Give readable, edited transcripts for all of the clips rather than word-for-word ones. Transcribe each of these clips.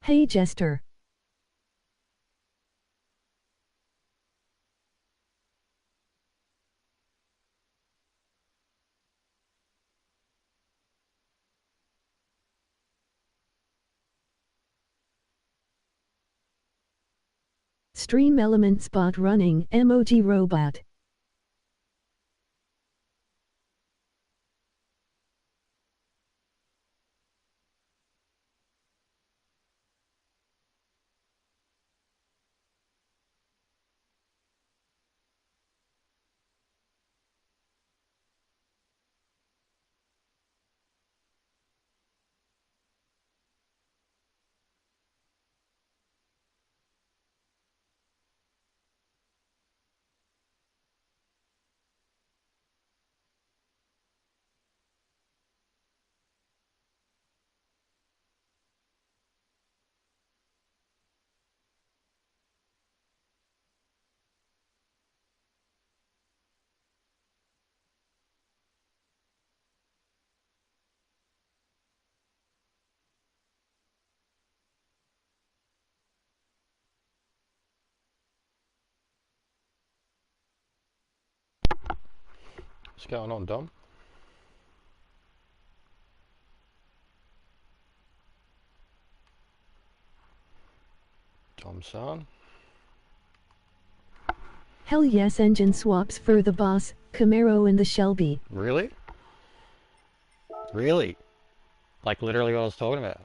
Hey Jester. Stream element spot running emoji robot. What's going on, Dom? Dom son? Hell yes, engine swaps for the boss, Camaro and the Shelby. Really? Really? Like literally what I was talking about.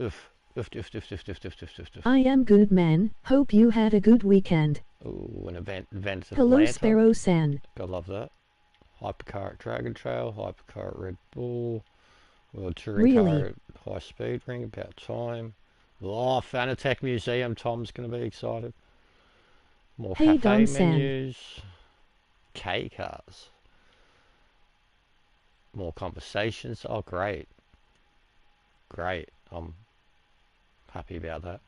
Oof. Oof, oof, oof, oof, oof, oof, oof, oof, oof. I am good man, hope you had a good weekend. Ooh, an event of Hello Atlanta. Sparrow-san. Gotta love that. Hypercar at Dragon Trail, Hypercar at Red Bull, World Touring Really? Car at High Speed Ring, about time. Oh, Fanatec Museum, Tom's gonna be excited. More Hey cafe Don-san. menus. K cars. More conversations. Oh, great. Great. I'm happy about that.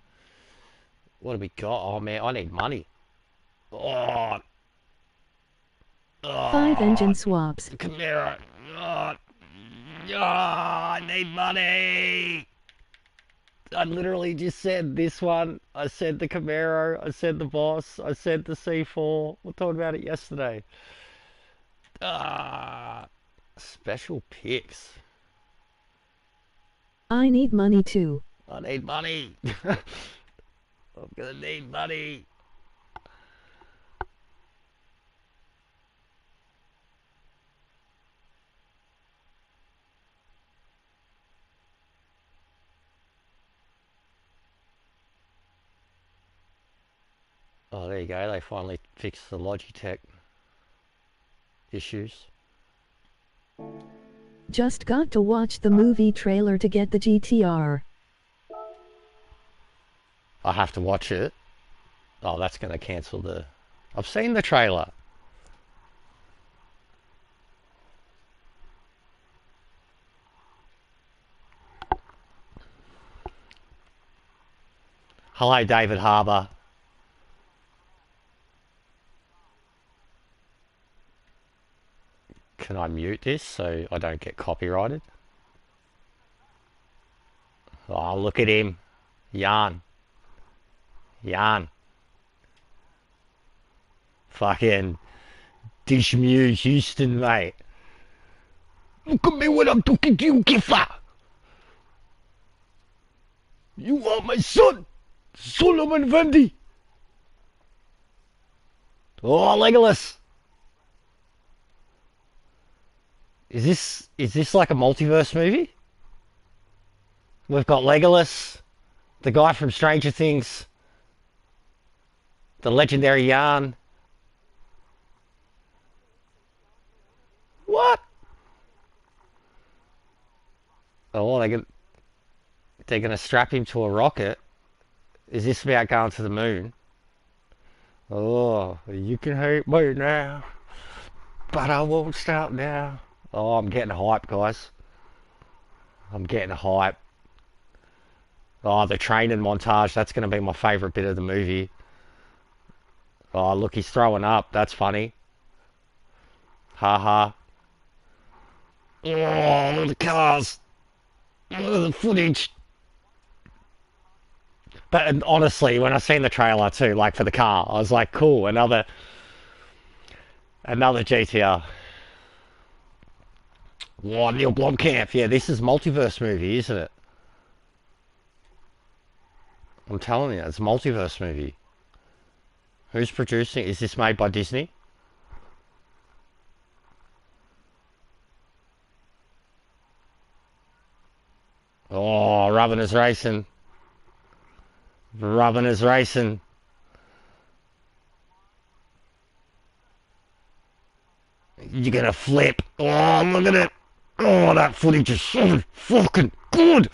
What do we got? Oh man, I need money. Oh, 5 engine oh, swaps. Camaro. Oh, oh, I need money. I literally just said this one. I said the Camaro. I said the Boss. I said the C4. We talked about it yesterday. Ah, special picks. I need money too. I need money. I'm gonna need money. Oh, there you go. They finally fixed the Logitech issues. Just got to watch the movie trailer to get the GTR. I have to watch it. Oh, that's going to cancel the... I've seen the trailer. Hello, David Harbour. Can I mute this so I don't get copyrighted? Oh, look at him. Yarn. Yarn. Fucking Dishmew Houston, mate. Look at me when I'm talking to you, Giffer. You are my son, Solomon Vendy. Oh, Legolas. Is this like a multiverse movie? We've got Legolas, the guy from Stranger Things, the legendary Yarn. What? Oh, they're gonna strap him to a rocket. Is this about going to the moon? Oh, you can hate me now, but I won't stop now. Oh, I'm getting hype, guys. I'm getting hype. Oh, the training montage, that's going to be my favourite bit of the movie. Oh, look, he's throwing up. That's funny. Ha ha. Oh, the cars. Oh, the footage. But and honestly, when I seen the trailer too, like for the car, I was like, cool, another GTR. Wow, Neil Blomkamp. Yeah, this is multiverse movie, isn't it? I'm telling you, it's a multiverse movie. Who's producing? Is this made by Disney? Oh, rubbing is racing. Rubbing is racing. You're gonna flip. Oh, look at it. Oh, that footage is so fucking good.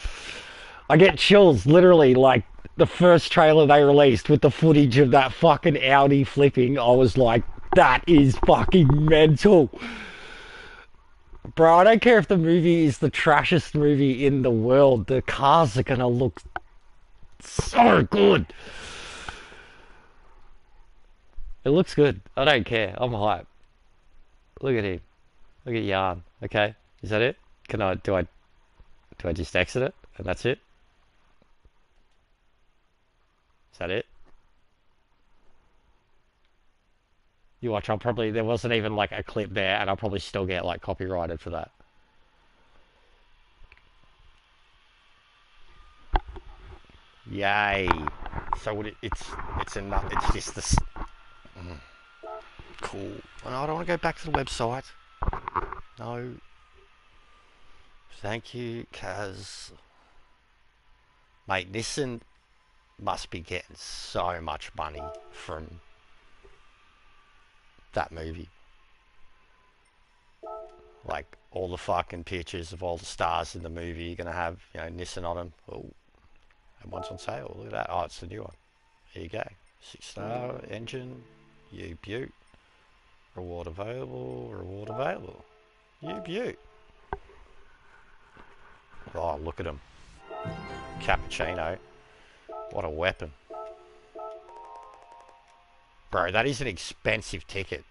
I get chills literally like the first trailer they released with the footage of that fucking Audi flipping. I was like, that is fucking mental. Bro, I don't care if the movie is the trashiest movie in the world. The cars are gonna look so good. It looks good. I don't care. I'm hyped. Look at him. Look at Yarn. Okay, is that it? Do I just exit it and that's it? Is that it? You watch. There wasn't even like a clip there, and I'll probably still get like copyrighted for that. Yay! So it's just this. Cool. Oh, I don't want to go back to the website. No. Thank you, Kaz. Mate, Nissan must be getting so much money from that movie. Like, all the fucking pictures of all the stars in the movie, you're going to have, Nissan on them. Oh, and one's on sale. Look at that. Oh, it's the new one. There you go. 6-star engine. You beaut. Reward available. Reward available. You beaut. Oh, look at him. Cappuccino. What a weapon. Bro, that is an expensive ticket.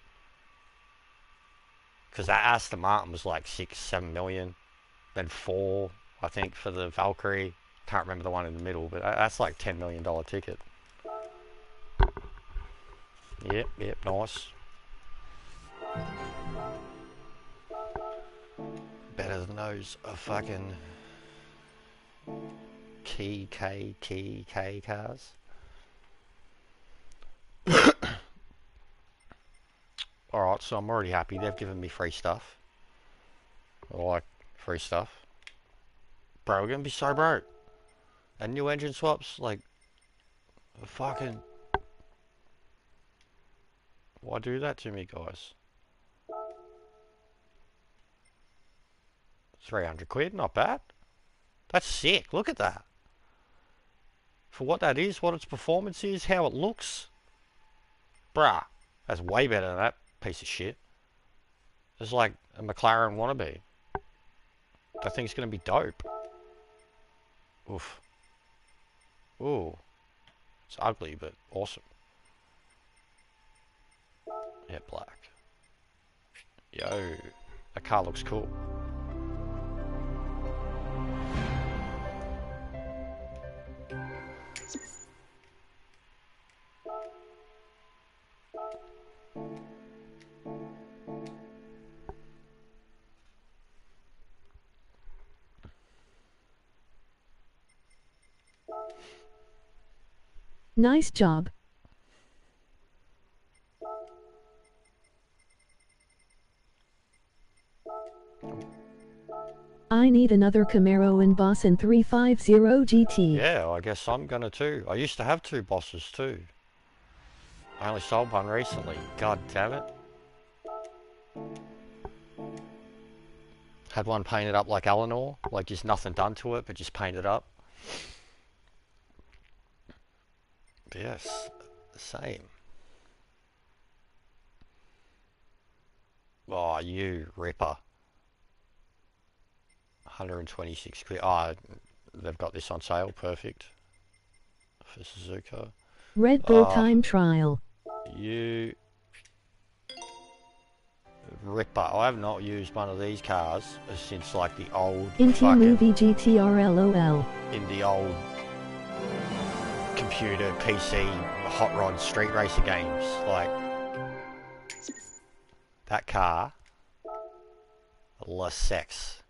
Because that Aston Martin was like 6-7 million. Then 4, I think, for the Valkyrie. Can't remember the one in the middle, but that's like $10 million ticket. Yep, nice. Better than those fucking KK cars. Alright, so I'm already happy. They've given me free stuff. I like free stuff. Bro, we're gonna be so broke. And new engine swaps, like, fucking... Why do that to me, guys? 300 quid, not bad. That's sick, look at that. For what that is, what its performance is, how it looks. Bruh, that's way better than that piece of shit. It's like a McLaren wannabe. That thing's gonna be dope. Oof. Ooh. It's ugly, but awesome. Yeah, black. Yo, that car looks cool. Nice job. I need another Camaro and Boss in 350 GT. Yeah, I guess I'm gonna too. I used to have 2 bosses too. I only sold one recently. God damn it. Had one painted up like Eleanor, like just nothing done to it, but just painted up. But yes, same. Oh, you ripper. 126 quid. Oh, they've got this on sale. Perfect. For Suzuka. Red Bull time trial. You ripper. I have not used one of these cars since like the old Inti movie GTR LOL. in the old computer, PC, hot rod, street racer games. Like, that car, Les Sex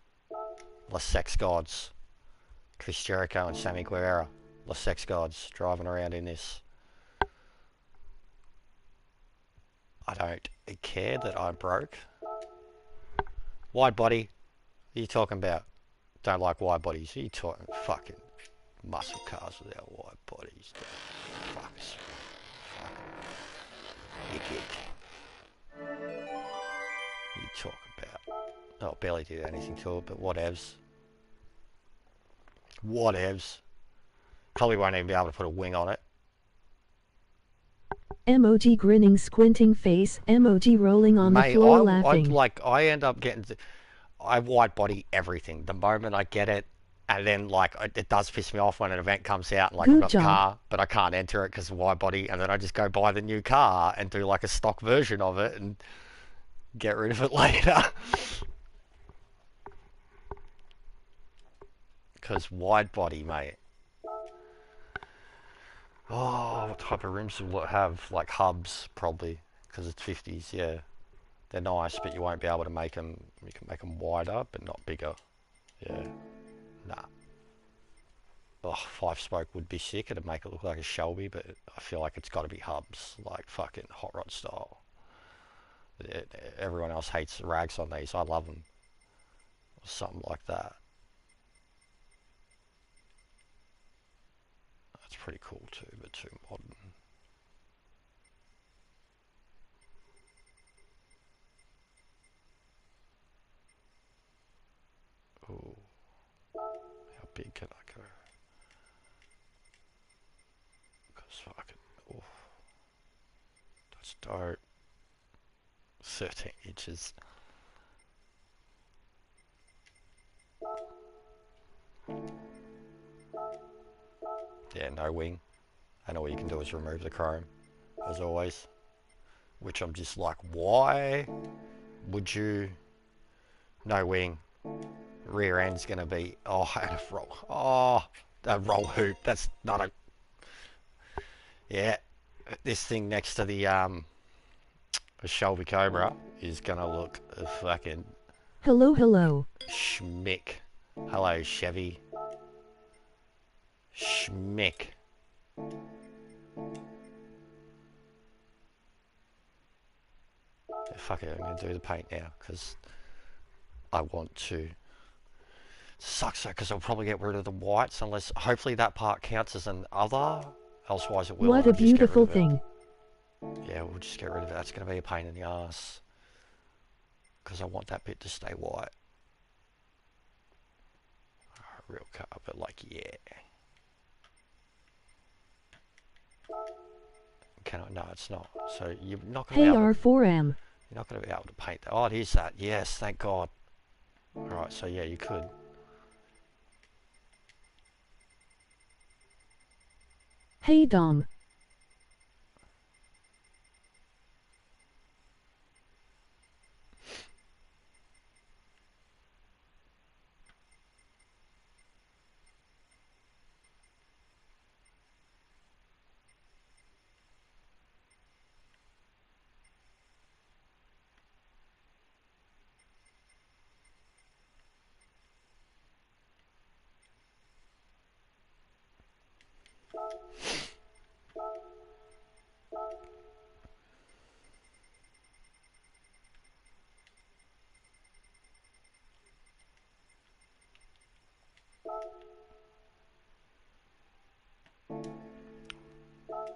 Gods. Chris Jericho and Sammy Guevara, Les Sex Gods, driving around in this. I don't care that I'm broke. Wide body, what are you talking about? Don't like wide bodies. Are you talking fucking muscle cars without wide bodies? Fuckers. Fucking idiot. What are you talking about? Oh, barely did anything to it, but whatevs. Whatevs. Probably won't even be able to put a wing on it. Emoji grinning squinting face, emoji rolling on the floor laughing. I end up getting... I white body everything. The moment I get it, and then like it does piss me off when an event comes out and like I've got the car, but I can't enter it because of wide body, and then I just go buy the new car and do like a stock version of it and get rid of it later. Because wide body, mate. Oh, what type of rims will it have? Like hubs, probably, because it's 50s. Yeah, they're nice, but you won't be able to make them. You can make them wider, but not bigger. Yeah, nah. Oh, 5-spoke would be sick. It'd make it look like a Shelby, but I feel like it's got to be hubs, like fucking hot rod style. Everyone else hates rags on these. I love them. Or something like that. That's pretty cool too, but too modern. Ooh. How big can I go? Because fucking, oof. That's dope. 13 inches. Yeah, no wing. And all you can do is remove the chrome, as always. Which I'm just like, why would you? No wing. Rear end's gonna be, oh, and a roll. Oh, a roll hoop. That's not a. Yeah, this thing next to the Shelby Cobra is gonna look a fucking. Hello. Schmick. Hello, Chevy. Schmick. Fuck it, I'm gonna do the paint now because I want to. Sucks though, because I'll probably get rid of the whites unless hopefully that part counts as an other. Elsewise it will. What a beautiful thing. Yeah, we'll just get rid of it. That's gonna be a pain in the ass because I want that bit to stay white. Real car, but like, yeah. Can I? No, it's not. So you're not gonna. Hey, R4M. You're not going to be able to paint that. Oh, it is that. Yes, thank God. Alright, so yeah, you could. Hey, Dom.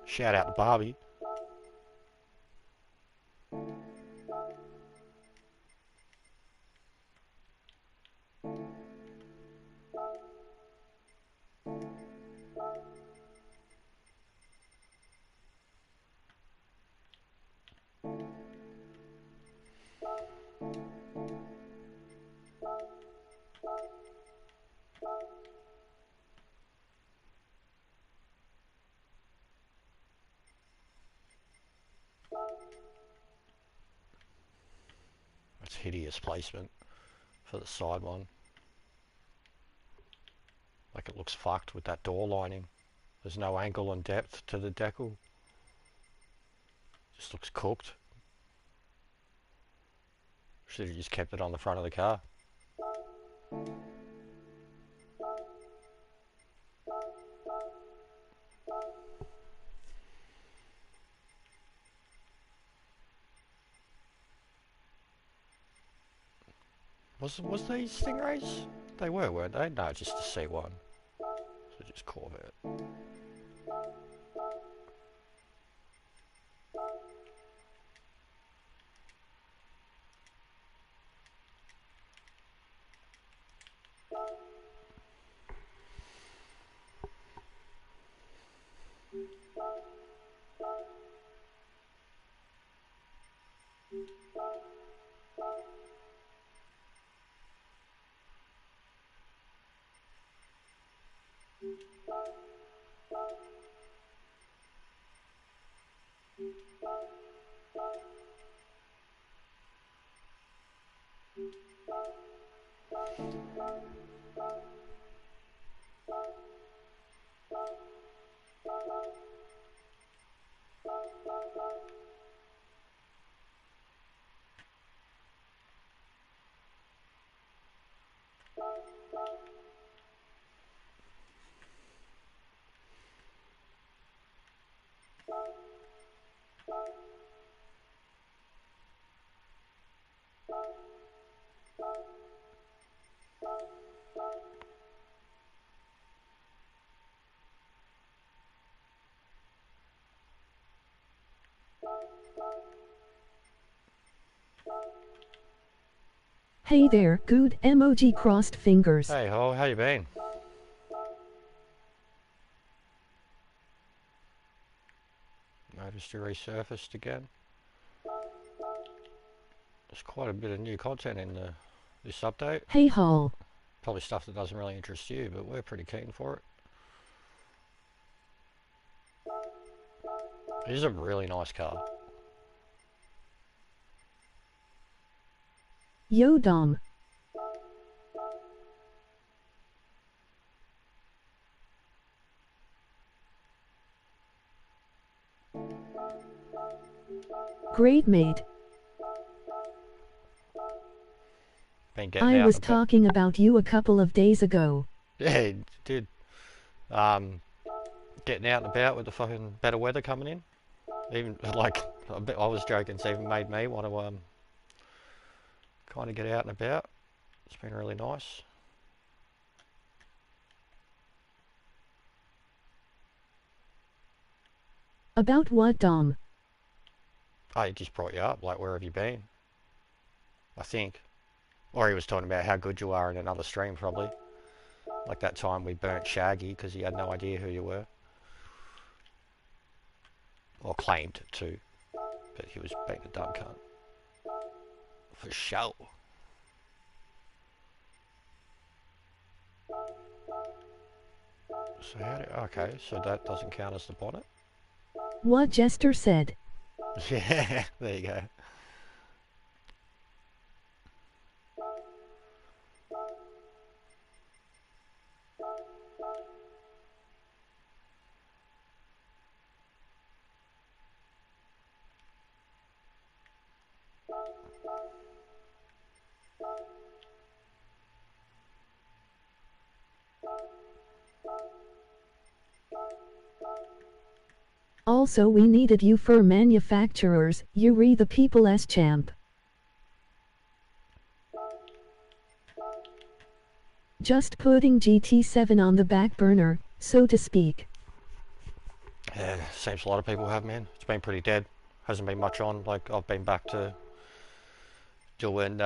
Shout out to Barbie. That's hideous placement for the side one. Like it looks fucked with that door lining There's no angle and depth to the decal. Just looks cooked. Should have just kept it on the front of the car. Was these Stingrays? They were, weren't they? No, just a C1. So just Corvette. Hey there, good emoji crossed fingers. Hey ho, how you been? Noticed you resurfaced again. There's quite a bit of new content in this update. Hey Hall. Probably stuff that doesn't really interest you, but we're pretty keen for it. It is a really nice car. Yo Dom. Great mate. Been getting I out was and talking about you a couple of days ago. yeah, it did. Getting out and about with the fucking better weather coming in. Even like I was joking, it's even made me want to kind of get out and about. It's been really nice. About what, Dom? Oh, he just brought you up. Like, where have you been? I think. Or he was talking about how good you are in another stream, probably. Like that time we burnt Shaggy because he had no idea who you were. Or claimed to. But he was being a dumb cunt. For sure. So how do... Okay, so that doesn't count as the bonnet? What Jester said. Yeah, there you go. Also we needed you for manufacturers, you re the people's champ. Just putting GT7 on the back burner, so to speak. Yeah, seems a lot of people have, man. It's been pretty dead. Hasn't been much on. Like, I've been back to doing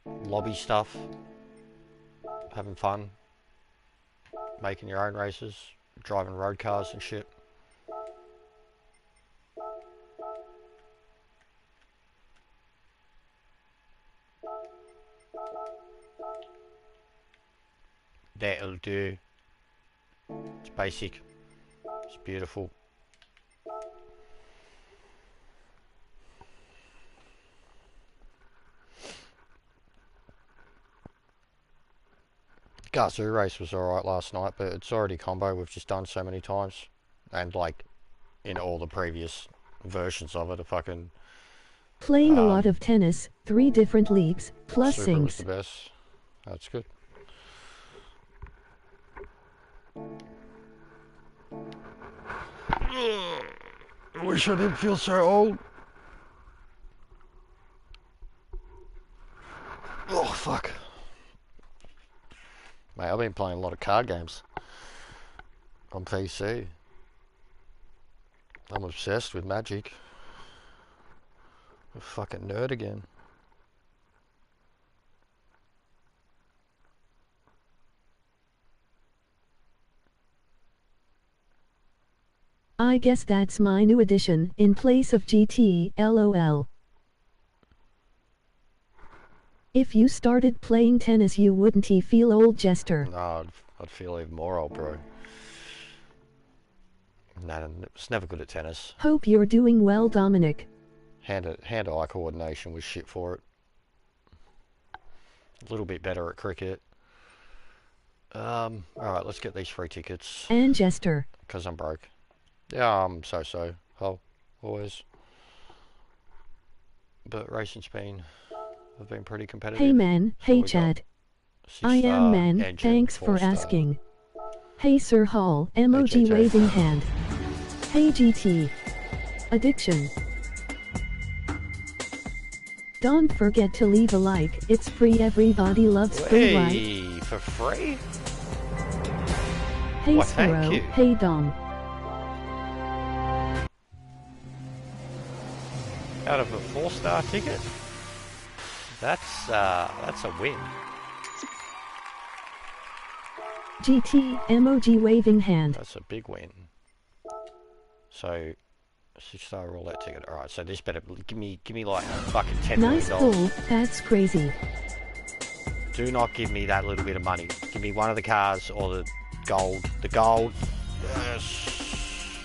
lobby stuff, having fun, making your own races, driving road cars and shit. That'll do. It's basic. It's beautiful. Gazoo race was alright last night, but it's already combo we've just done so many times. And like in all the previous versions of it, a fucking Playing a lot of tennis, 3 different leagues, plus Super was sinks. the best. That's good. I wish I didn't feel so old. Oh, fuck. Mate, I've been playing a lot of card games on PC. I'm obsessed with Magic. I'm a fucking nerd again. I guess that's my new addition, in place of GT, LOL. If you started playing tennis you wouldn't feel old, Jester. No, I'd feel even more old, bro. No, I was never good at tennis. Hope you're doing well, Dominic. Hand-eye coordination was shit for it. A little bit better at cricket. Alright, let's get these free tickets. And Jester. Because I'm broke. Yeah, I'm so-so. Oh, always. But racing's have been pretty competitive. Hey man, hey Chad. I am man, engine, thanks for 4-star. asking. Hey Sir Hall, emoji JJ. waving hand. Hey GT. Addiction. Don't forget to leave a like, it's free, everybody loves free, right? Hey, for free? Hey Why, thank Sparrow, you. hey Dom. Out of a 4-star ticket? That's a win. GT, emoji waving hand. That's a big win. So, 6-star roulette ticket. Alright, so this better give me like fucking $10 Nice million. pull, that's crazy. Do not give me that little bit of money. Give me one of the cars or the gold. The gold. Yes.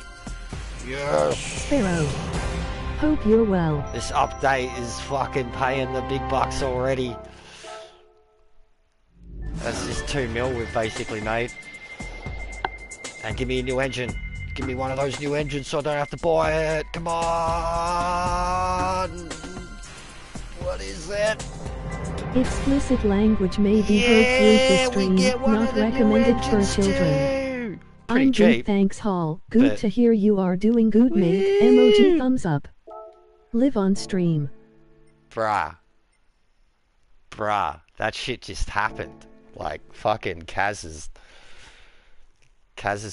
Yes. Sparrow. Hope you're well. This update is fucking paying the big bucks already. That's just 2 mil we've basically made. And give me a new engine. Give me one of those new engines so I don't have to buy it. Come on. What is that? Explicit language may be heard through the stream, not recommended for children. Pretty I'm cheap. good, thanks Hall. Good but- to hear you are doing good, mate. Emoji thumbs up. Live on stream. Bruh, that shit just happened. Like, fucking Kaz is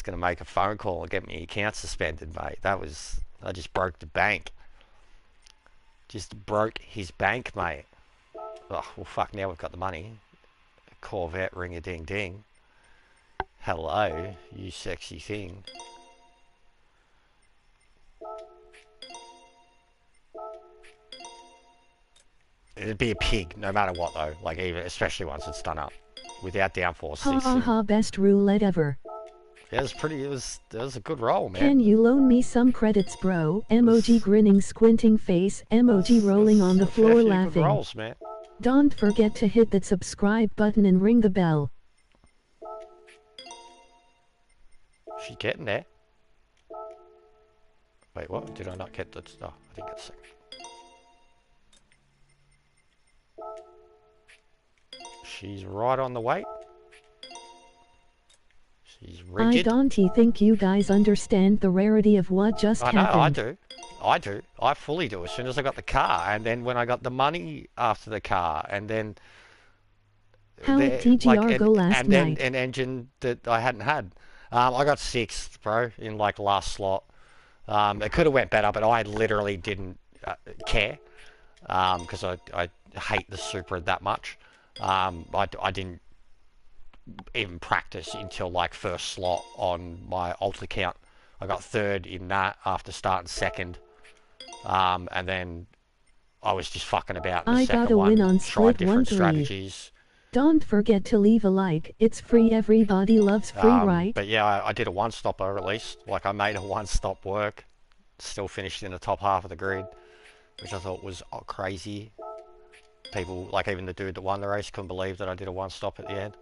gonna make a phone call and get me account suspended, mate. I just broke the bank. Just broke his bank, mate. Oh, well, fuck, now we've got the money. Corvette, ring-a-ding-ding. Hello, you sexy thing. It'd be a pig, no matter what, though. Like, even, especially once it's done up. Without downforce. Ha ha ha, best roulette ever. Yeah, it was a good roll, man. Can you loan me some credits, bro? Emoji grinning, squinting face. Emoji rolling on the A fair floor few laughing. Good rolls, man. Don't forget to hit that subscribe button and ring the bell. She's getting there. Wait, what? Did I not get the... Oh, I didn't get the second. She's right on the way. She's rigid. I don't think you guys understand the rarity of what just I know, happened. I do. I fully do. As soon as I got the car, and then when I got the money after the car, and then... How did TGR go last night? And then an engine that I hadn't had. I got 6th, bro, in like last slot. It could have went better, but I literally didn't care. Because I hate the Supra that much. I didn't even practice until like first slot on my alt account. I got 3rd in that after starting 2nd. And then I was just fucking about in the I second got a one. win on Tried split different 1-3. strategies. Don't forget to leave a like. It's free. Everybody loves free, right? But yeah, I did a one-stopper at least. Like I made a one-stop work. Still finished in the top half of the grid, which I thought was crazy. People, like even the dude that won the race, couldn't believe that I did a one-stop at the end.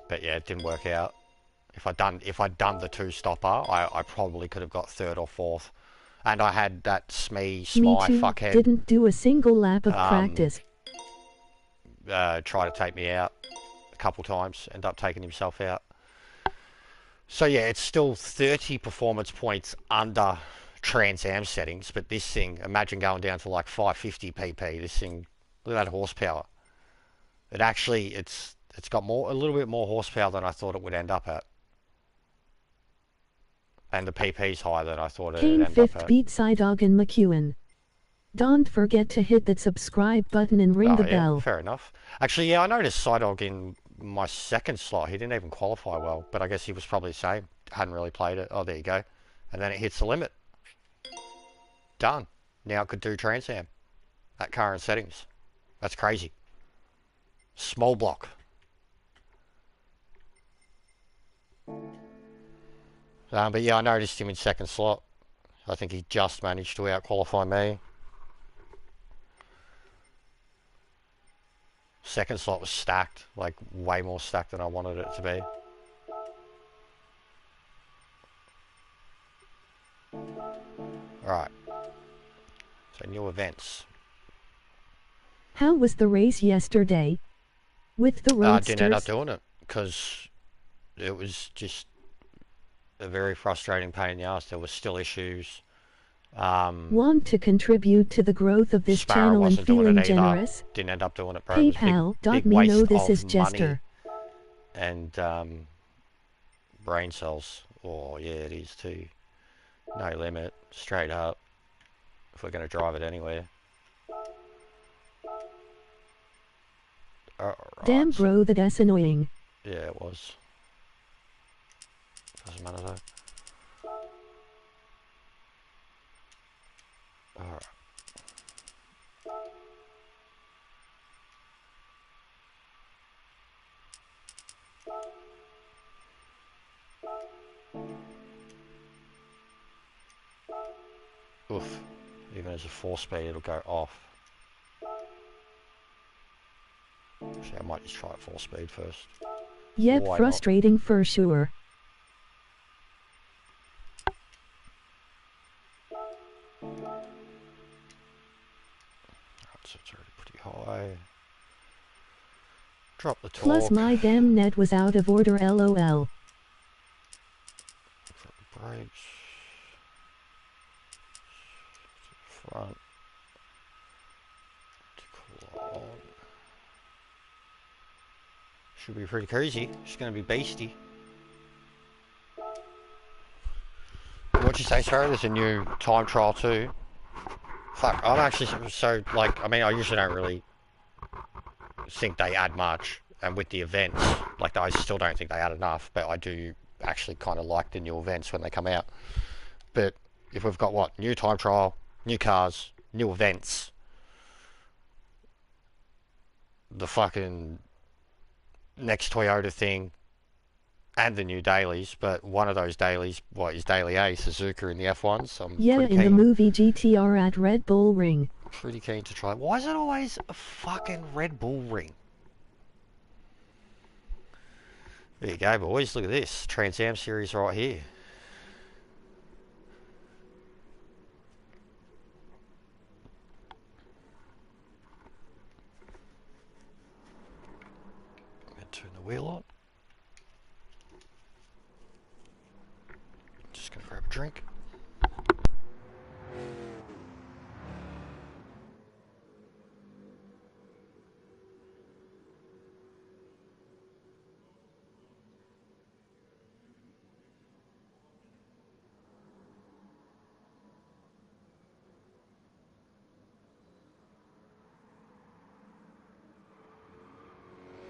But yeah, it didn't work out. If I'd done the 2-stopper, I probably could have got 3rd or 4th. And I had that Smee fuckhead. Didn't do a single lap of practice. Try to take me out a couple times, end up taking himself out. So yeah, it's still 30 performance points under Trans Am settings, but this thing, imagine going down to like 550 pp. This thing, look at that horsepower. It actually, it's got a little bit more horsepower than I thought it would end up at. And the PP's higher than I thought it would end up at. Kane 5th beat Sidog and McEwen. Don't forget to hit that subscribe button and ring the bell. Fair enough. Actually, yeah, I noticed Sidog in my 2nd slot. He didn't even qualify well, but I guess he was probably the same. Hadn't really played it. Oh, there you go. And then it hits the limit. Done. Now it could do Trans Am at current settings. That's crazy. Small block. But yeah, I noticed him in 2nd slot. I think he just managed to out-qualify me. 2nd slot was stacked, like way more stacked than I wanted it to be. Alright. So new events. How was the race yesterday? With the roadsters? I didn't end up doing it, because it was just a very frustrating pain in the ass. There were still issues. Want to contribute to the growth of this channel and feeling generous? Didn't end up doing it, bro. PayPal.me know this is Jester. And brain cells. Oh yeah, it is too. No limit, straight up. If we're going to drive it anywhere. Right, damn bro, that's annoying. Yeah, it was. Doesn't matter though. Alright. Oof. Even as a 4-speed, it'll go off. Actually, I might just try it 4-speed first. Yep, why frustrating not? For sure. So it's already pretty high. Drop the torque. Plus my damn net was out of order, lol. Brakes. Front. To cool on. Should be pretty crazy. It's going to be beastie. What'd you say, sorry? There's a new time trial too. Fuck, I'm actually so, like, I mean, I usually don't really think they add much, and with the events, like, I still don't think they add enough, but I do actually kind of like the new events when they come out. But if we've got, what, new time trial, new cars, new events, the fucking next Toyota thing, and the new dailies, but one of those dailies, what, is Daily A, Suzuka in the F1s? So yeah, in the movie GTR at Red Bull Ring. Pretty keen to try. Why is it always a fucking Red Bull Ring? There you go, boys. Look at this. Trans Am series right here. I'm going to turn the wheel on. Just going to grab a drink.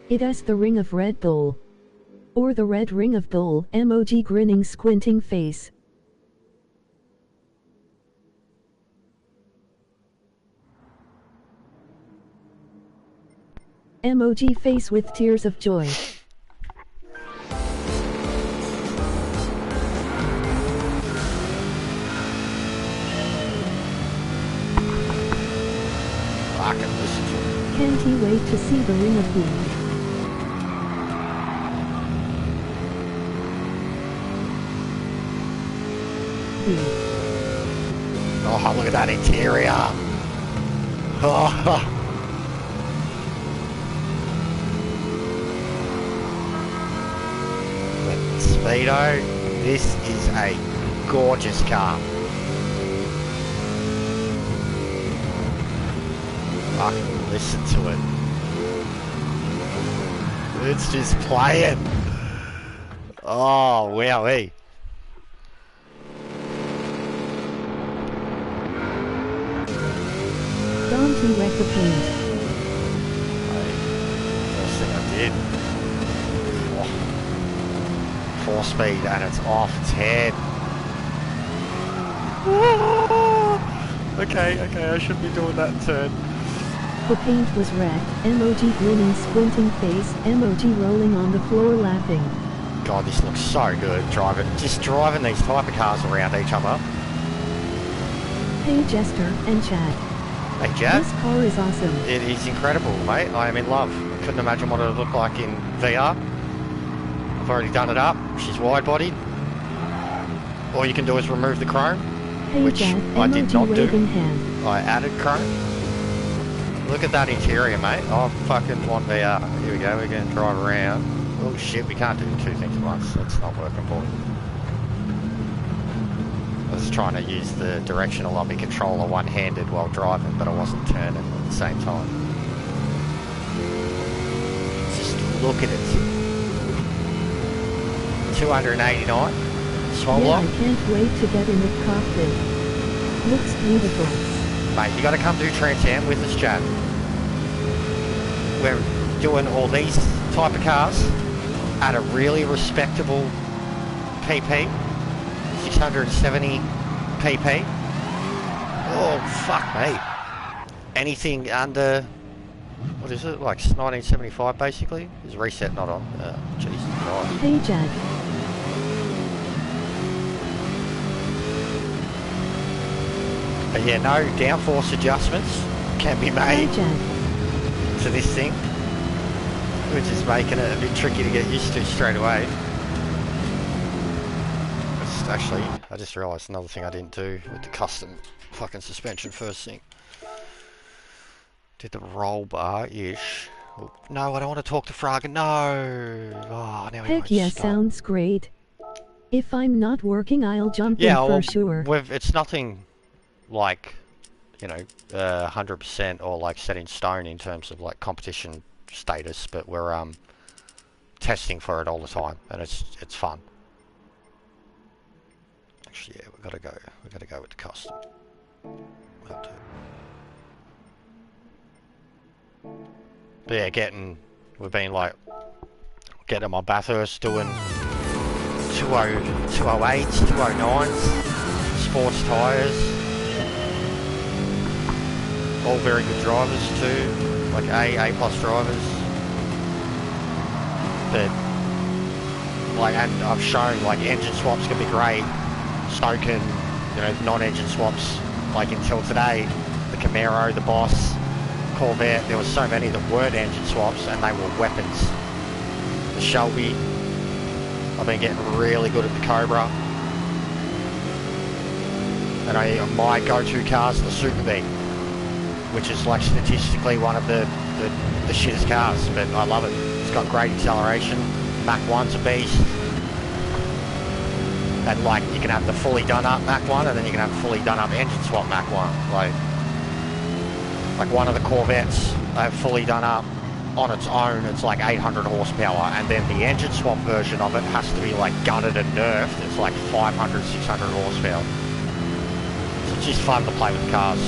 It is the ring of Red Bull. Or the red ring of Bull, emoji grinning squinting face. Emoji face with tears of joy. Can't he wait to see the ring of Bull. speed. Oh, look at that interior. Oh. The Speedo, this is a gorgeous car. Fucking listen to it. It's just playing. Oh, wowee. Don't you wreck the paint? First thing I did. Oh. 4-speed and it's off its head. Okay, I shouldn't be doing that in turn. The paint was wrecked, emoji grinning squinting face, emoji rolling on the floor laughing. God, this looks so good, just driving these type of cars around each other. Hey Jester and Chad. Hey Chad. This car is awesome. It is incredible, mate. I am in love. Couldn't imagine what it would look like in VR. I've already done it up. She's wide-bodied. All you can do is remove the chrome, Hey which Chad, I did not do. Hand. I added chrome. Look at that interior, mate. I fucking want VR. Here we go, we're going to drive around. Oh shit, we can't do two things at once. That's not working for me. I was trying to use the directional on my controller one-handed while driving, but I wasn't turning at the same time. Just look at it. 289. Swole Yeah, lock. I can't wait to get in the cockpit. Looks beautiful. Mate, you got to come do Trans Am with us, Chad. We're doing all these type of cars at a really respectable PP, 670 PP. Oh fuck me! Anything under, what is it, like 1975 basically? Is reset not on? Jesus Christ. Hey Chad. But yeah, no downforce adjustments can be made to this thing, which is making it a bit tricky to get used to straight away. Actually, I just realised another thing I didn't do with the custom fucking suspension first thing. Did the roll bar-ish. Oh, no, I don't want to talk to Fraga. No! Oh, now he won't Heck yeah, stop. sounds great. If I'm not working, I'll jump in for sure. It's nothing like, you know, 100% or like set in stone in terms of like competition status, but we're testing for it all the time, and it's fun. Actually, yeah, we gotta go with the custom. But yeah, we've been like getting my Bathurst doing 208s, 209s, sports tyres. All very good drivers too, like A+ drivers. But like, and I've shown like engine swaps can be great. So can, you know, non-engine swaps. Like until today, the Camaro, the Boss, Corvette, there were so many that weren't engine swaps and they were weapons. The Shelby, I've been getting really good at the Cobra. And my go-to car is the Super B, which is like statistically one of the shittest cars, but I love it. It's got great acceleration. Mach 1's a beast. And like, you can have the fully done up Mach 1 and then you can have fully done up engine swap Mach 1. Like one of the Corvettes I have fully done up on its own, it's like 800 horsepower, and then the engine swap version of it has to be like gutted and nerfed. It's like 500, 600 horsepower. So it's just fun to play with cars.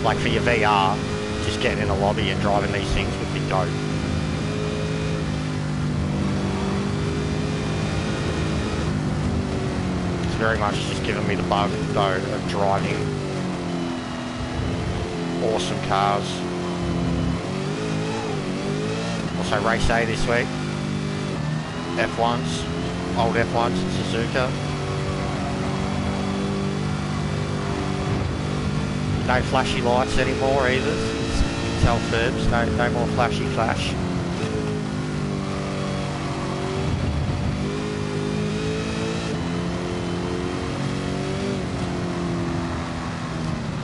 Like for your VR, just getting in a lobby and driving these things would be dope. It's very much just giving me the bug though of driving awesome cars. Also race A this week. F1s, old F1s in Suzuka. No flashy lights anymore either. You can tell Ferbs, no more flashy flash.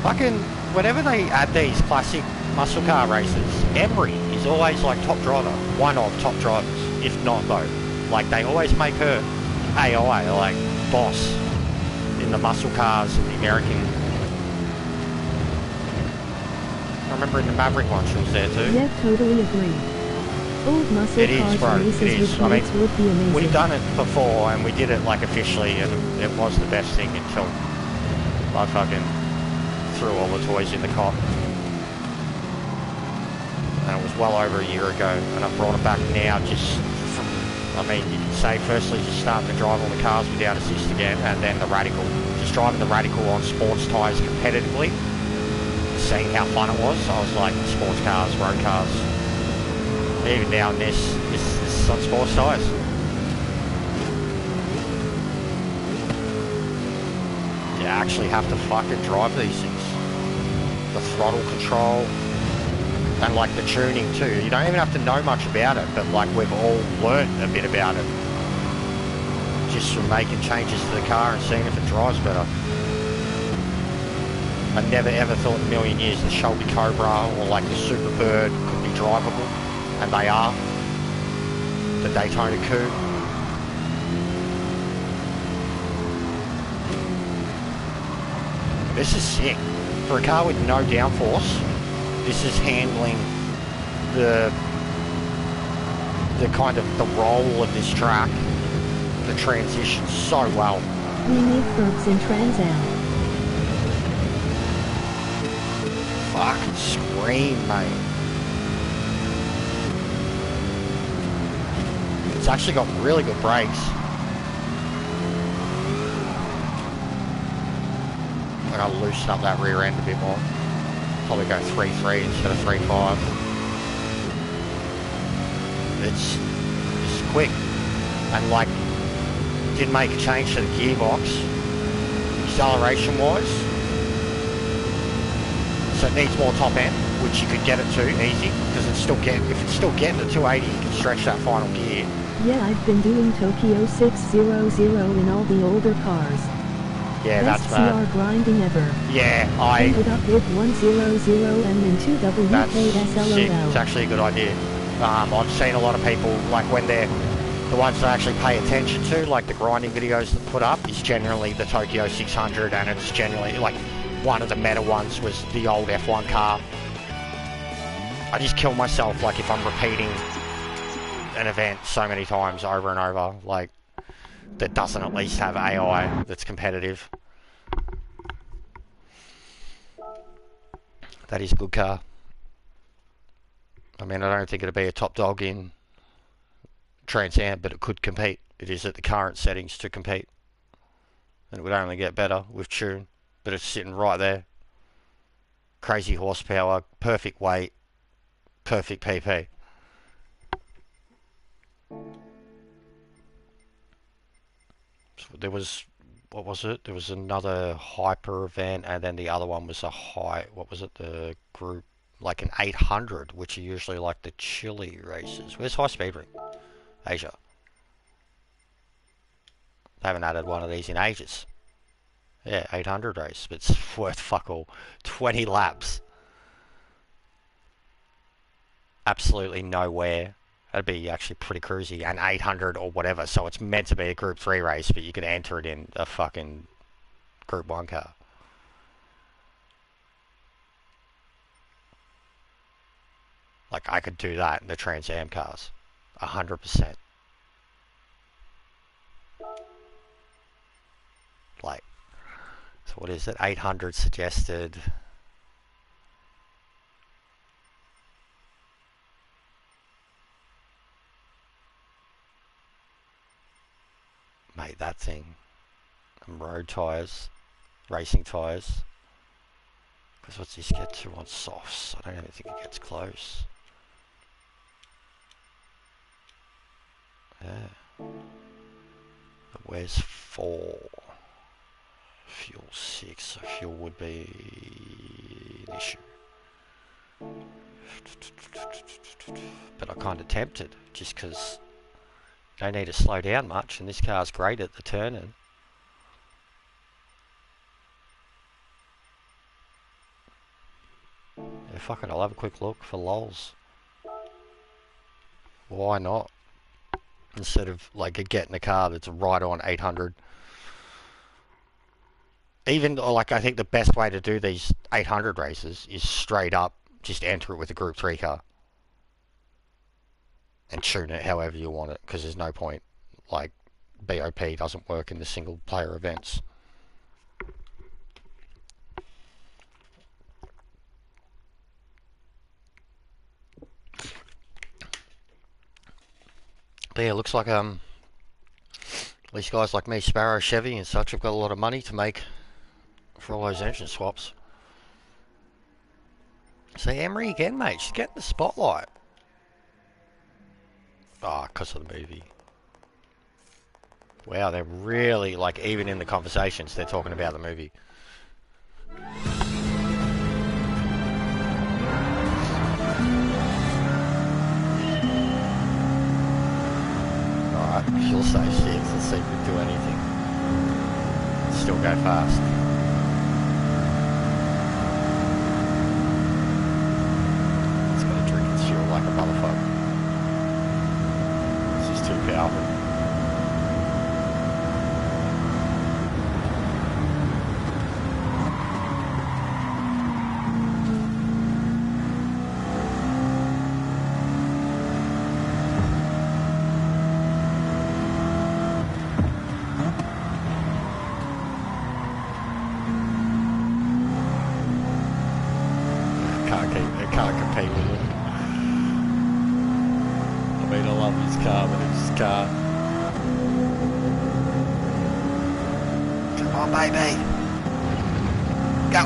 Fucking, whenever they add these classic muscle car races, Emery is always like top driver, one of top drivers, if not though. Like they always make her AI, like boss in the muscle cars and the American. I remember in the Maverick one she was there too. Yeah, totally agree. Old muscle It is, cars bro. races It is. with I mates mean, would be amazing. we've done it before and we did it like officially and it was the best thing until I fucking threw all the toys in the cot. And it was well over a year ago and I brought it back now just from, I mean, you can say firstly just starting to drive all the cars without assist again and then the Radical. Just driving the Radical on sports tyres competitively. Seeing how fun it was. I was like, sports cars, road cars. Even now in this is on sports tyres. You actually have to fucking drive these things. The throttle control and like the tuning too. You don't even have to know much about it, but like we've all learnt a bit about it. Just from making changes to the car and seeing if it drives better. I never ever thought in a million years the Shelby Cobra or like the Superbird could be drivable, and they are. The Daytona Coupe. This is sick. For a car with no downforce, this is handling the kind of the roll of this track, the transition so well. We need curbs in Trans Am. Fucking scream, mate. It's actually got really good brakes. I gotta loosen up that rear end a bit more. Probably go 3.3 instead of 3.5. It's quick. And like, did make a change to the gearbox, acceleration wise. So it needs more top end, which you could get it to easy, because it's still getting, if it's still getting to 280, you can stretch that final gear. Yeah, I've been doing Tokyo 600 in all the older cars. Yeah, Best that's bad. CR grinding ever. Yeah, Ended up with 100M and 2 that's sick. It's WKSLOL. actually a good idea. I've seen a lot of people, like when they're, the ones that I actually pay attention to, like the grinding videos that put up, is generally the Tokyo 600, and it's generally, like, one of the meta ones was the old F1 car. I just kill myself, like, if I'm repeating an event so many times over and over, like, that doesn't at least have AI that's competitive. That is a good car. I mean, I don't think it'll be a top dog in Trans Am, but it could compete. It is at the current settings to compete. And it would only get better with tune, but it's sitting right there. Crazy horsepower, perfect weight, perfect PP. So there was, what was it? There was another hyper event, and then the other one was a high, what was it? The group, like an 800, which are usually like the Chile races. Where's High Speed Ring? Asia. They haven't added one of these in ages. Yeah, 800 race, but it's worth fuck all. 20 laps. Absolutely nowhere. That'd be actually pretty cruisy. And 800 or whatever, so it's meant to be a Group 3 race, but you could enter it in a fucking Group 1 car. Like, I could do that in the Trans Am cars. 100%. Like, so what is it? 800 suggested. Mate, that thing. And road tyres. Racing tyres. Because what's this get to on softs? I don't even think it gets close. Yeah. Where's 4? Fuel 6, so fuel would be the issue. But I'm kind of tempted, just because you don't need to slow down much, and this car's great at the turning. Yeah, fuck it, I'll have a quick look for lols. Why not? Instead of like getting a car that's right on 800. Even like I think the best way to do these 800 races is straight up just enter it with a Group 3 car. And tune it however you want it, because there's no point. Like, BOP doesn't work in the single player events. But yeah, looks like these guys like me, Sparrow, Chevy and such, have got a lot of money to make for all those engine swaps. See, Emery again, mate. She's getting the spotlight. Ah, because of the movie. Wow, they're really, like, even in the conversations, they're talking about the movie. Alright, she'll say 6. Let's see if we do anything. Still go fast. It's gonna drink its fuel like a motherfucker. This is too powerful. Can't compete with it. I mean, I love his car, but it's his car. Come on, baby. Go.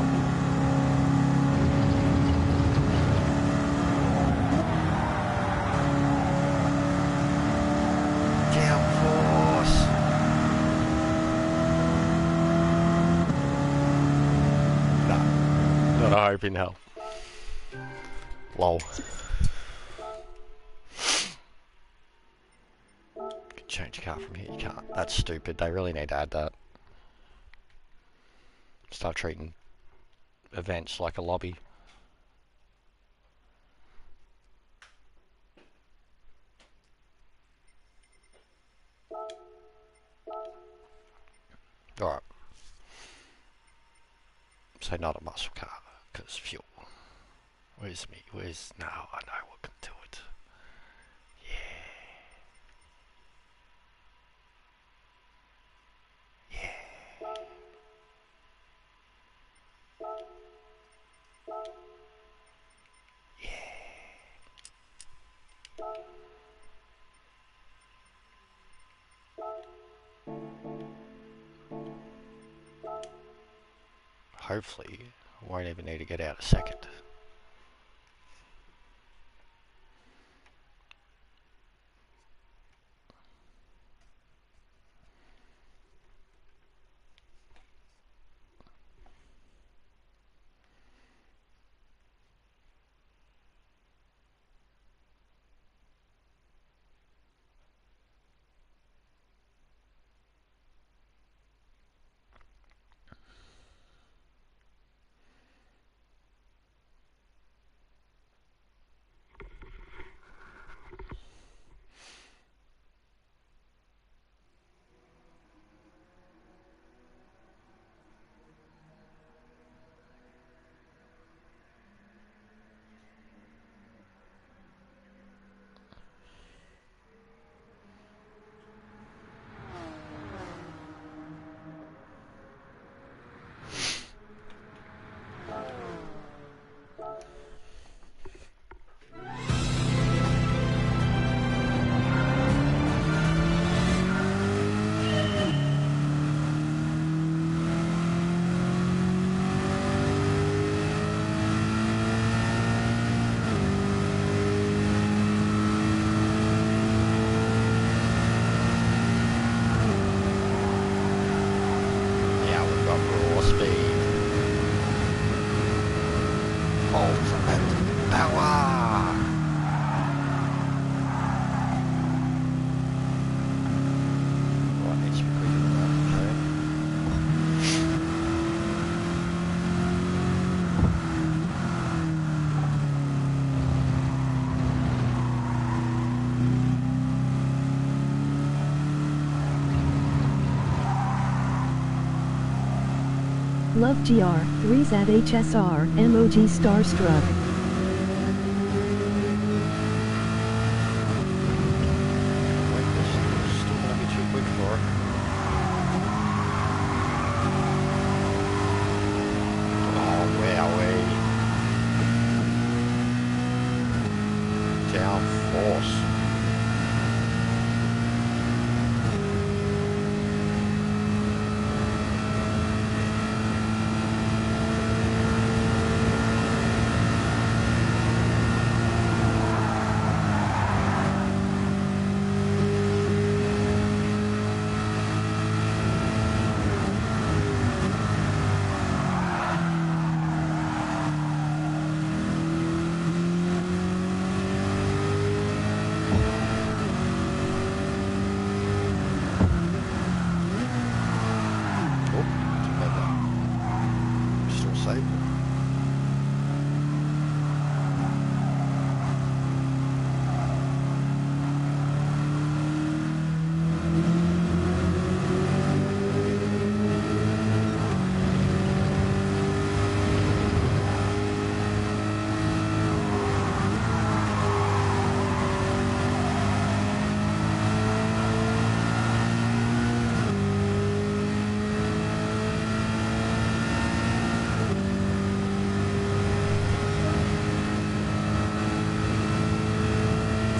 Downforce. No, not a hope in hell. Lol. Can change car from here, you can't. That's stupid. They really need to add that. Start treating events like a lobby. Alright. So not a muscle car, because fuel. Where's me? Where's... No, I know what can do it. Yeah. Hopefully, I won't even need to get out a second. Love GR, 3s at HSR, MOG Starstruck. Still gonna be too quick for it. Oh, wowee. Down force.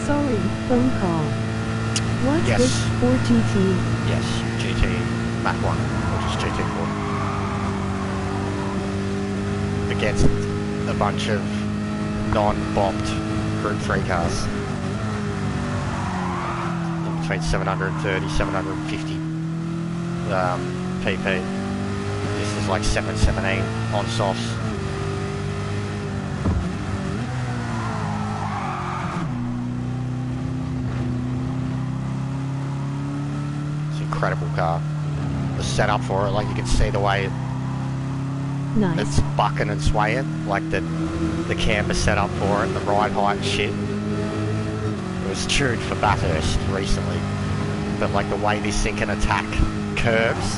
Sorry, phone call. What's Yes. this for GT? Yes, GT Mach 1, which is GT4. Against a bunch of non-bombed Group 3 cars. Between 730, 750 PP. This is like 717 on softs. Incredible car. The setup for it, like you can see the way Nice. it's bucking and swaying, like the camber set up for it, the ride height and shit. It was tuned for Bathurst recently, but like the way this thing can attack curves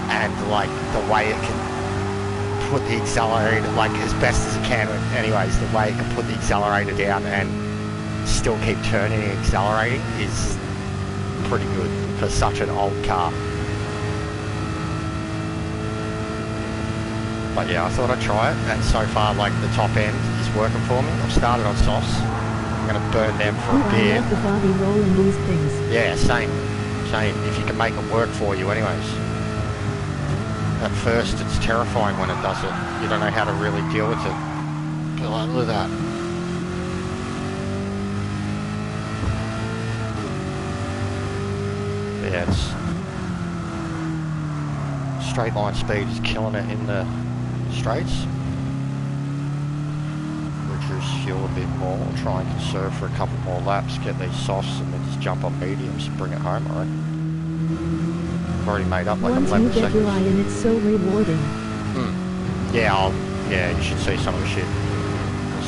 and like the way it can put the accelerator, like as best as it can, anyways, the way it can put the accelerator down and still keep turning and accelerating is pretty good for such an old car. But yeah, I thought I'd try it, and so far like the top end is working for me. I've started on softs. I'm going to burn them for a I bit. love the body roll in these things. Yeah, same. If you can make it work for you anyways. At first it's terrifying when it does it. You don't know how to really deal with it. But like, look at that. Yeah, it's straight line speed is killing it in the straights. Reduce fuel a bit more, try and conserve for a couple more laps, get these softs and then just jump on mediums and bring it home, alright. I've already made up like Once 11 you get seconds. your eye in, it's so rewarding. Yeah, you should see some of the shit.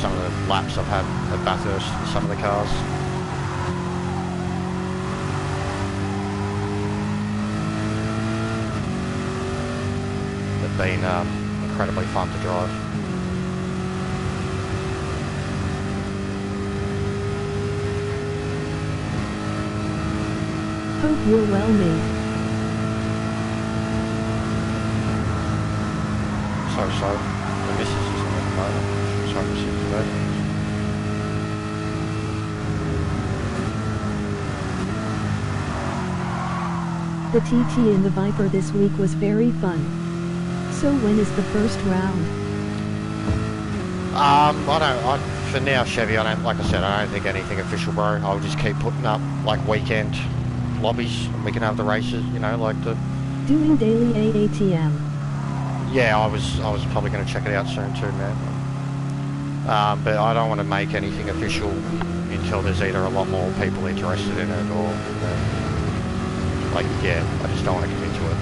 Some of the laps I've had at Bathurst and some of the cars. They've been incredibly fun to drive. Hope you're well, mate. So, the missus isn't at the moment. She's home sick today. The TT in the Viper this week was very fun. So when is the first round? For now, Chevy, like I said, I don't think anything official, bro. I'll just keep putting up, like, weekend lobbies, and we can have the races, you know, like the... Doing daily AATM. Yeah, I was probably going to check it out soon too, man. But I don't want to make anything official until there's either a lot more people interested in it or, like, yeah, I just don't want to commit to it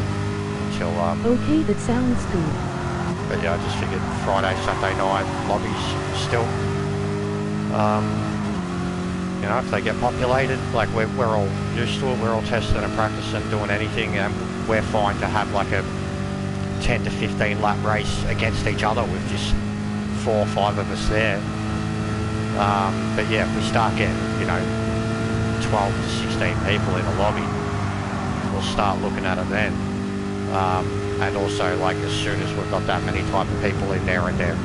until, Okay, that sounds good. But yeah, I just figured Friday, Saturday night lobbies still. You know, if they get populated, like we're all used to it, we're all testing and practicing, doing anything, and we're fine to have like a 10 to 15 lap race against each other with just 4 or 5 of us there. But yeah, if we start getting, you know, 12 to 16 people in the lobby, we'll start looking at it then. And also, like, as soon as we've got that many type of people in there and they're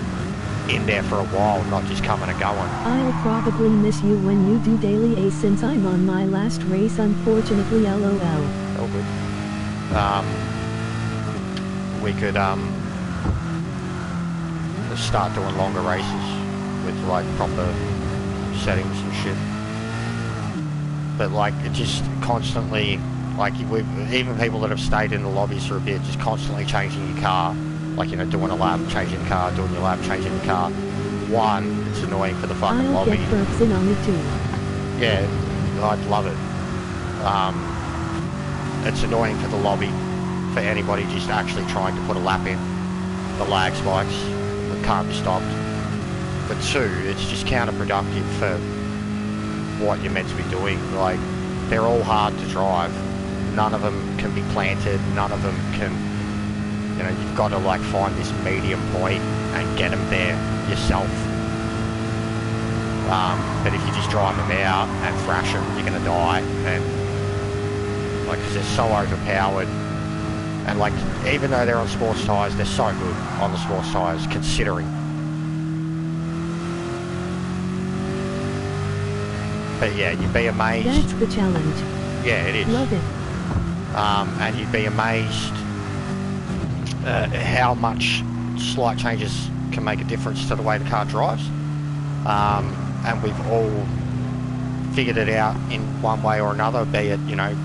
in there for a while, not just coming and going. I'll probably miss you when you do Daily A since I'm on my last race, unfortunately, lol. All good. We could start doing longer races with like proper settings and shit. But like, it just constantly, like, even people that have stayed in the lobbies for a bit, just constantly changing your car. Like, you know, doing a lap, changing the car, doing your lap, changing the car. One, it's annoying for the fucking lobby. I'll get burps in on it too. Yeah, I'd love it. It's annoying for the lobby, for anybody just actually trying to put a lap in. The lag spikes that can't be stopped. But two, it's just counterproductive for what you're meant to be doing. Like, they're all hard to drive. None of them can be planted. None of them can, you know, you've got to like find this medium point and get them there yourself. But if you just drive them out and thrash them, you're going to die. And like, because they're so overpowered. And like, even though they're on sports tyres, they're so good on the sports tyres, considering. But yeah, you'd be amazed. That's the challenge. Yeah, it is. Love it. And you'd be amazed how much slight changes can make a difference to the way the car drives. And we've all figured it out in one way or another, be it, you know,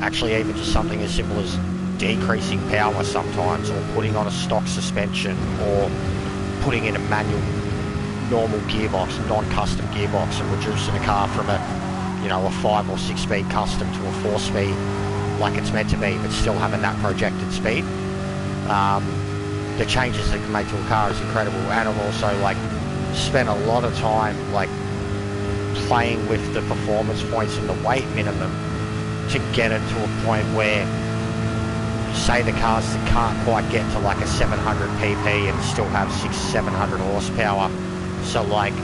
actually even just something as simple as decreasing power sometimes, or putting on a stock suspension, or putting in a manual normal gearbox, non-custom gearbox, and reducing a car from a, you know, a 5 or 6 speed custom to a 4 speed like it's meant to be, but still having that projected speed. The changes that can make to a car is incredible. And I've also like spent a lot of time like playing with the performance points and the weight minimum to get it to a point where, say, the cars that can't quite get to like a 700 pp and still have 600-700 horsepower. So like,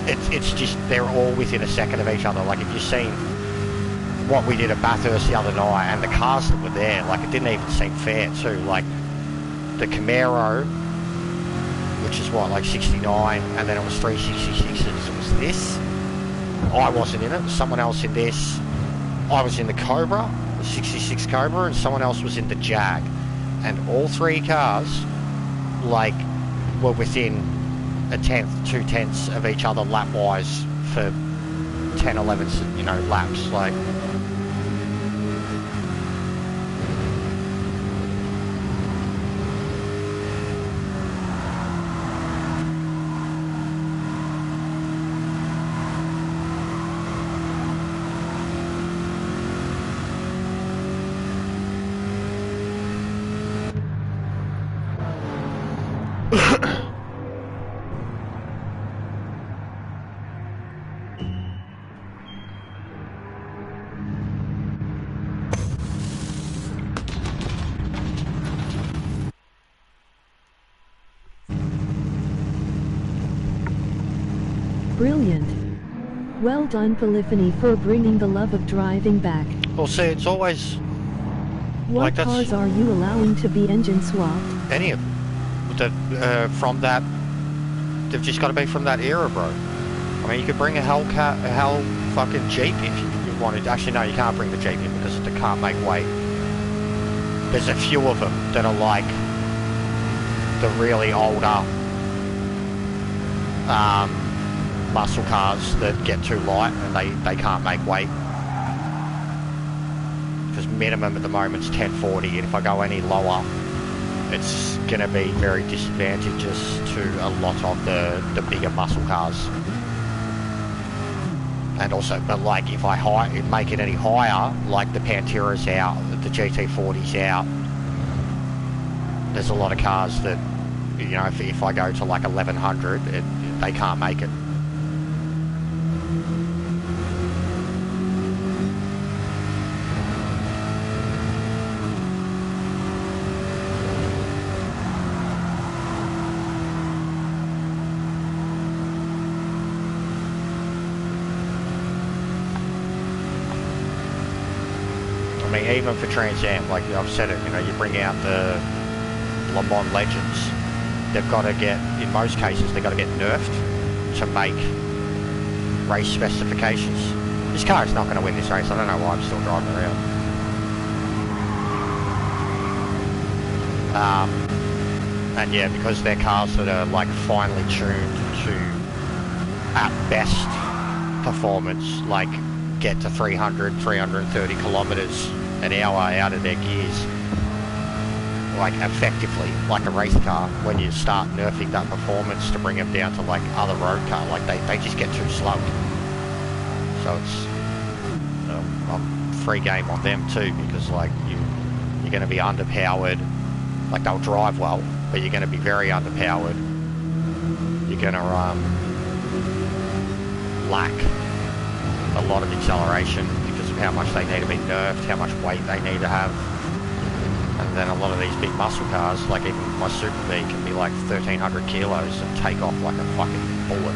it's just, they're all within a second of each other. Like, if you've seen what we did at Bathurst the other night, and the cars that were there, like, it didn't even seem fair too. Like, the Camaro, which is what, like 69, and then it was 366s, it was this. I wasn't in it, someone else in this. I was in the Cobra, the 66 Cobra, and someone else was in the Jag. And all three cars, like, were within a tenth, 2/10 of each other lap-wise for 10, 11, you know, laps. Like, Brilliant. Well done, Polyphony, for bringing the love of driving back. well, see, it's always What like, that's cars are you allowing to be engine swapped? any of them. That, from that, they've just got to be from that era, bro. I mean, you could bring a Hell fucking Jeep if you wanted. Actually, no, you can't bring the Jeep in because it can't make weight. There's a few of them that are like the really older muscle cars that get too light and they can't make weight. Because minimum at the moment is 1040, and if I go any lower, it's going to be very disadvantageous to a lot of the bigger muscle cars. And also, but like, if I make it any higher, like the Pantera's out, the GT40's out, there's a lot of cars that, you know, if I go to like 1100, they can't make it. I mean, even for Trans Am, like I've said it, you know, you bring out the Le Mans Legends, they've got to get, in most cases, they've got to get nerfed to make race specifications. This car is not going to win this race. I don't know why I'm still driving around. And yeah, because they're cars that are like finely tuned to, at best, performance, like get to 300, 330 kilometers an hour out of their gears, like effectively, like a race car. When you start nerfing that performance to bring them down to like other road car, like they just get too slow. So it's free game on them too, because like you're going to be underpowered. Like they'll drive well, but you're going to be very underpowered. You're going to lack a lot of acceleration because of how much they need to be nerfed, how much weight they need to have. And then a lot of these big muscle cars, like even my Super B, can be like 1,300 kilos and take off like a fucking bullet.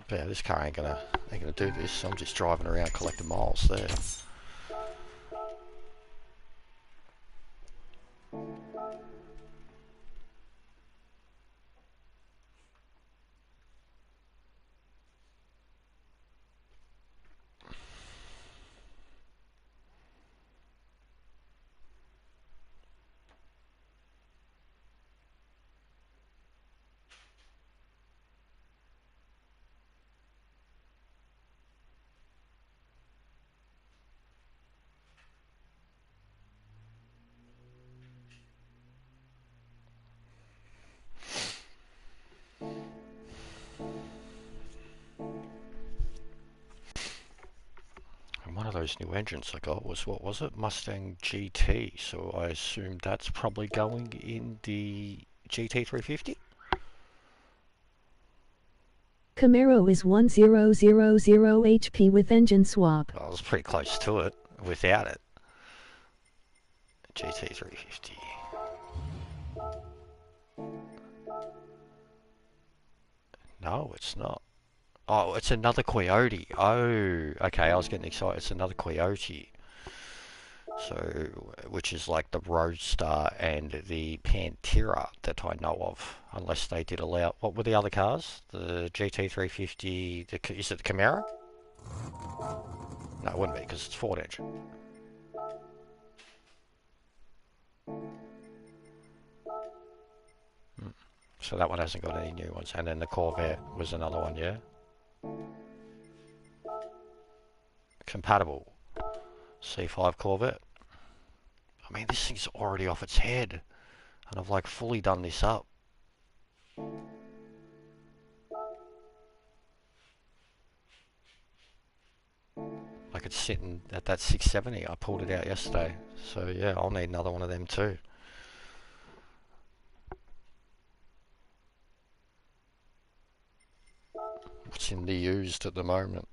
Yeah, this car ain't gonna do this. I'm just driving around collecting miles there. One of those new engines I got was, what was it? Mustang GT. So I assume that's probably going in the GT350. Camaro is 1000 HP with engine swap. I was pretty close to it without it. GT350. No, it's not. Oh, it's another Coyote. Oh, okay, I was getting excited. It's another Coyote. So, which is like the Roadster and the Pantera that I know of. Unless they did allow... What were the other cars? The GT350... Is it the Camaro? No, it wouldn't be, because it's Ford engine. So that one hasn't got any new ones. And then the Corvette was another one, yeah? Compatible C5 Corvette. I mean, this thing's already off its head, and I've like fully done this up. Like it's sitting at that 670. I pulled it out yesterday, so yeah, I'll need another one of them too. What's in the used at the moment?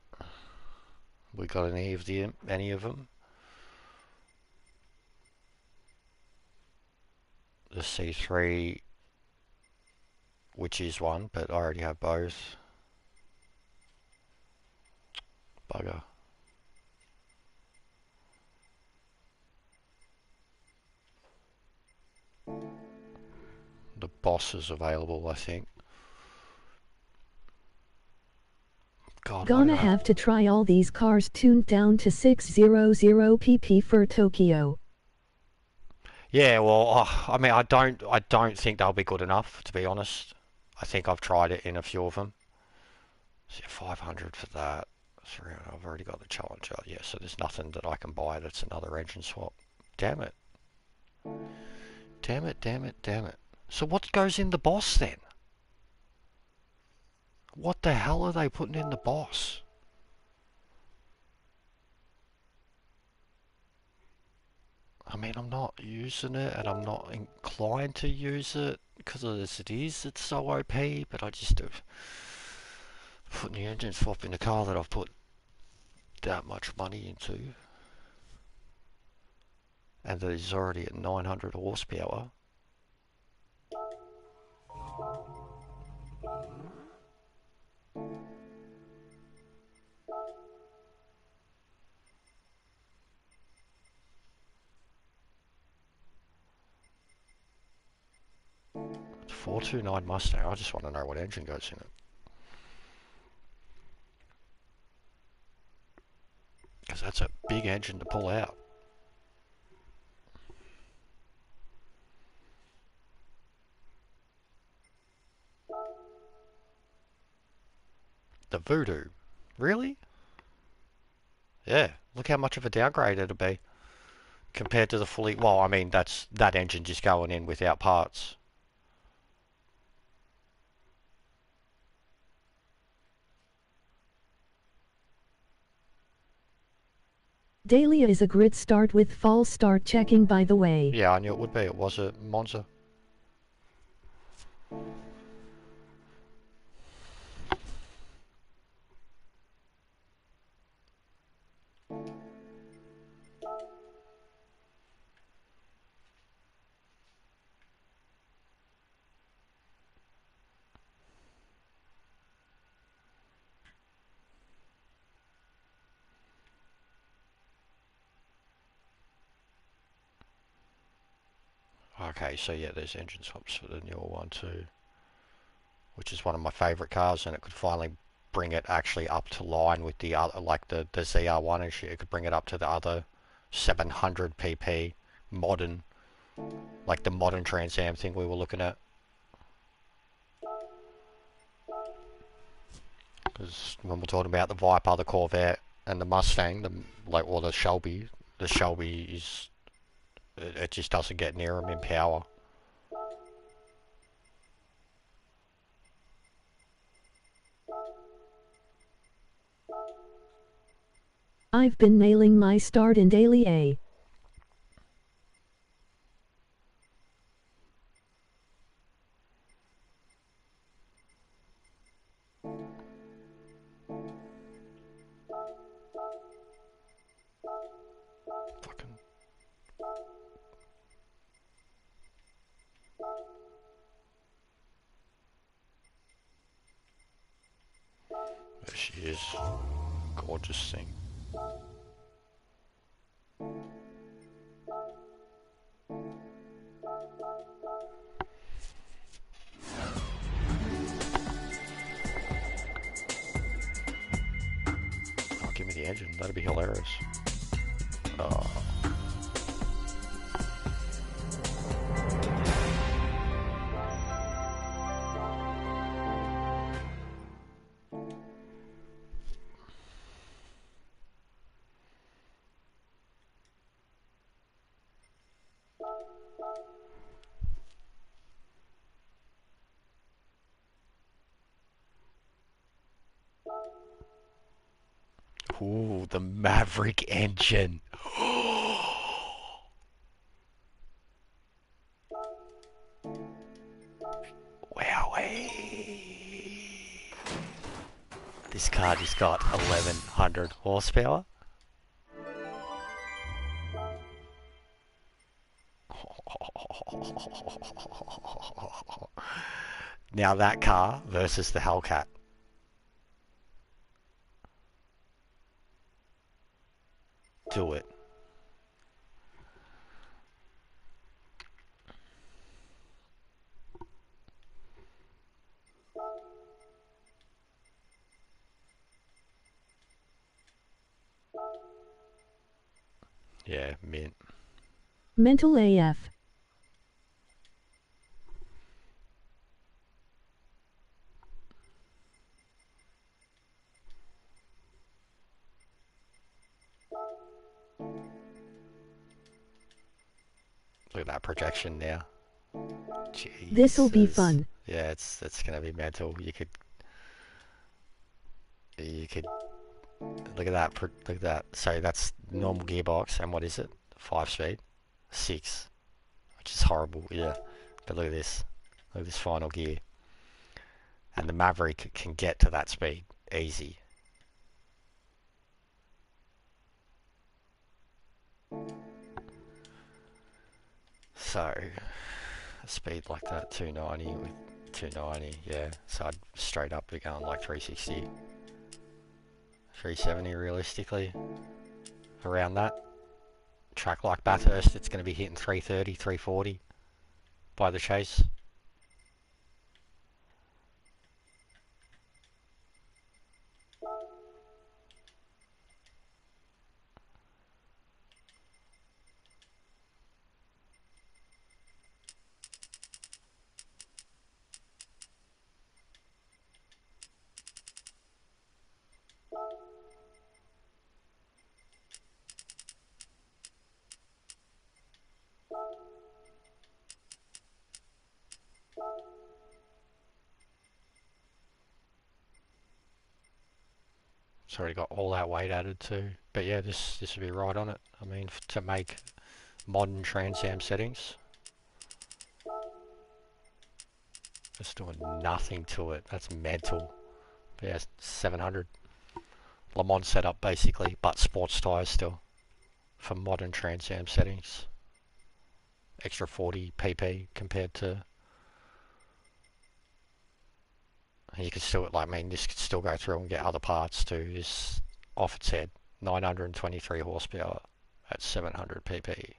We got any of them? The C3, which is one, but I already have both. Bugger. The Boss is available, I think. God, Gonna have to try all these cars tuned down to 600 pp for Tokyo. Yeah, well, I mean, I don't think they'll be good enough, to be honest. I think I've tried it in a few of them. So yeah, 500 for that. I've already got the Challenger. Yeah, so there's nothing that I can buy that's another engine swap. Damn it. Damn it, damn it, damn it. So what goes in the Boss then? What the hell are they putting in the Boss? I mean, I'm not using it, and I'm not inclined to use it, because as it is, it's so OP, but I just have putting the engine swap in a car that I've put that much money into. and it is already at 900 horsepower. It's 429 Mustang. I just want to know what engine goes in it. Because that's a big engine to pull out. The Voodoo. Really? Yeah. Look how much of a downgrade it'll be compared to the fully... Well, I mean, that's that engine just going in without parts. Dahlia is a grid start with false start checking, by the way. Yeah, I knew it would be. It was a Monza. Okay, so yeah, there's engine swaps for the newer one too, which is one of my favourite cars, and it could finally bring it actually up to line with the other, like the ZR1 and shit. It could bring it up to the other 700 pp modern, like the modern Trans Am thing we were looking at. Because when we're talking about the Viper, the Corvette, and the Mustang, the Shelby is, it just doesn't get near them in power. I've been nailing my start in Daily A. Fucking... There she is. Gorgeous thing. Oh, give me the engine. That'd be hilarious. Oh. Ooh, the Maverick engine. Wowee. This car just got 1100 horsepower. Now that car versus the Hellcat. Do it. Yeah, mint. Mental AF. Look at that projection now. Jesus. This'll be fun. Yeah, it's gonna be mental. You could look at that. Look at that. So that's normal gearbox, and what is it? 5-speed, 6, which is horrible. Yeah, but look at this. Look at this final gear, and the Maverick can get to that speed easy. So a speed like that, 290 with 290, yeah. So I'd straight up be going like 360, 370 realistically, around that. Track like Bathurst, it's going to be hitting 330, 340 by the chase. It's already got all that weight added too. But yeah, this would be right on it. I mean, to make modern Trans Am settings, just doing nothing to it. That's mental. But yeah, 700. Le Mans setup basically, but sports tyres still for modern Trans Am settings. Extra 40 pp compared to. You could still, like, I mean, this could still go through and get other parts too. This off its head, 923 horsepower at 700 pp.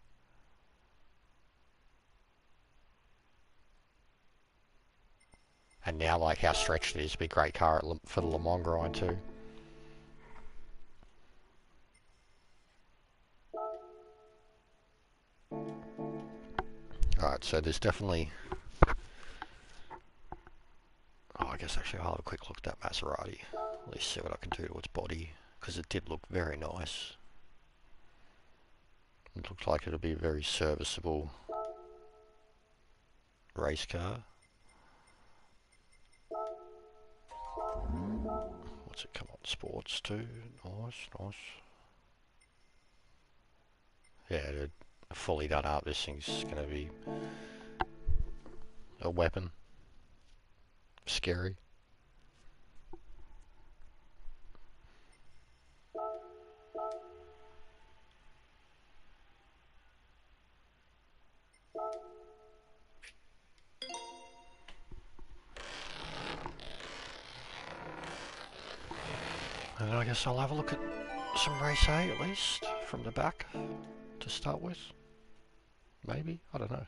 And now, like, how stretched it is, would be a great car for the Le Mans grind too. Alright, so there's definitely... Oh, I guess actually I'll have a quick look at that Maserati. At least see what I can do to its body, because it did look very nice. It looked like it'll be a very serviceable race car. What's it come on? Sports too. Nice, nice. Yeah, fully done up, this thing's going to be a weapon. Scary. And I guess I'll have a look at some race A at least, from the back, to start with. Maybe? I don't know.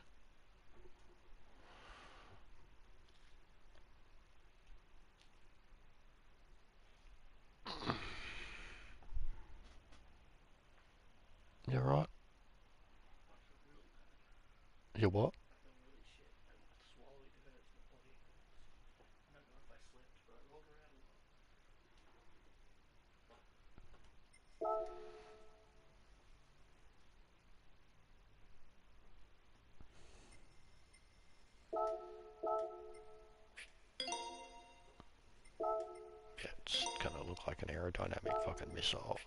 You alright? You what? Yeah, it's gonna look like an aerodynamic fucking missile.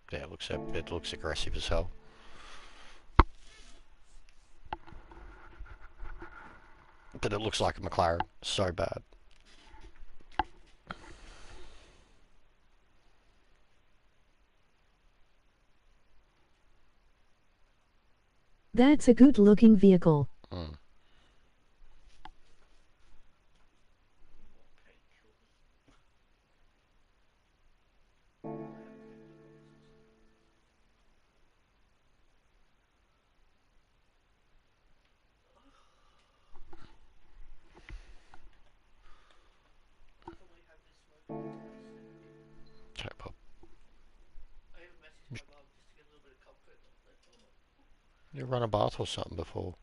Yeah, it looks aggressive as hell. But it looks like a McLaren. So bad. That's a good-looking vehicle. Mm. Okay, Bob. You run a bath or something before?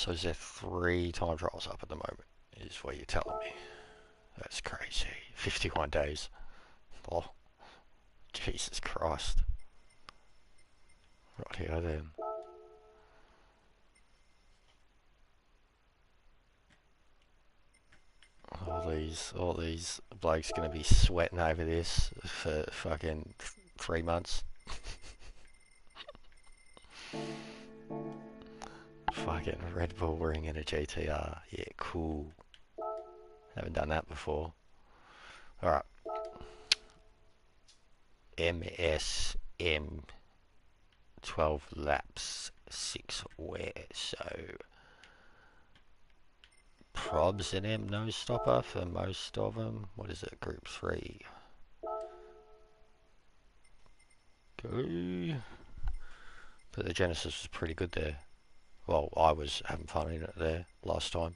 So is there 3 time trials up at the moment, is what you're telling me? That's crazy. 51 days. Oh, Jesus Christ. Right here then. All these blokes gonna be sweating over this for fucking 3 months. Fucking Red Bull Ring in a GTR. Yeah, cool. Haven't done that before. Alright. MSM 12 laps, 6 wear. So probs and M no stopper for most of them. What is it? Group 3. Go. But the Genesis was pretty good there. Well, I was having fun in it there last time.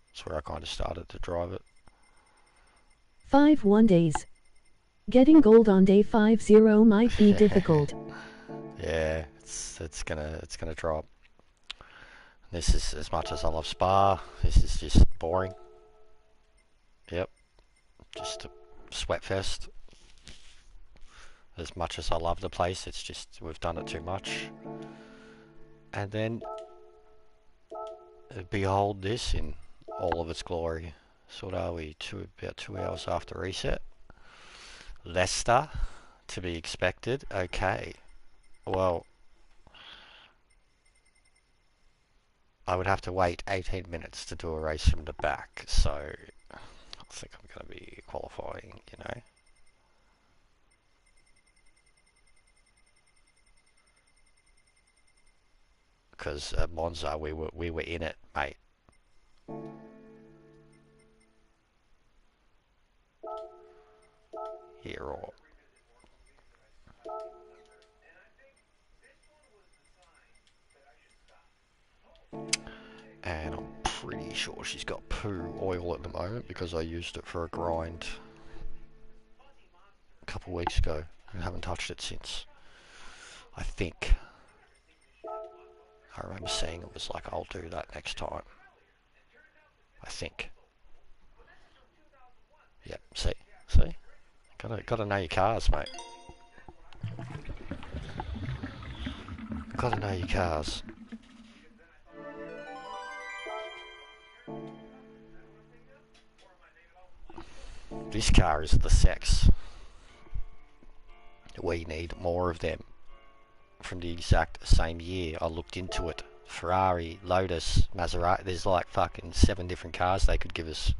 That's where I kind of started to drive it. 5 1-days. Getting gold on day 50 might be difficult. Yeah, it's gonna drop. This is, as much as I love Spa, this is just boring. Yep, just a sweat fest. As much as I love the place, it's just we've done it too much. And then behold this in all of its glory. So what are we? About 2 hours after reset. Leicester, to be expected. Okay, well, I would have to wait 18 minutes to do a race from the back, so I think I'm going to be qualifying, you know. Because at Monza we were in it, mate. Here or and I'm pretty sure she's got poo oil at the moment because I used it for a grind a couple weeks ago and haven't touched it since. I think I remember seeing it was like, I'll do that next time. I think. Yep, see? Gotta know your cars, mate. Gotta know your cars. This car is the sex. We need more of them. From the exact same year, I looked into it. Ferrari, Lotus, Maserati. There's like fucking 7 different cars they could give us.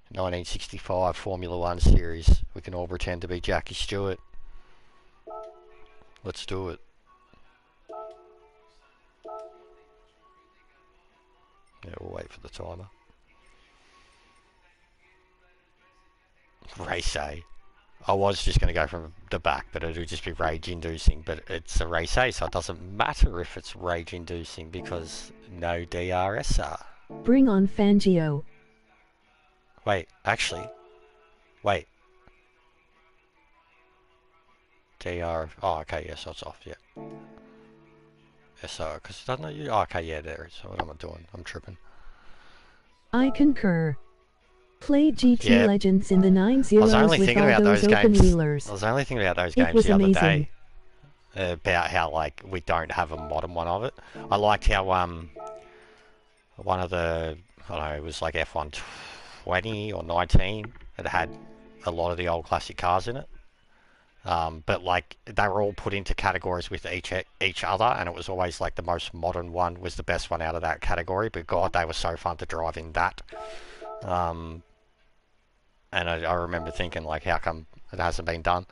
1965 Formula 1 series. We can all pretend to be Jackie Stewart. Let's do it. Yeah, we'll wait for the timer. Race A. I was just going to go from the back, but it would just be rage-inducing. But it's a race A, so it doesn't matter if it's rage-inducing because no DRSR. Bring on Fangio. Wait, actually. Wait. DR. Oh, okay, yeah, so it's off, yeah. SO, because it doesn't know you. Oh, okay, yeah, there is. So what am I doing? I'm tripping. I concur. Played GT Legends in the 90s I was only with thinking all about those those open games. wheelers. I was only thinking about those It games was the other amazing. day. About how, like, we don't have a modern one of it. I liked how, one of the, I don't know, it was like F1 20 or 19. It had a lot of the old classic cars in it. But like they were all put into categories with each other, and it was always like the most modern one was the best one out of that category. But God, they were so fun to drive in that. And I remember thinking, like, how come it hasn't been done?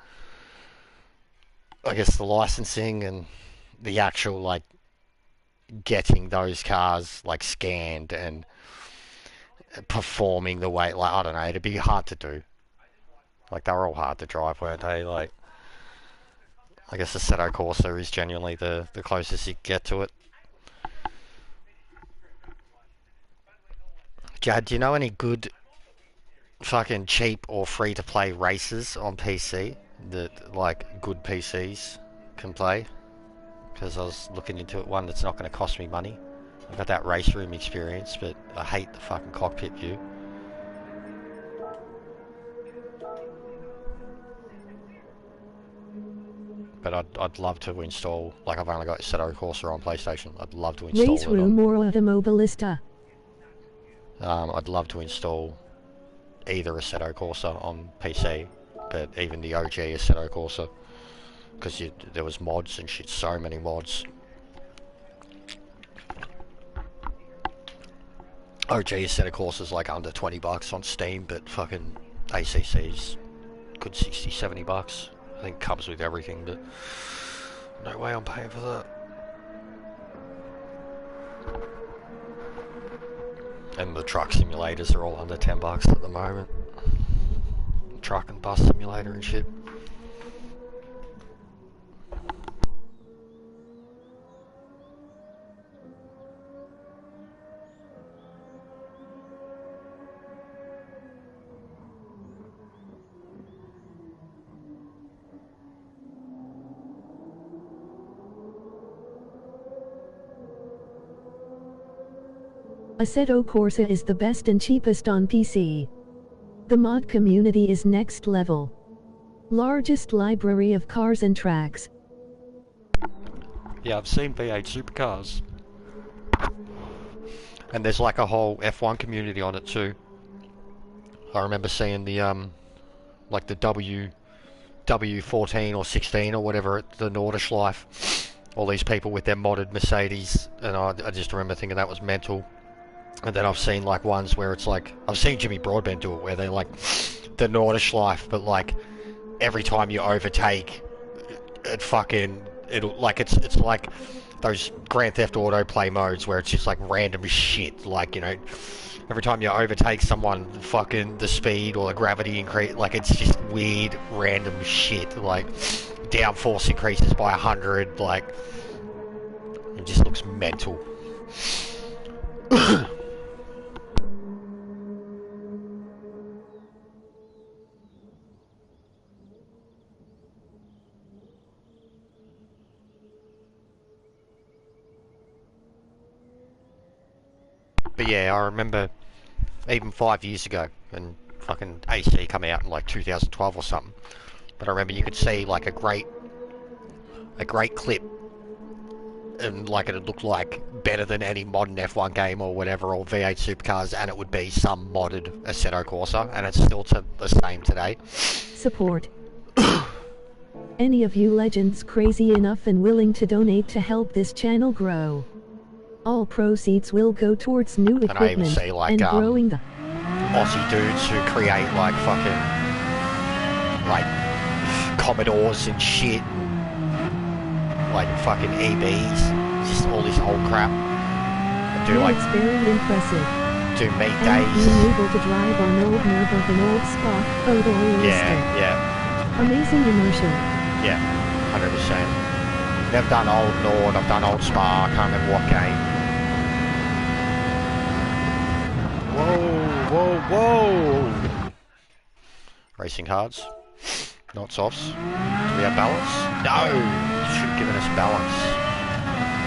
I guess the licensing and the actual, like, getting those cars, like, scanned and performing the way, like, I don't know, it'd be hard to do. Like, they were all hard to drive, weren't they? Like, I guess the Assetto Corsa is genuinely the closest you get to it. Jad, do you know any good fucking cheap or free-to-play races on PC that, like, good PCs can play? Because I was looking into it, one that's not going to cost me money. I've got that race room experience, but I hate the fucking cockpit view. But I'd love to install, like I've only got Assetto Corsa on PlayStation, I'd love to install Race room or Automobilista. I'd love to install either Assetto Corsa on PC, but even the OG Assetto Corsa, because there was mods and shit, so many mods. OG Assetto Corsa's like under 20 bucks on Steam, but fucking ACC's good 60, 70 bucks. I think it comes with everything, but no way I'm paying for that. And the truck simulators are all under 10 bucks at the moment. Truck and bus simulator and shit. Assetto Corsa is the best and cheapest on PC. The mod community is next level. Largest library of cars and tracks. Yeah, I've seen V8 supercars. And there's like a whole F1 community on it too. I remember seeing the like the W14 or 16 or whatever at the Nordschleife. All these people with their modded Mercedes, and I just remember thinking that was mental. And then I've seen like ones where it's like, I've seen Jimmy Broadbent do it, where they like the Nordschleife, but like every time you overtake, it'll like it's like those Grand Theft Auto play modes where it's just like random shit, like, you know, every time you overtake someone, fucking the speed or the gravity increase, like it's just weird random shit, like downforce increases by 100, like it just looks mental. But yeah, I remember even 5 years ago, and fucking AC come out in like 2012 or something. But I remember you could see like a great clip, and like it'd look like better than any modern F1 game or whatever, or V8 supercars, and it would be some modded Assetto Corsa, and it's still the same today. Support. Any of you legends crazy enough and willing to donate to help this channel grow? All proceeds will go towards new equipment and I even see like growing the Aussie dudes who create like fucking like Commodores and shit, like fucking EBs, just all this old crap. Do like it's very impressive. Do meet and days. Being able to drive on old nerve of an old spot, photorealistic. Yeah. Amazing immersion. Yeah, 100%. Never done Old Nord, I've done Old Spa, I can't remember what game. Whoa, whoa, whoa! Racing cards, not softs. Do we have balance? No! You should have given us balance.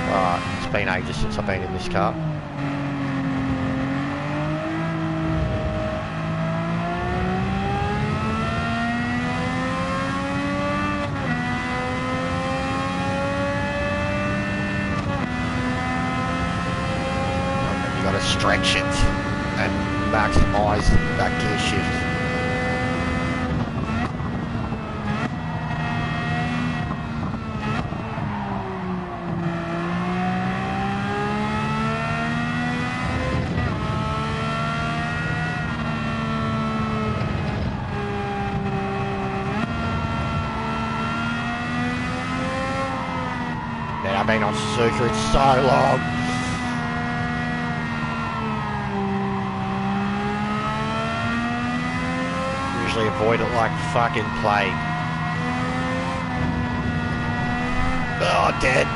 Alright, it's been ages since I've been in this car. Stretch it and maximise that gear shift. Man, I've been on Suzuka, it's so long. Avoid it like fucking plague. Oh, dead.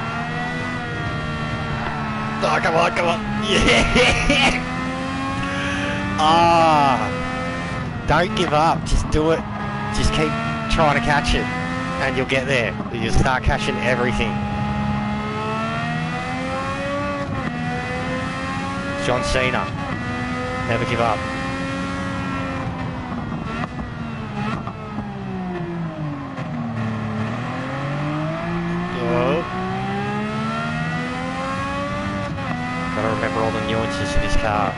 Oh, come on, come on. Yeah! Ah! Don't give up. Just do it. Just keep trying to catch it. And you'll get there. You'll start catching everything. John Cena. Never give up. Oh. Gotta remember all the nuances of this car.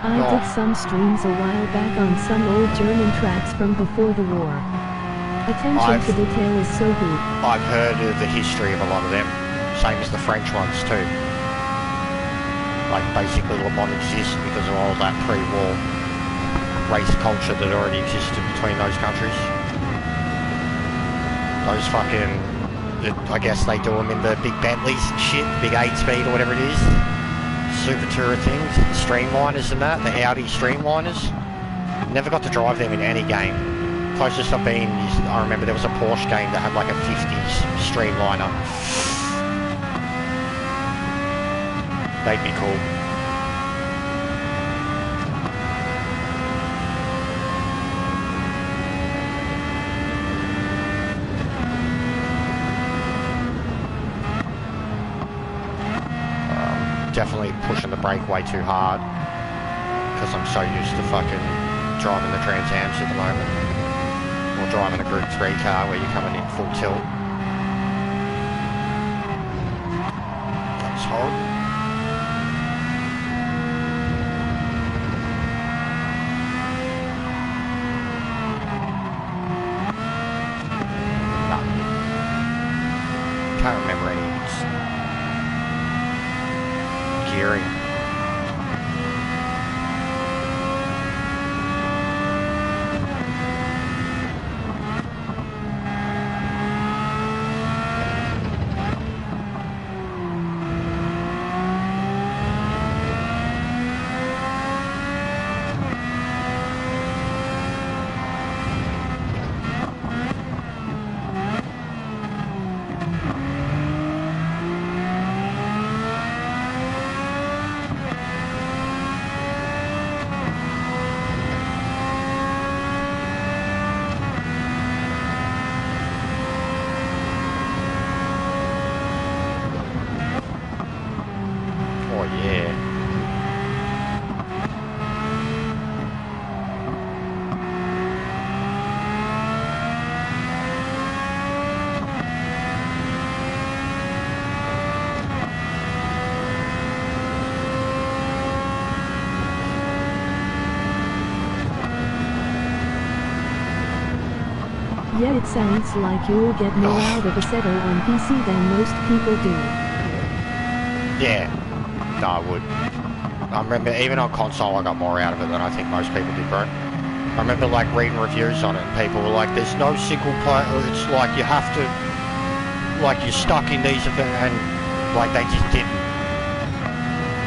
I did some streams a while back on some old German tracks from before the war. Attention to detail is so good. I've heard of the history of a lot of them, same as the French ones too. Like basically Le Mans exists because of all that pre-war race culture that already existed between those countries. Those fucking, I guess they do them in the big Bentleys and shit, big 8-speed or whatever it is. Super Tourer things, Streamliners and that, the Audi Streamliners. Never got to drive them in any game. Closest I've been is, I remember there was a Porsche game that had like a 50s Streamliner. They'd be cool. Definitely pushing the brake way too hard because I'm so used to fucking driving the Trans Ams at the moment, or driving a Group 3 car where you're coming in full tilt. That's horrible. No. Can't remember any of this. Gearing. Yeah, it sounds like you'll get more out of Assetto on PC than most people do. Yeah, no, I would. I remember even on console I got more out of it than I think most people did, bro. I remember like reading reviews on it and people were like, there's no single player, it's like you have to, like you're stuck in these events, and like they just didn't.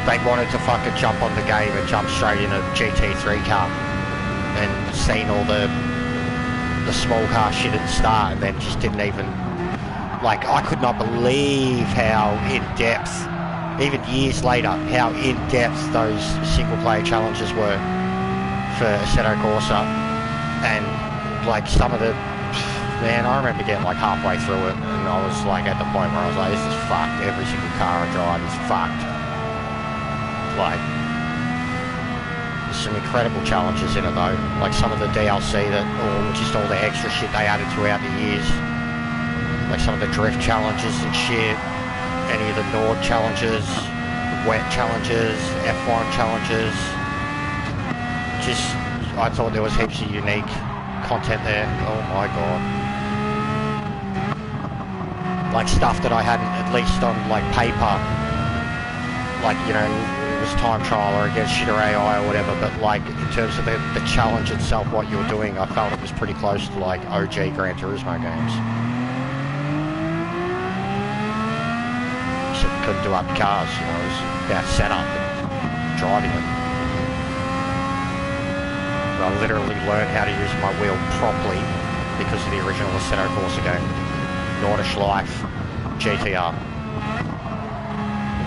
They wanted to fucking jump on the game and jump straight in a GT3 car and seen all the small car shit at the start, and then just didn't even, like, I could not believe how in depth, even years later, how in depth those single player challenges were for Assetto Corsa. And like some of the, man, I remember getting like halfway through it and I was like at the point where I was like, this is fucked, every single car I drive is fucked. Like, there's some incredible challenges in it though, like some of the DLC that, or just all the extra shit they added throughout the years, like some of the drift challenges and shit, any of the Nord challenges, wet challenges, F1 challenges. Just, I thought there was heaps of unique content there. Oh my god. Like stuff that I hadn't, at least on like paper, like, you know, it was time trial or against shitter AI or whatever, but like in terms of the challenge itself, what you're doing, I felt it was pretty close to like OG Gran Turismo games. Except you couldn't do up cars, you know, it was about setup and driving it. I literally learned how to use my wheel properly because of the original Assetto Corsa game. Nordish Life, GTR.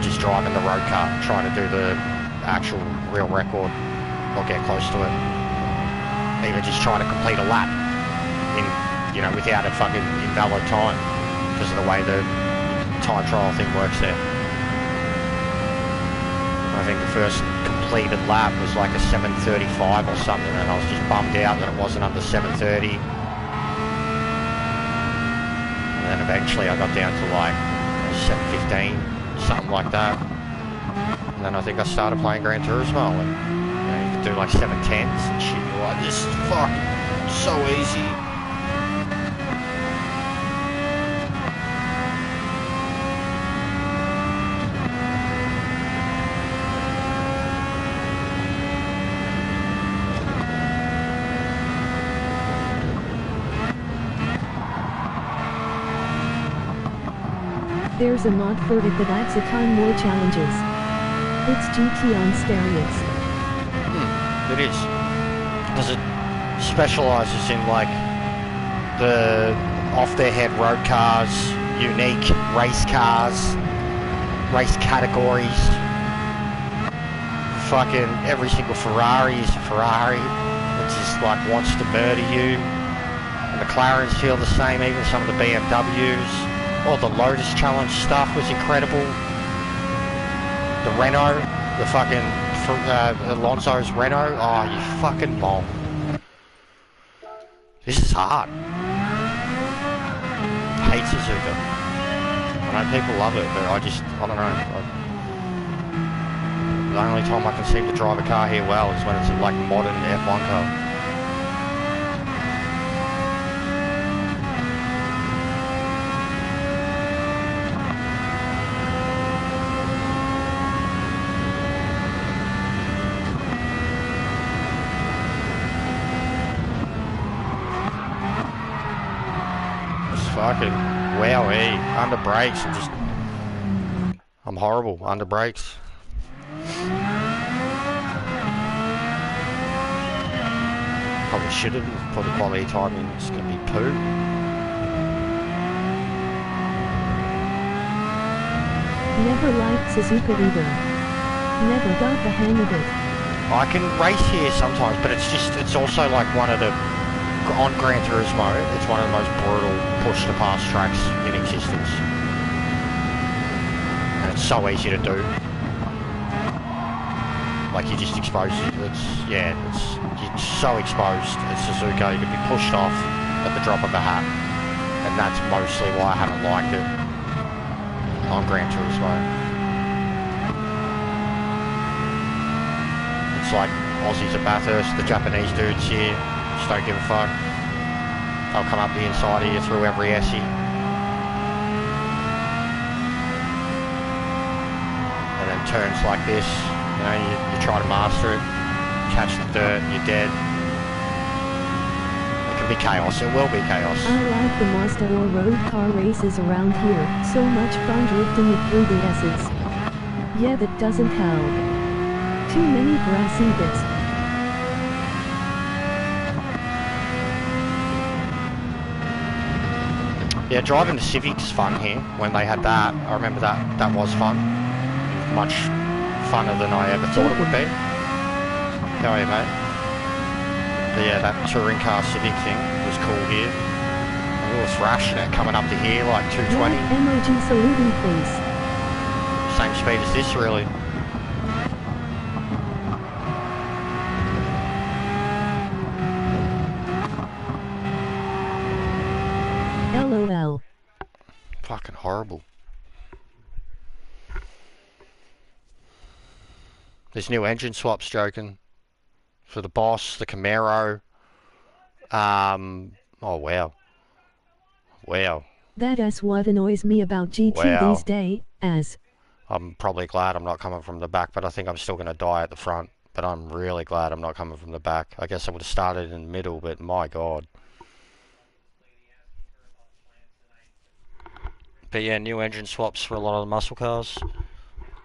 Just driving the road car, trying to do the actual real record or get close to it. even just trying to complete a lap in, you know, without a fucking invalid time because of the way the time trial thing works there. I think the first completed lap was like a 7:35 or something, and I was just bummed out that it wasn't under 7:30. And then eventually I got down to like 7:15, something like that. And then I think I started playing Gran Turismo, and you know, you could do like 7:10s and shit. You're like, this is fucking so easy. There's a mod for it that adds a ton more challenges. It's GT on steroids. It is. Because it specialises in like the off-their-head road cars, unique race cars, race categories. Fucking every single Ferrari is a Ferrari. It just like wants to murder you. The McLarens feel the same, even some of the BMWs. All the Lotus Challenge stuff was incredible. The Renault, the fucking Alonso's Renault. Oh, you fucking mong. This is hard. I hate Suzuka. I know people love it, but I don't know. The only time I can seem to drive a car here well is when it's a like modern F1 car. Fucking wowee, under brakes and just, I'm horrible under brakes. Probably should have put the quality time in, it's gonna be poo. Never liked Suzuka either. Never got the hang of it. I can race here sometimes, but it's also like one of the, on Gran Turismo, it's one of the most brutal push-to-pass tracks in existence. And it's so easy to do. Like, you just exposed, you're so exposed at Suzuka, you could be pushed off at the drop of a hat. And that's mostly why I haven't liked it on Gran Turismo. It's like Aussies at Bathurst, the Japanese dudes here. Just don't give a fuck. They'll come up the inside of you through every Essie. And then turns like this, you know, you try to master it, catch the dirt, you're dead. It can be chaos, it will be chaos. I like the Mazda or road car races around here, so much fun drifting it through the S's. Yeah, that doesn't help. Too many grassy bits. Yeah, driving the Civic's fun here. When they had that, I remember that was fun. Much funner than I ever thought it would be. How are you, mate? But yeah, that touring car Civic thing was cool here. We were thrashing it coming up to here, like 220. Yeah, emoji saluting, please. Same speed as this, really. LOL. Fucking horrible. There's new engine swaps, joking. For the Boss, the Camaro. Oh, wow. Wow. That's what annoys me about GT these days, as I'm probably glad I'm not coming from the back, but I think I'm still going to die at the front. But I'm really glad I'm not coming from the back. I guess I would have started in the middle, but my God. But yeah, new engine swaps for a lot of the muscle cars.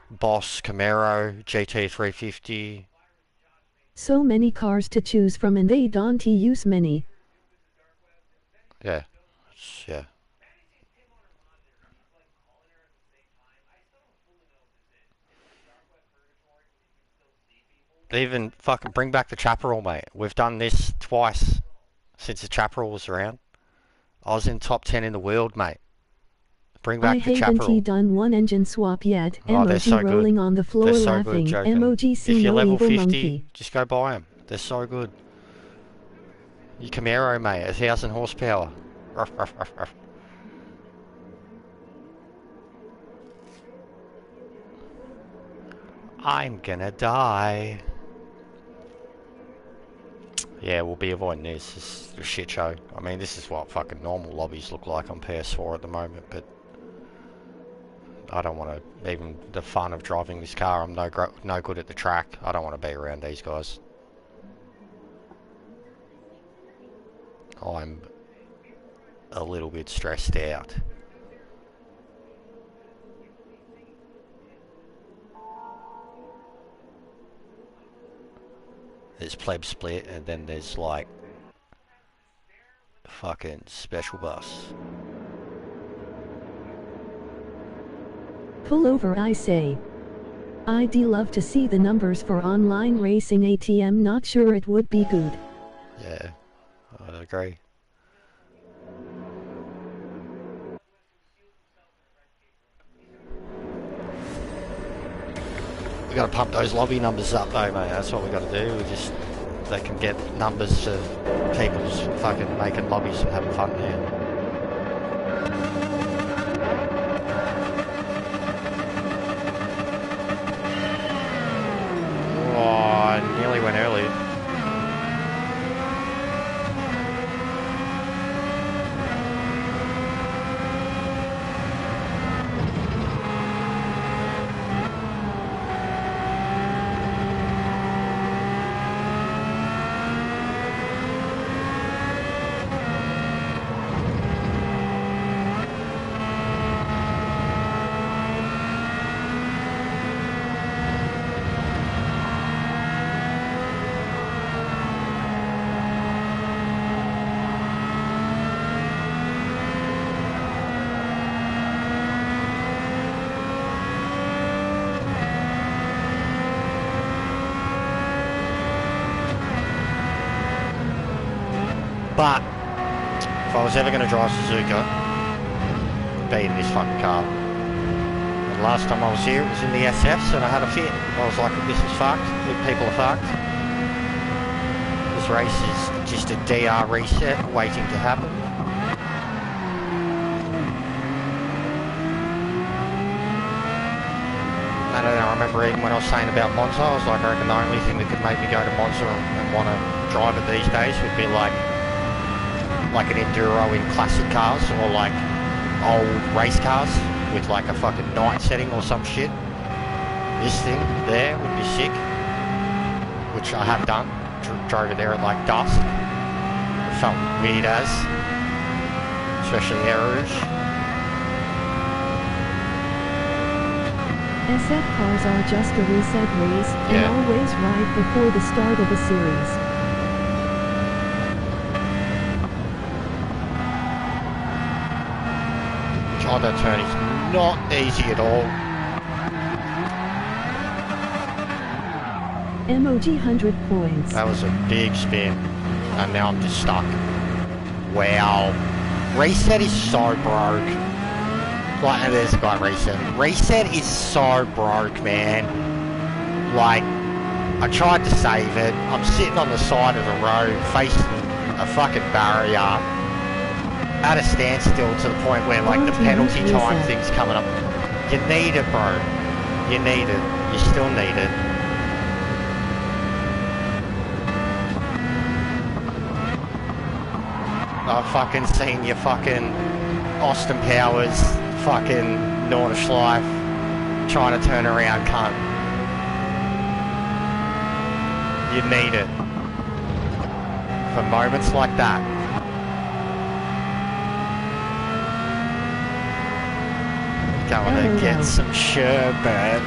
Boss, Camaro, GT350. so many cars to choose from and they don't use many. Yeah. Yeah. Even fucking bring back the chaparral, mate. We've done this twice since the chaparral was around. I was in top 10 in the world, mate. Bring I back the haven't chaparral. done one engine swap yet. Oh, they're so Emoji rolling good. on the floor They're so laughing. good, joking. Emoji see If you're no level evil 50, monkey. just go buy them. They're so good. Your Camaro, mate, 1,000 horsepower. Ruff, ruff, ruff, ruff. I'm gonna die. Yeah, we'll be avoiding this. This is a shit show. I mean, this is what fucking normal lobbies look like on PS4 at the moment, but I don't want to, even the fun of driving this car, I'm no good at the track. I don't want to be around these guys. I'm a little bit stressed out. There's pleb split, and then there's like fucking special bus. Pull over, I say. I'd love to see the numbers for online racing ATM. Not sure it would be good. Yeah, I agree. We gotta pump those lobby numbers up though, mate. That's what we gotta do. They can get numbers of people's fucking making lobbies and having fun there. Oh, I nearly went early. But if I was ever going to drive Suzuka, it'd be in this fucking car. And last time I was here, it was in the SFs, and I had a fit. I was like, this is fucked. The people are fucked. This race is just a DR reset waiting to happen. And I remember even when I was saying about Monza, I was like, I reckon the only thing that could make me go to Monza and want to drive it these days would be like an enduro in classic cars, or like old race cars with like a fucking night setting or some shit. This thing there would be sick, which I have done. Drove it there at like dusk. It felt weird as, especially Air Rouge. SF cars are just a reset race, and always right before the start of a series. Oh, that turn is not easy at all. MOG 100 points. That was a big spin, and now I'm just stuck. Wow. Reset is so broke. Like, there's a guy, Reset. Reset is so broke, man. Like, I tried to save it. I'm sitting on the side of the road, facing a fucking barrier, at a standstill to the point where like the penalty time thing's coming up. You need it, bro. You need it. You still need it. I've fucking seen your fucking Austin Powers fucking Nordschleife trying to turn around, cunt. You need it. For moments like that. Going to get some sherbet.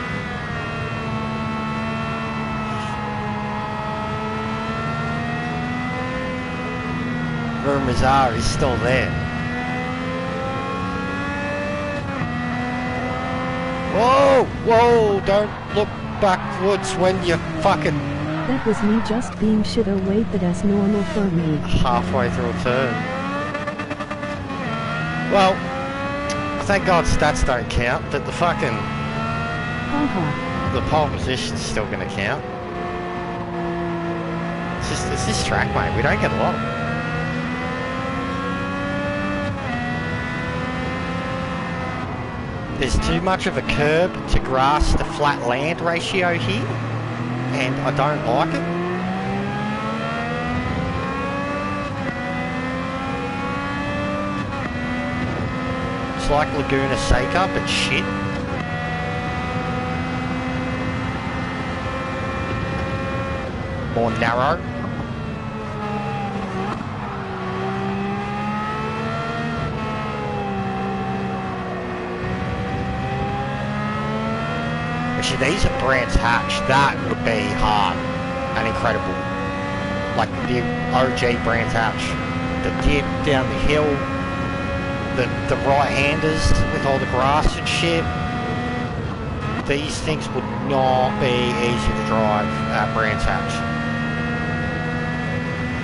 Rumors are he's still there. Whoa, whoa, don't look backwards when you're fucking That was me just being shit. Oh wait, that's normal for me. Halfway through a turn. Well, thank God stats don't count, but the fucking... the pole position's still gonna count. It's this track, mate. We don't get a lot. There's too much of a curb to grass to flat land ratio here, and I don't like it. It's like Laguna Seca, but shit. More narrow. Actually, these are Brands Hatch. That would be hard and incredible. Like the OG Brands Hatch. The dip down the hill, the right-handers with all the grass and shit. These things would not be easy to drive at Brands Hatch.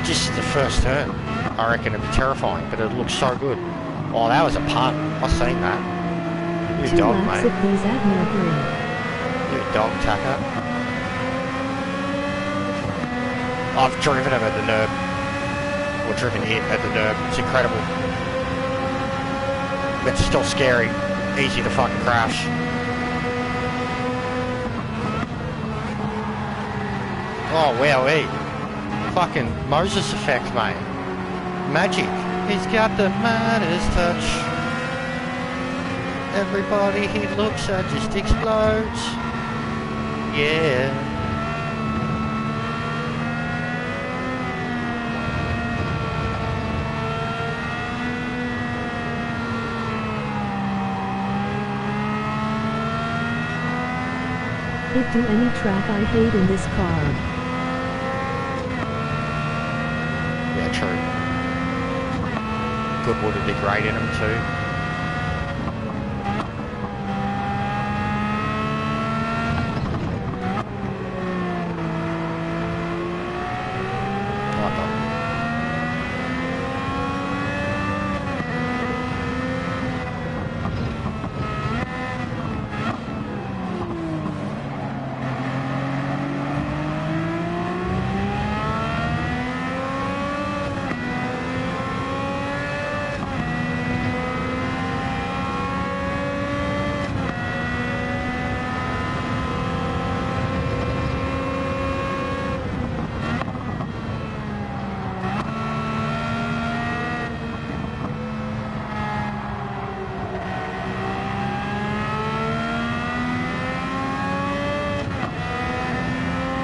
Just the first turn, I reckon it'd be terrifying, but it looks so good. Oh, that was a punt. I've seen that. You dog, mate. You dog, Tucker. I've driven him at the NERB. Or driven it at the NERB. It's incredible. It's still scary. Easy to fucking crash. Oh, wowee. Fucking Moses effect, mate. Magic. He's got the Midas touch. Everybody he looks at just explodes. Yeah. It do any track I hate in this car. Yeah, true. Goodwood would be great in them too.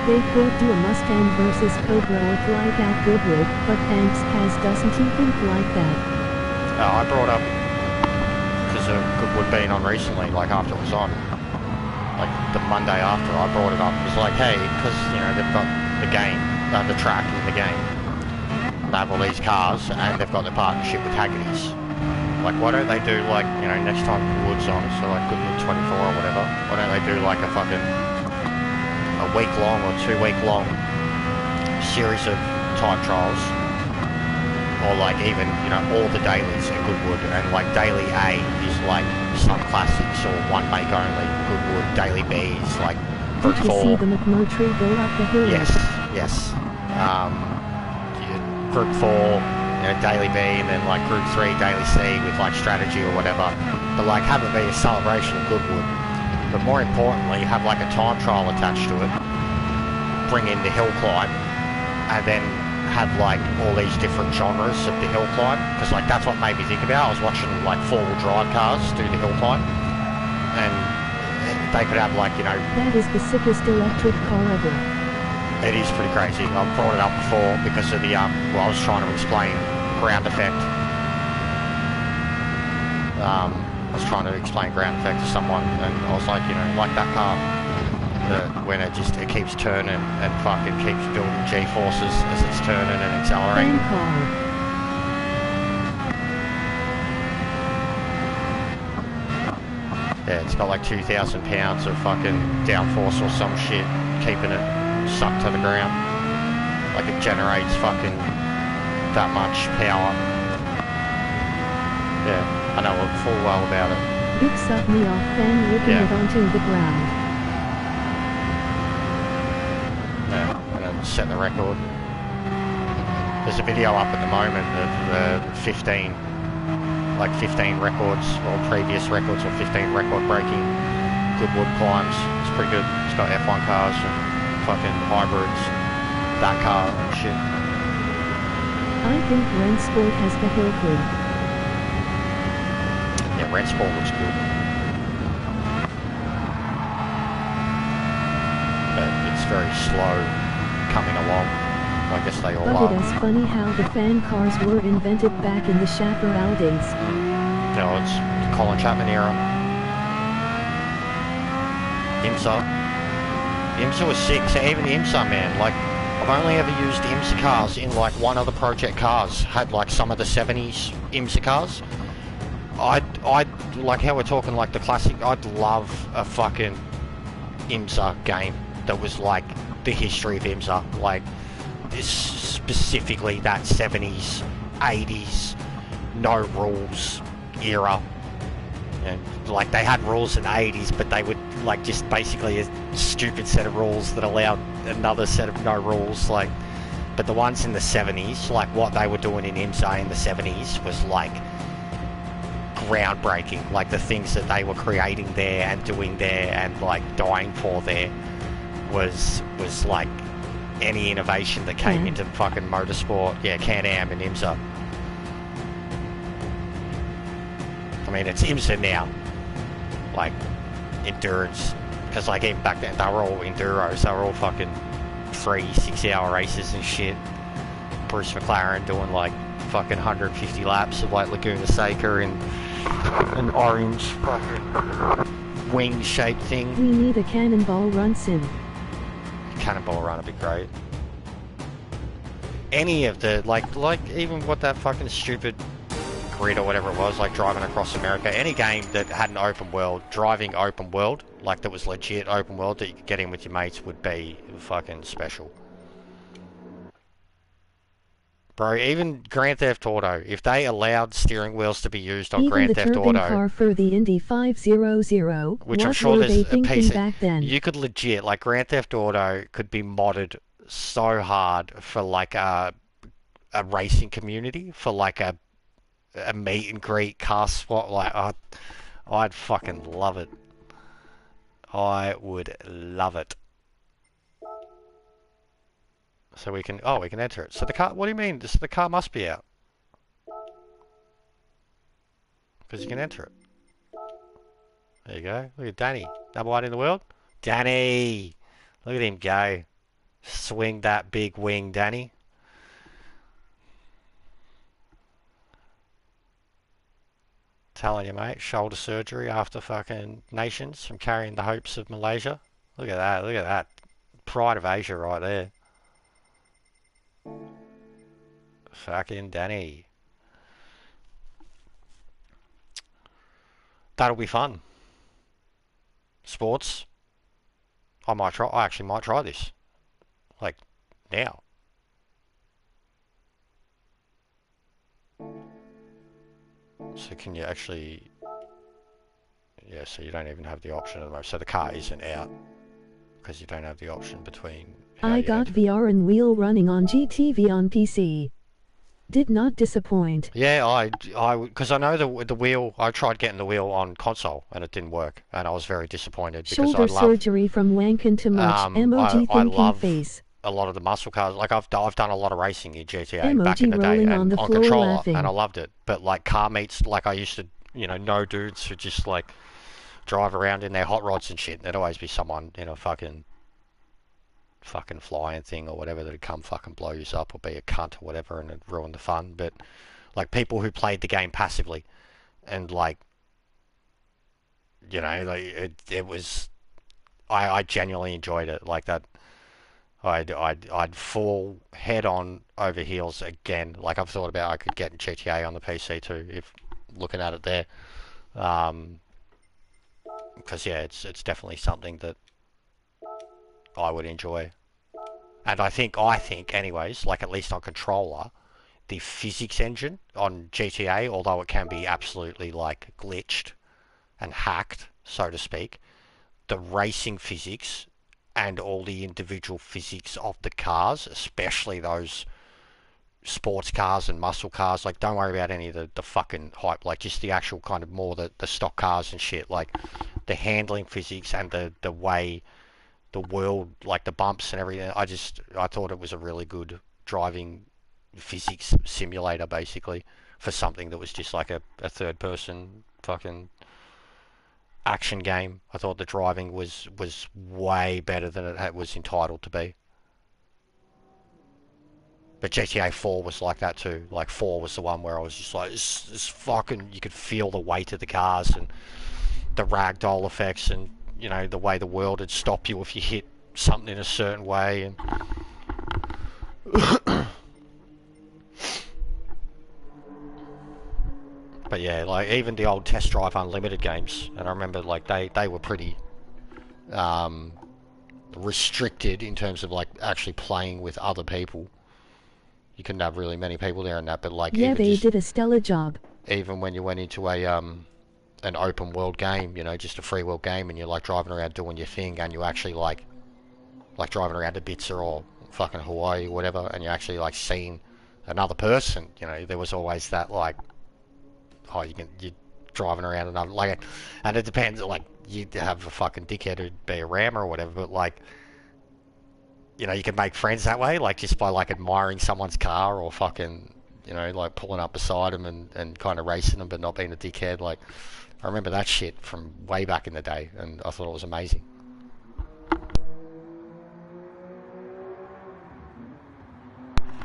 They could do a Mustang versus Cobra with like at Goodwood, but Hanks doesn't he think like that? I brought up, because of Goodwood being on recently, like after it was on, like the Monday after, I brought it up. It was like, hey, because, you know, they've got the game, the track in the game. They have all these cars, and they've got their partnership with Haggerty's. Like, why don't they do, like, you know, next time Goodwood's on, so like Goodwood 24 or whatever, why don't they do like a fucking a week-long or 2-week-long series of time trials, or like even, you know, all the dailies at Goodwood, and like daily A is like some classics or one make only Goodwood, daily B is like Group 4. Did you see the McMurtry go up the hill? Yes. Group 4, you know, daily B, and then like Group 3, daily C with like strategy or whatever, but like have it be a celebration of Goodwood. But more importantly, have like a time trial attached to it, bring in the hill climb, and then have like all these different genres of the hill climb, because like that's what made me think about. I was watching like 4-wheel drive cars do the hill climb, and they could have like, you know... That is the sickest electric car ever. It is pretty crazy. I've brought it up before because of the, well, I was trying to explain ground effect. I was trying to explain ground effect to someone, and I was like, you know, like that car, when it keeps turning and fucking keeps building G-forces as it's turning and accelerating. Yeah, it's got like 2,000 pounds of fucking downforce or some shit, keeping it sucked to the ground. Like it generates fucking that much power. Yeah, I know full well about it. Big suck me off fan ripping it onto the ground. Yeah, and then set the record. There's a video up at the moment of 15 records, or previous records, or 15 record breaking Goodwood climbs. It's pretty good. It's got F1 cars and fucking hybrids, that car and shit. I think Rensport has the hill crew. Yeah, Rensport looks good. But it's very slow coming along. I guess they all are. But it is funny how the fan cars were invented back in the Chaparral days. No, it's the Colin Chapman era. IMSA was sick. So even IMSA, man, like, I've only ever used IMSA cars in like one other project cars. Had like some of the 70s IMSA cars. I'd like how we're talking like the classic. I'd love a fucking IMSA game that was like the history of IMSA, like specifically that 70s, 80s, no rules era. And like they had rules in the 80s, but they would like just basically a stupid set of rules that allowed another set of no rules. Like, but the ones in the 70s, like what they were doing in IMSA in the 70s was like groundbreaking. Like the things that they were creating there and doing there and like dying for there was like any innovation that came into fucking motorsport. Yeah, Can-Am and IMSA. I mean, it's IMSA now, like endurance, because like even back then they were all enduros. They were all fucking 3-6 hour races and shit. Bruce McLaren doing like fucking 150 laps of like Laguna Seca in an orange fucking wing shaped thing. We need a cannonball run sim. Cannonball run would be great. Any of the like even what that fucking stupid grid or whatever it was, like driving across America, any game that had an open world, driving open world, like that was legit open world that you could get in with your mates would be fucking special. Bro, even Grand Theft Auto, if they allowed steering wheels to be used on Grand Theft Auto, car for the Indy 500, which I'm sure there's a piece back then? You could legit, like Grand Theft Auto could be modded so hard for like a racing community, for like a meet and greet car swap. Like I'd fucking love it. I would love it. So we can enter it. So the car, what do you mean? So the car must be out. Because you can enter it. There you go. Look at Danny. Number one in the world. Danny! Look at him go. Swing that big wing, Danny. Telling you, mate. Shoulder surgery after fucking nations from carrying the hopes of Malaysia. Look at that. Look at that. Pride of Asia right there. Fucking Danny. That'll be fun. Sports. I actually might try this. Like, now. So can you actually... Yeah, so you don't even have the option at the moment. So the car isn't out. Because you don't have the option between... I got VR and wheel running on GTV on PC. Did not disappoint. Yeah, because I know the wheel. I tried getting the wheel on console and it didn't work, and I was very disappointed because Shoulder surgery from wanking too much. Emoji I love face. A lot of the muscle cars. Like I've done a lot of racing in GTA Emoji back in the day and on controller, laughing. and I loved it. But like car meets, like I used to, know dudes who just like drive around in their hot rods and shit. And there'd always be someone in a fucking flying thing or whatever that'd come fucking blow you up or be a cunt or whatever, and it'd ruin the fun. But like people who played the game passively and like like it was I genuinely enjoyed it. Like that I'd fall head on over heels again. Like I've thought about I could get GTA on the PC too if looking at it there, because yeah, it's definitely something that I would enjoy. And I think anyways, like at least on controller, the physics engine on GTA, although it can be absolutely like glitched and hacked, so to speak, the racing physics and all the individual physics of the cars, especially those sports cars and muscle cars, like don't worry about any of the fucking hype, like just the actual kind of more the stock cars and shit, like the handling physics and the way the world, like the bumps and everything. I thought it was a really good driving physics simulator basically for something that was just like a third person fucking action game. I thought the driving was way better than it was entitled to be. But GTA 4 was like that too. Like 4 was the one where I was just like, this fucking, you could feel the weight of the cars and the ragdoll effects, and you know the way the world would stop you if you hit something in a certain way. And but yeah, like even the old Test Drive Unlimited games, and I remember like they were pretty restricted in terms of like actually playing with other people. You couldn't have really many people there and that, but like Yeah, even they did a stellar job. even when you went into a an open world game, you know, just a free world game, and you're like driving around doing your thing, and you actually like driving around Ibiza or fucking Hawaii or whatever, and you're actually like seeing another person, you know, there was always that like, oh, you're driving around another, like, and it depends, like, you have a fucking dickhead who'd be a rammer or whatever, but like, you know, you can make friends that way, like just by like admiring someone's car or fucking, you know, like pulling up beside them and kind of racing them, but not being a dickhead. Like, I remember that shit from way back in the day, and I thought it was amazing.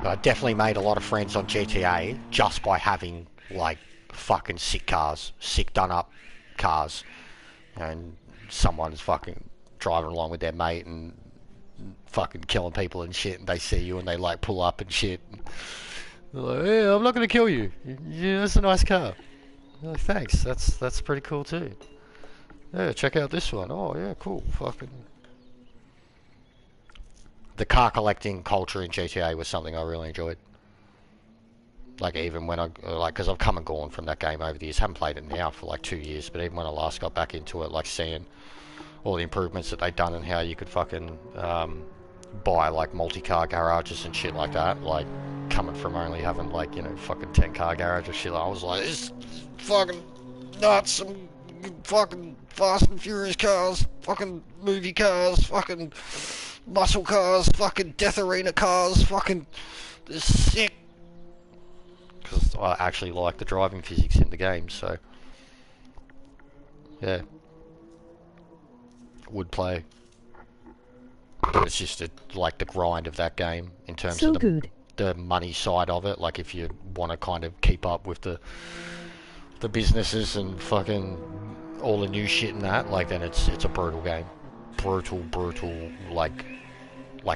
But I definitely made a lot of friends on GTA just by having like fucking sick cars, sick done up cars, and someone's fucking driving along with their mate and fucking killing people and shit, and they see you and they like pull up and shit. And they're like, yeah, I'm not gonna kill you. Yeah, that's a nice car. I'm like, thanks. That's pretty cool too. Yeah, check out this one. Oh yeah, cool. Fucking. The car collecting culture in GTA was something I really enjoyed. Like even when because I've come and gone from that game over the years. Haven't played it now for like 2 years, but even when I last got back into it, like seeing all the improvements that they'd done and how you could fucking buy like multi-car garages and shit like that, like coming from only having like, you know, fucking 10-car garage or shit, I was like, this fucking nuts, some fucking Fast and Furious cars, fucking movie cars, fucking muscle cars, fucking Death Arena cars, fucking sick. Because I actually like the driving physics in the game, so yeah, would play. But it's just like the grind of that game in terms So of good. the money side of it. Like if you want to kind of keep up with the businesses and fucking all the new shit and that, like then it's a brutal game, brutal, like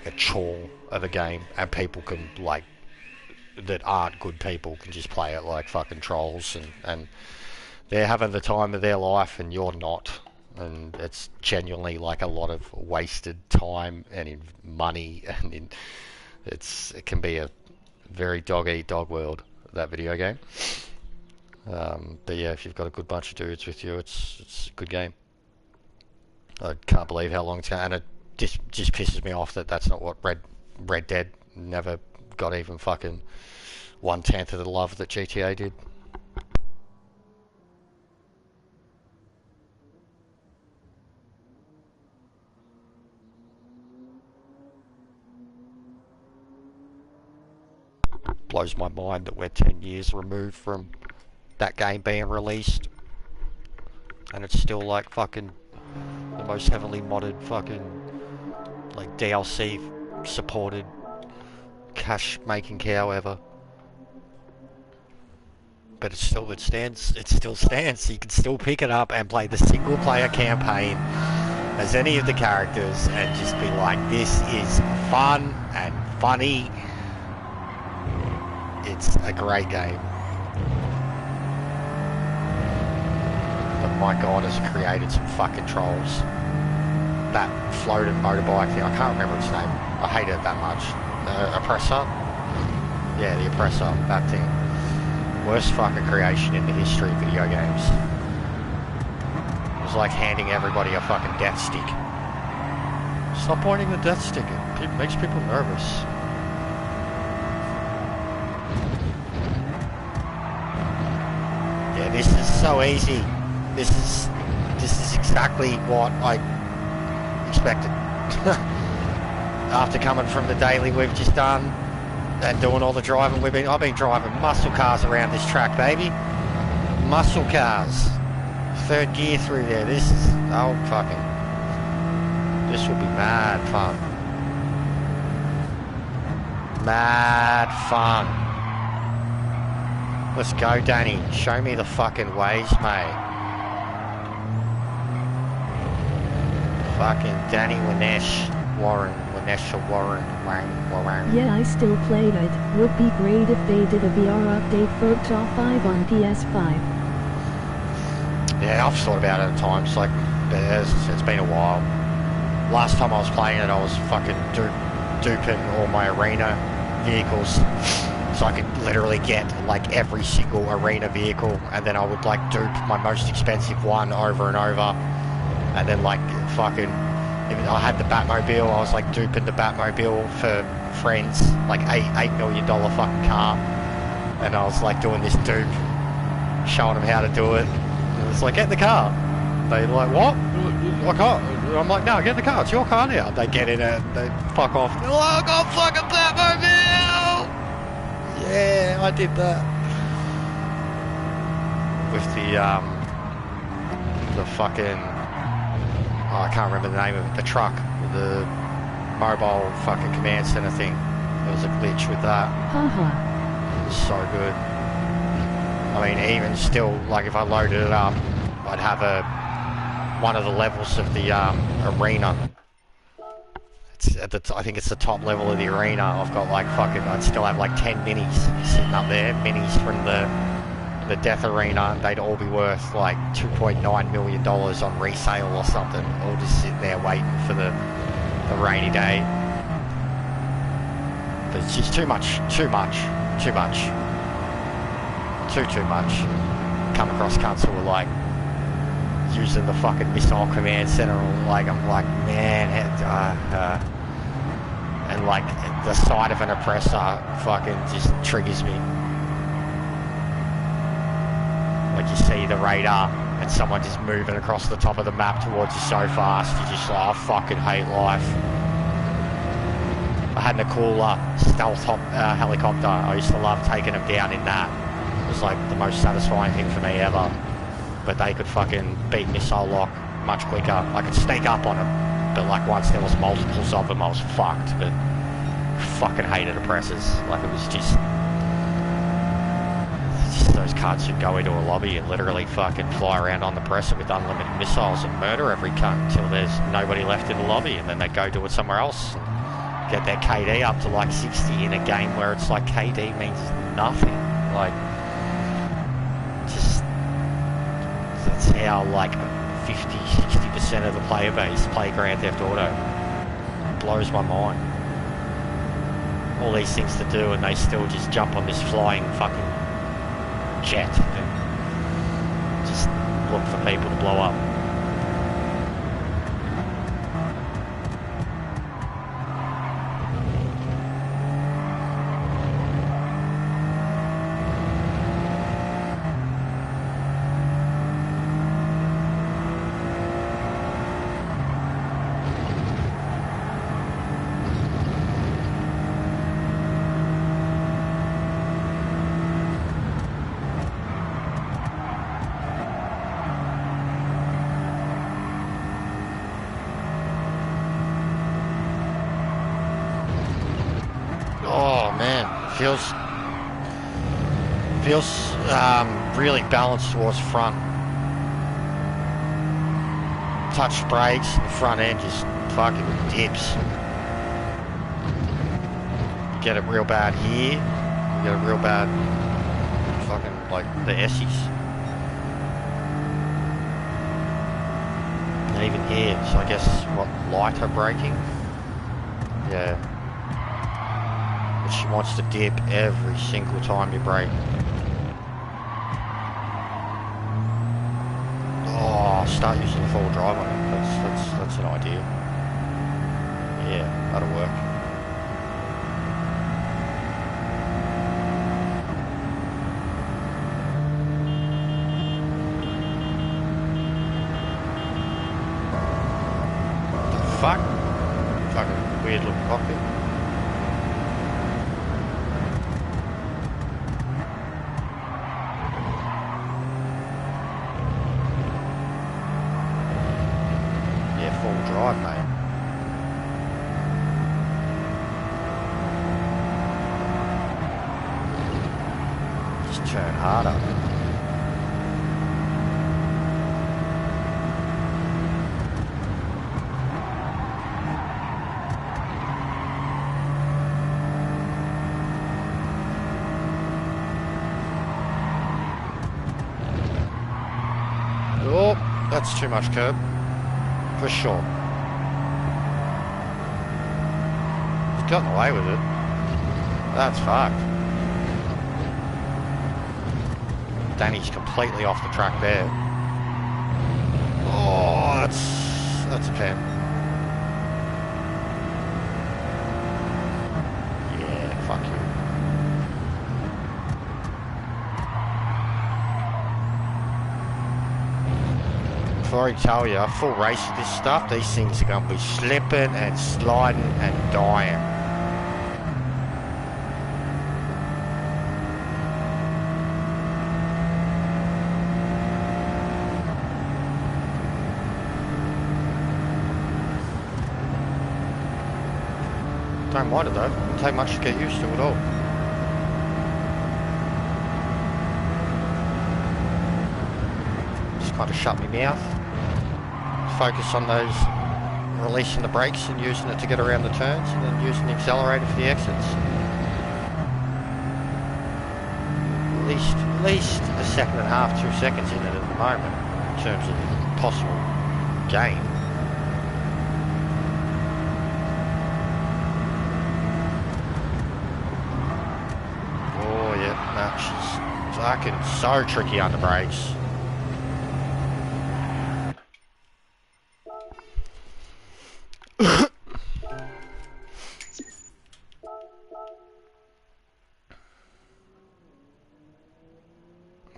a chore of a game, and people can like that aren't good people can just play it like fucking trolls, and they're having the time of their life and you're not, and it's genuinely like a lot of wasted time and in money, and it can be a very dog eat dog world, that video game. But yeah, if you've got a good bunch of dudes with you, it's a good game. I can't believe how long it's going, and it just pisses me off that that's not what Red Dead never got even fucking 1/10 of the love that GTA did. Blows my mind that we're 10 years removed from that game being released, and it's still like fucking the most heavily modded fucking like DLC supported cash making cow ever. But it still stands. You can still pick it up and play the single player campaign as any of the characters and just be like, this is fun and funny. It's a great game. But my god, has created some fucking trolls. That floated motorbike thing, I can't remember its name. I hated it that much. Oppressor? Yeah, the Oppressor, that thing. Worst fucking creation in the history of video games. It was like handing everybody a fucking death stick. Stop pointing the death stick, it makes people nervous. Yeah, this is so easy. This is exactly what I expected. After coming from the daily we've just done and doing all the driving I've been driving muscle cars around this track, baby. Muscle cars. Third gear through there. This is this will be mad fun. Mad fun. Let's go, Danny. Show me the fucking ways, mate. Fucking Danny Warren. Yeah, I still played it. Would be great if they did a VR update for Top 5 on PS5. Yeah, I've thought about it at times. Like, it's been a while. Last time I was playing it, I was fucking duping all my arena vehicles. So I could literally get like every single arena vehicle, and then I would like dupe my most expensive one over and over. And then like fucking, even I had the Batmobile, I was like duping the Batmobile for friends, like $8 million fucking car. And I was like doing this dupe, showing them how to do it. And it's like, get in the car. They're like, what? I can't. I'm like, no, get in the car, it's your car now. They get in it, they fuck off. Oh, I got fucking Batmobile! Yeah, I did that. With the fucking, oh, I can't remember the name of it, the truck, the mobile fucking command center thing. There was a glitch with that. It was so good. I mean, even still, like if I loaded it up, I'd have one of the levels of the arena. It's at I think it's the top level of the arena. I've got like fucking, I'd still have like 10 minis sitting up there, minis from the death arena. They'd all be worth like $2.9 million on resale or something, all just sitting there waiting for the rainy day. But it's just too much. Too much. Come across cunts who are like using the fucking missile command center, or like, I'm like, man, and like the sight of an oppressor fucking just triggers me. Like you see the radar and someone just moving across the top of the map towards you so fast, you just like, I fucking hate life. I had a cooler stealth helicopter. I used to love taking them down in that. It was like the most satisfying thing for me ever. But they could fucking beat missile lock much quicker. I could sneak up on them, but like once there was multiples of them, I was fucked. But fucking hated oppressors. Like it was just those cunts who go into a lobby and literally fucking fly around on the oppressor with unlimited missiles and murder every cunt until there's nobody left in the lobby, and then they go do it somewhere else and get their KD up to like 60 in a game where it's like KD means nothing. Like, just that's how like 50-60% of the player base play Grand Theft Auto. It blows my mind. All these things to do and they still just jump on this flying fucking jet and just look for people to blow up. Feels really balanced towards front. Touch brakes, the front end just fucking dips. You get it real bad here. You get it real bad fucking like the Essies. And even here, so I guess what, lighter braking? Yeah. wants to dip every single time you brake. Oh, start using the full drive on it. That's an idea. Yeah, that'll work. Fuck. Fucking weird looking cockpit. Yeah, full drive, mate. Just turn harder. Oh, that's too much curb, for sure. He's gotten away with it. That's fucked. Danny's completely off the track there. Oh, that's a pen. Yeah, fuck you. Before I tell you, a full race of this stuff, these things are going to be slipping and sliding and dying. Don't mind it though, it won't take much to get used to it all. Just kind of shut my mouth. Focus on those, releasing the brakes and using it to get around the turns, and then using the accelerator for the exits. At least a second and a half, 2 seconds in it at the moment, in terms of possible gain. Oh yeah, no, she's fucking so tricky on the brakes.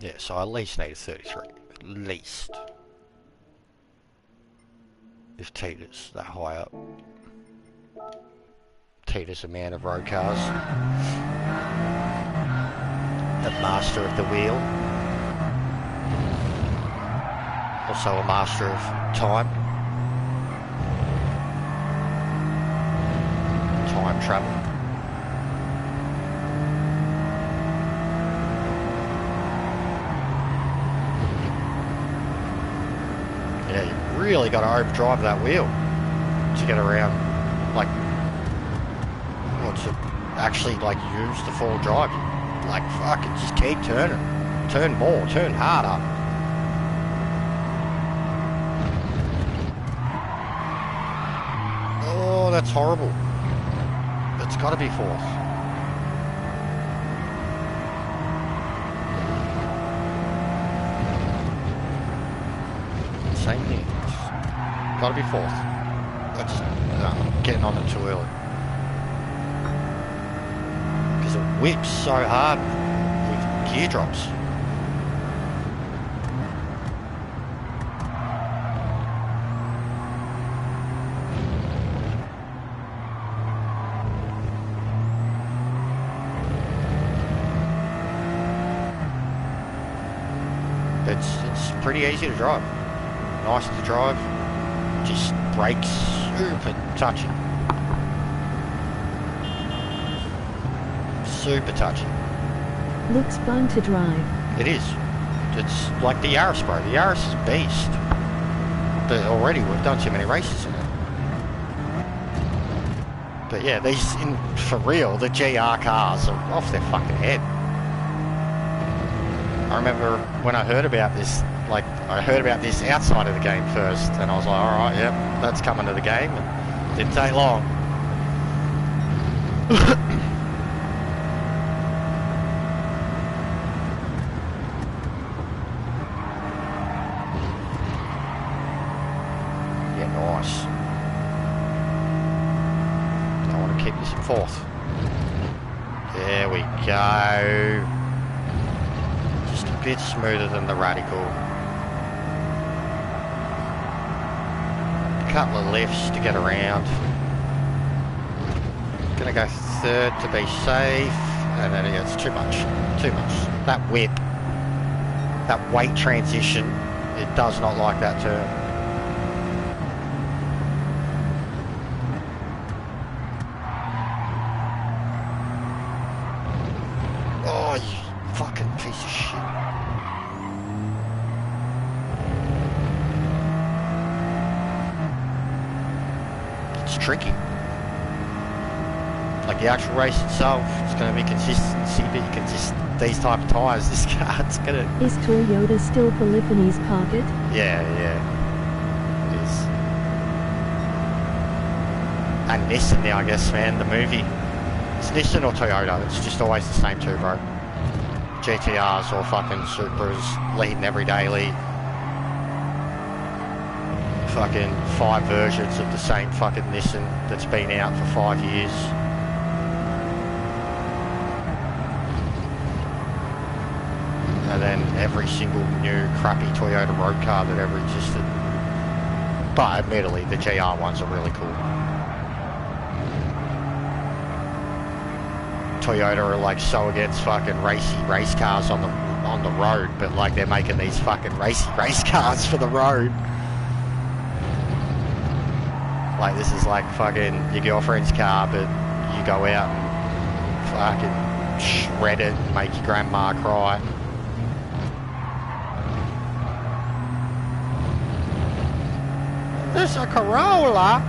Yeah, so I at least need a 33. At least. If Tita's that high up. Tita's a man of road cars. A master of the wheel. Also a master of time. Time travel. Yeah, you really got to overdrive that wheel to get around, like, well, to actually, like, use the full drive. Like, fuck it, just keep turning. Turn more, turn harder. Oh, that's horrible. It's got to be fourth. Same thing. Gotta be fourth. I'm getting on it too early. Because it whips so hard with gear drops. It's pretty easy to drive. Nice to drive, just brakes super touchy. Super touchy. Looks fun to drive. It is. It's like the Yaris, bro. The Yaris is a beast. But already we've done too many races in it. But yeah, these, for real, the GR cars are off their fucking head. I remember when I heard about this, like, I heard about this outside of the game first, and I was like, alright, yep, that's coming to the game, and it didn't take long. nice. I want to keep this in fourth. There we go. Just a bit smoother than the Radical. A couple of lifts to get around. Gonna go third to be safe, and then yeah, it's too much. That whip, that weight transition, it does not like that turn. Oh, you fucking piece of shit. It's tricky. Like the actual race itself, it's going to be consistency, but you can just, these type of tyres, this car, it's going to... Is Toyota still Polyphony's pocket? Yeah, it is. And Nissan now, I guess, man, the movie. It's Nissan or Toyota, it's just always the same two, bro. GTRs or fucking Supras leading every daily. Fucking 5 versions of the same fucking Nissan that's been out for 5 years. And then every single new crappy Toyota road car that ever existed. But admittedly, the GR ones are really cool. Toyota are like so against fucking racy race cars on the road, but like they're making these fucking racy race cars for the road. Like this is like fucking your girlfriend's car, but you go out and fucking shred it and make your grandma cry. This is a Corolla?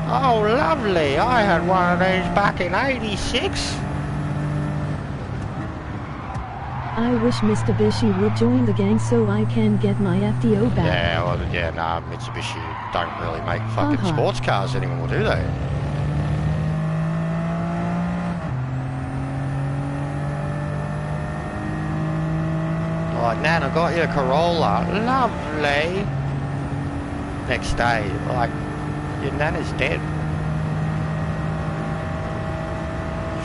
Oh, lovely. I had one of these back in '86. I wish Mitsubishi would join the gang so I can get my FDO back. Yeah, well, yeah, nah, Mitsubishi don't really make fucking sports cars anymore, do they? Like, Nan, I got you a Corolla. Lovely. Next day, like, your Nana's dead.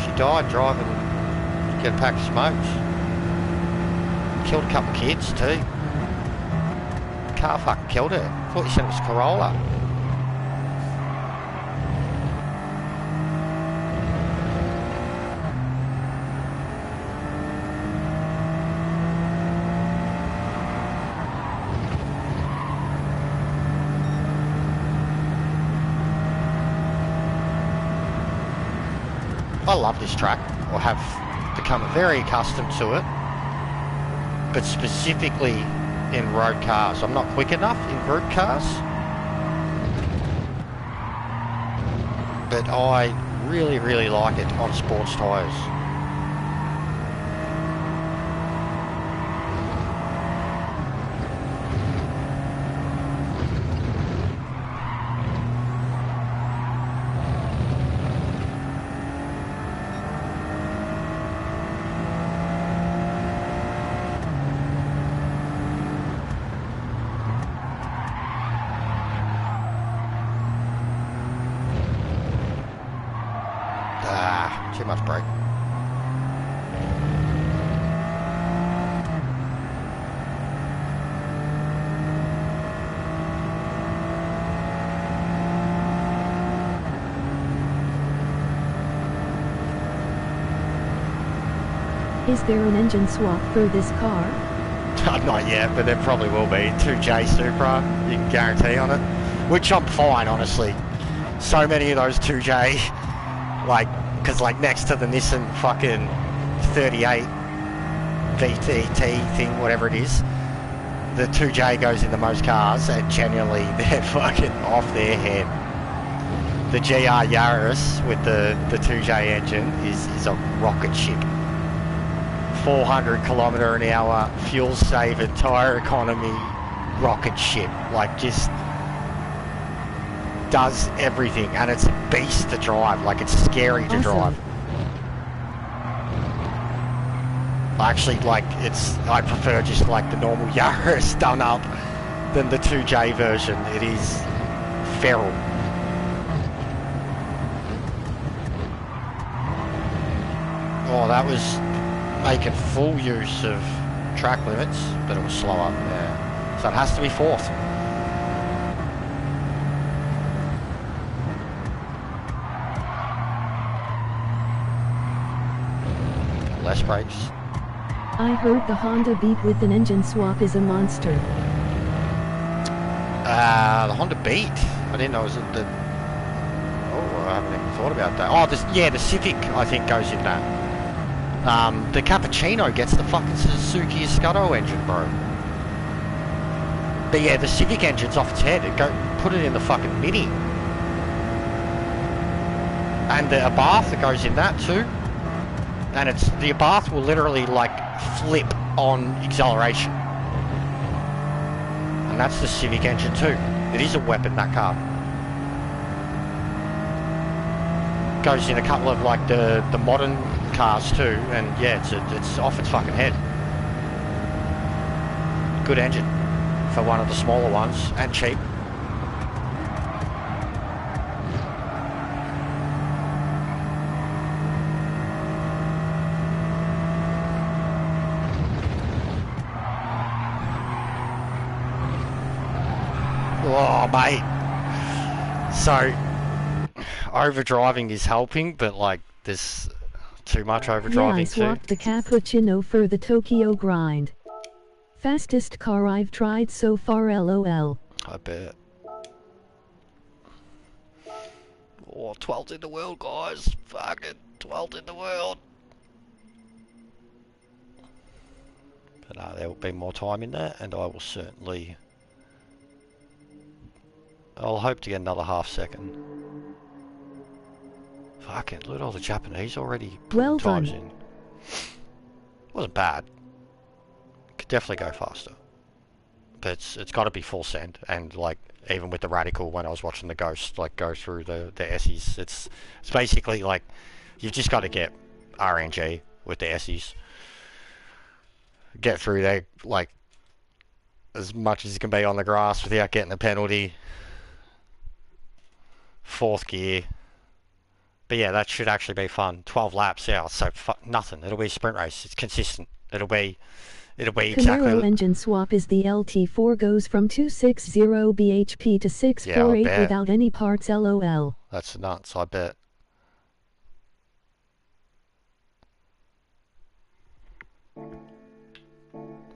She died driving to get a pack of smokes. Killed a couple of kids too. The car fucking killed her. Thought you said it was Corolla. I love this track, or have become very accustomed to it. But specifically in road cars. I'm not quick enough in group cars, but I really, really like it on sports tyres. Too much brake. Is there an engine swap for this car? Not yet, but there probably will be. 2J Supra, you can guarantee on it. Which I'm fine, honestly. So many of those 2J, like, because like next to the Nissan fucking 38 VTT thing, whatever it is, the 2J goes in the most cars, and genuinely they're fucking off their head. The GR Yaris with the 2J engine is a rocket ship. 400 km an hour, fuel saving, tyre economy, rocket ship. Like, just does everything, and it's a beast to drive. Like, it's scary to drive. Actually, like, I prefer just like the normal Yaris done up than the 2J version. It is feral. Oh, that was making full use of track limits, but it was slower. Yeah. So it has to be fourth. Less brakes. I heard the Honda Beat with an engine swap is a monster. The Honda Beat. I didn't know it was the. Oh, I haven't even thought about that. Oh, the Civic I think goes in that. The Cappuccino gets the fucking Suzuki Escudo engine, bro. But yeah, the Civic engine's off its head. Put it in the fucking Mini. And the Abarth that goes in that too. And the Abarth will literally like flip on acceleration. And that's the Civic engine too. It is a weapon, that car. Goes in a couple of like the modern cars too, and yeah, it's off its fucking head. Good engine for one of the smaller ones, and cheap. Oh, mate. So, overdriving is helping, but like, there's too much overdriving yeah, I swapped the Cappuccino for the Tokyo Grind. Fastest car I've tried so far, LOL. I bet. Oh, 12th in the world, guys. Fucking 12th in the world. But there will be more time in that, and I will certainly... I'll hope to get another half second. Fucking, look at all the Japanese already putting times in. Wasn't bad. Could definitely go faster. But it's got to be full send, and like even with the radical, when I was watching the Ghost like go through the Essies, it's basically like you've just got to get RNG with the Essies. Get through there like as much as you can be on the grass without getting a penalty. Fourth gear. But yeah, that should actually be fun. 12 laps, yeah, so nothing. It'll be a sprint race. It's consistent. It'll be exactly... Camaro engine swap is the LT4 goes from 260 bhp to 648 without any parts, LOL. That's nuts, I bet.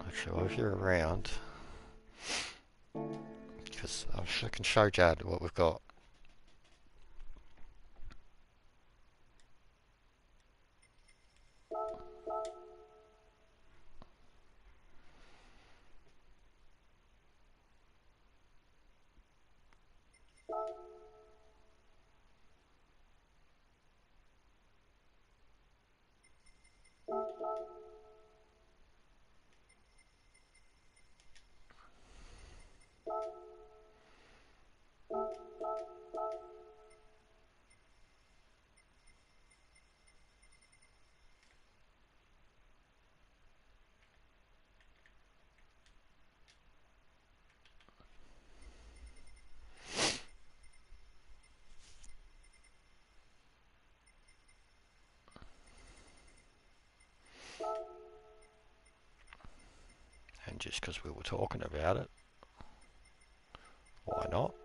Actually, if you're around... Because I can show Jad what we've got. And just because we were talking about it, why not?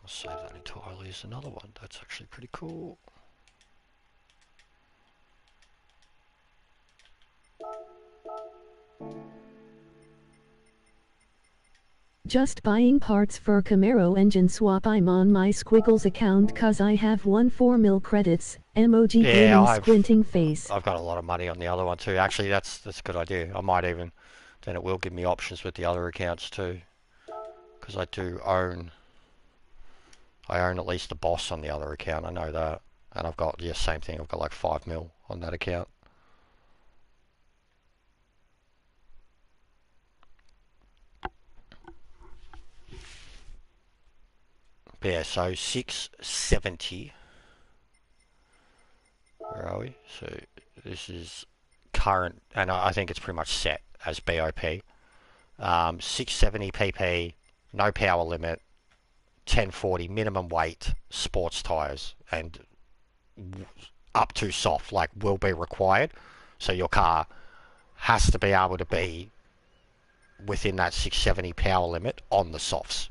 I'll save that entirely as another one. That's actually pretty cool. Just buying parts for Camaro engine swap. I'm on my Squiggles account cause I have 4 mil credits. Emoji grinning squinting face. I've got a lot of money on the other one too. Actually, that's a good idea. I might even, then it will give me options with the other accounts too. Because I own at least the boss on the other account. I know that. And I've got, yeah, same thing. I've got like 5 mil on that account. Yeah, so 670. Where are we? So this is current, and I think it's pretty much set as BOP. 670 pp, no power limit, 1040 minimum weight, sports tyres, and up to soft, like, will be required. So your car has to be able to be within that 670 power limit on the softs.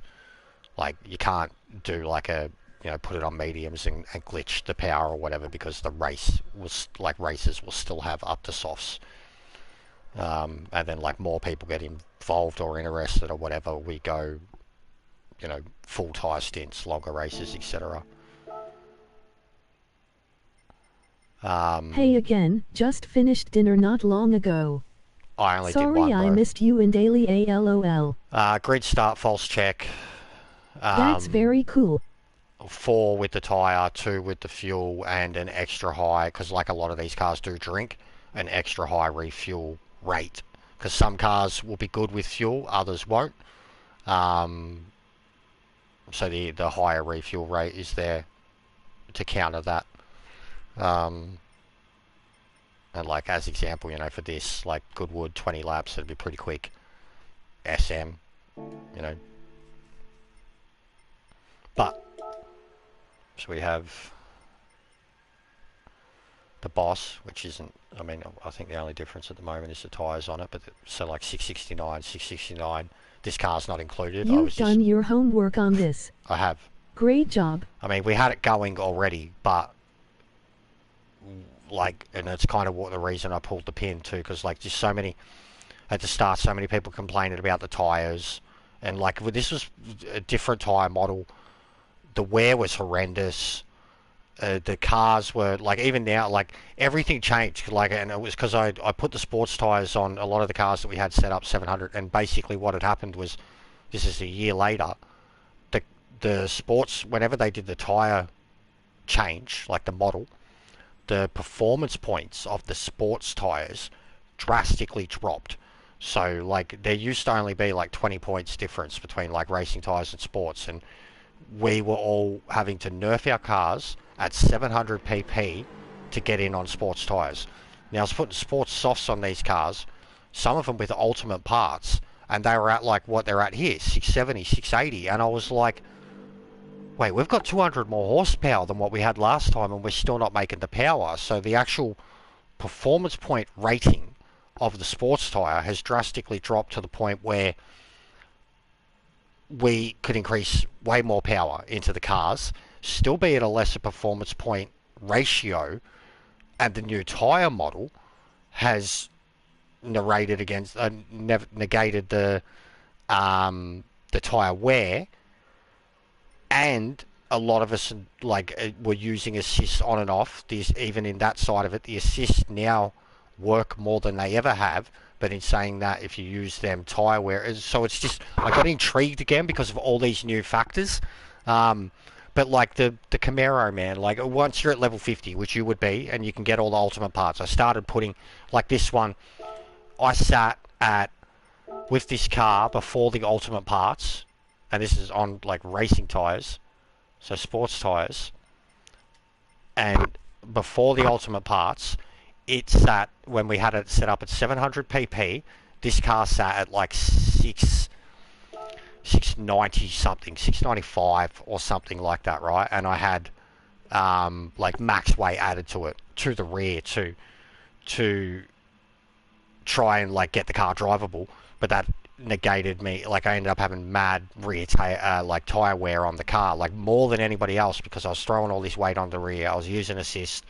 Like, you can't do like a, put it on mediums and glitch the power or whatever, because the race was like, races will still have up to softs. And then like more people get involved or interested or whatever, we go, full tyre stints, longer races, etc. Hey again, just finished dinner not long ago. I only did one, Sorry though. I missed you in daily ALOL. Grid start, false check. That's very cool. 4 with the tyre, 2 with the fuel, and an extra high, because like a lot of these cars do drink, an extra high refuel rate. Because some cars will be good with fuel, others won't. So the higher refuel rate is there to counter that. And like as example, for this, like Goodwood 20 laps, it'd be pretty quick. SM, But so we have the Boss, which isn't. I think the only difference at the moment is the tyres on it. But so like 669. This car's not included. You've done your homework on this. I have. Great job. We had it going already, but like, and it's kind of the reason I pulled the pin too, because like just at the start, so many people complaining about the tyres, and like this was a different tyre model. The wear was horrendous. The cars were like, even now, like everything changed. Like, and it was because I put the sports tyres on a lot of the cars that we had set up 700, and basically what had happened was, this is a year later, the sports, whenever they did the tyre change, like the model, the performance points of the sports tyres drastically dropped. So like there used to only be like 20 points difference between like racing tyres and sports, and we were all having to nerf our cars at 700 pp to get in on sports tyres. Now I was putting sports softs on these cars, some of them with ultimate parts, and they were at like what they're at here, 670, 680, and I was like, wait, we've got 200 more horsepower than what we had last time, and we're still not making the power. So the actual performance point rating of the sports tyre has drastically dropped to the point where we could increase way more power into the cars, still be at a lesser performance point ratio, and the new tyre model has negated the tyre wear. And a lot of us were using assist on and off. Even in that side of it, the assists now work more than they ever have. But in saying that, if you use them, tyre wear. So it's just, I got intrigued again because of all these new factors. But like the Camaro, man, like once you're at level 50, which you would be, and you can get all the ultimate parts, I started putting, like this one, I sat at, with this car before the ultimate parts, and this is on like racing tyres, so sports tyres, and before the ultimate parts, it sat, when we had it set up at 700 pp, this car sat at like 690 something, 695 or something like that, right? And I had like max weight added to it, to the rear to try and like get the car drivable, but that negated me. Like I ended up having mad rear tyre wear on the car, like more than anybody else, because I was throwing all this weight on the rear. I was using assist.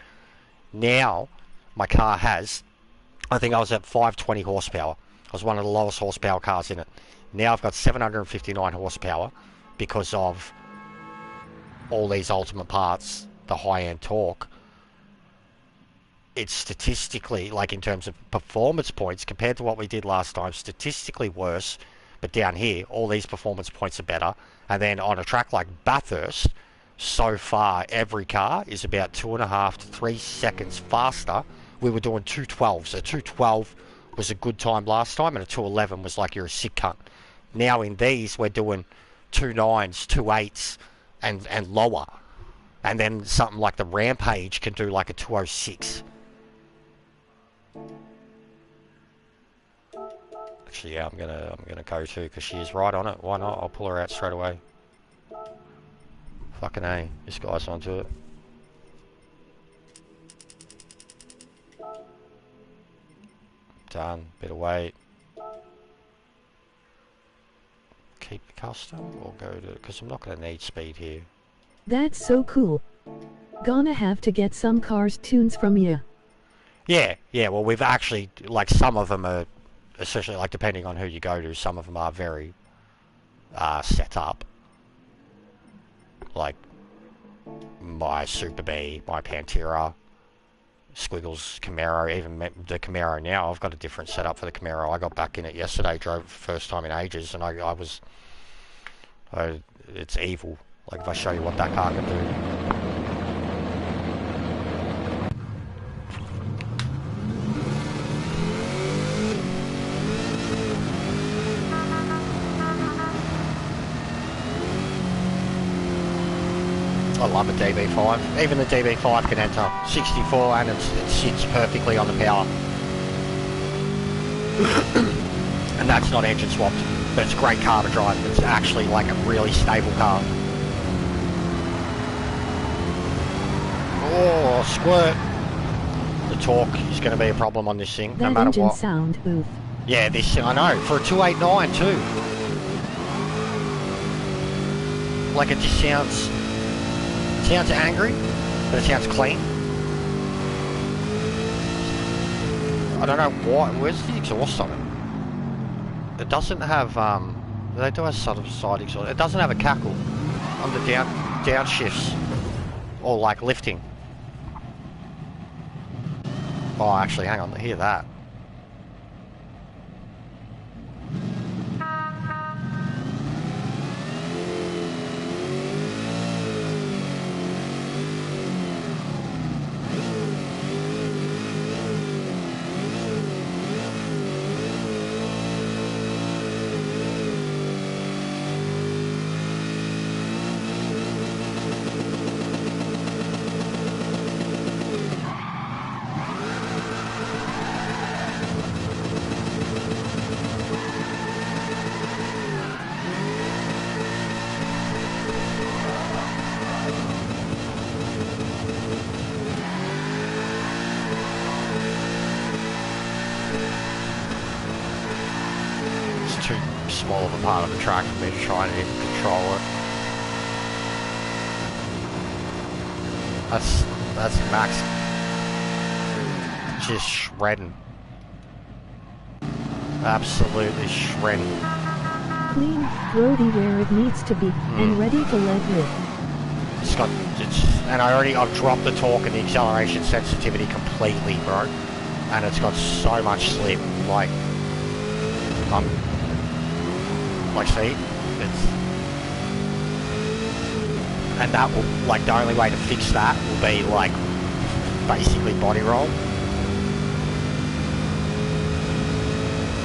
Now my car has, I think I was at 520 horsepower. I was one of the lowest horsepower cars in it. Now I've got 759 horsepower because of all these ultimate parts, the high-end torque. It's statistically, like in terms of performance points, compared to what we did last time, statistically worse. But down here, all these performance points are better. And then on a track like Bathurst, so far every car is about 2.5 to 3 seconds faster. We were doing 212, so 212 was a good time last time, and a 211 was like you're a sick cunt. Now in these, we're doing 2.9s, 2.8s, and lower. And then something like the Rampage can do like a 206. Actually, yeah, I'm gonna go to because she is right on it. Why not? I'll pull her out straight away. Fucking A, this guy's onto it. Done. Bit of weight. Keep custom or go to, because I'm not gonna need speed here. That's so cool. Gonna have to get some cars tunes from you. Yeah, well, we've actually, like, some of them are, especially, like, depending on who you go to, some of them are very set up. Like, my Super B, my Pantera, Squiggles Camaro, even the Camaro now, I've got a different setup for the Camaro. I got back in it yesterday, drove for the first time in ages, and it's evil. Like, if I show you what that car can do. I love a DB5. Even the DB5 can enter 64 and it sits perfectly on the power. And that's not engine swapped, but it's a great car to drive. It's actually like a really stable car. Oh, squirt. The torque is going to be a problem on this thing, that no matter engine what. Sound, oof. Yeah, this, I know, for a 289 too. Like it just sounds angry, but it sounds clean. I don't know why. Where's the exhaust on it? It doesn't have. They do have sort of side exhaust. It doesn't have a cackle on the downshifts or like lifting. Oh, actually, hang on. Hear that? Too small of a part of the track for me to try and even control it. That's Max just shredding. Absolutely shredding. Clean, roady where it needs to be, and ready to let rip. I've dropped the torque and the acceleration sensitivity completely, bro. And it's got so much slip, like, see, and that will, like, the only way to fix that will be, like, basically body roll.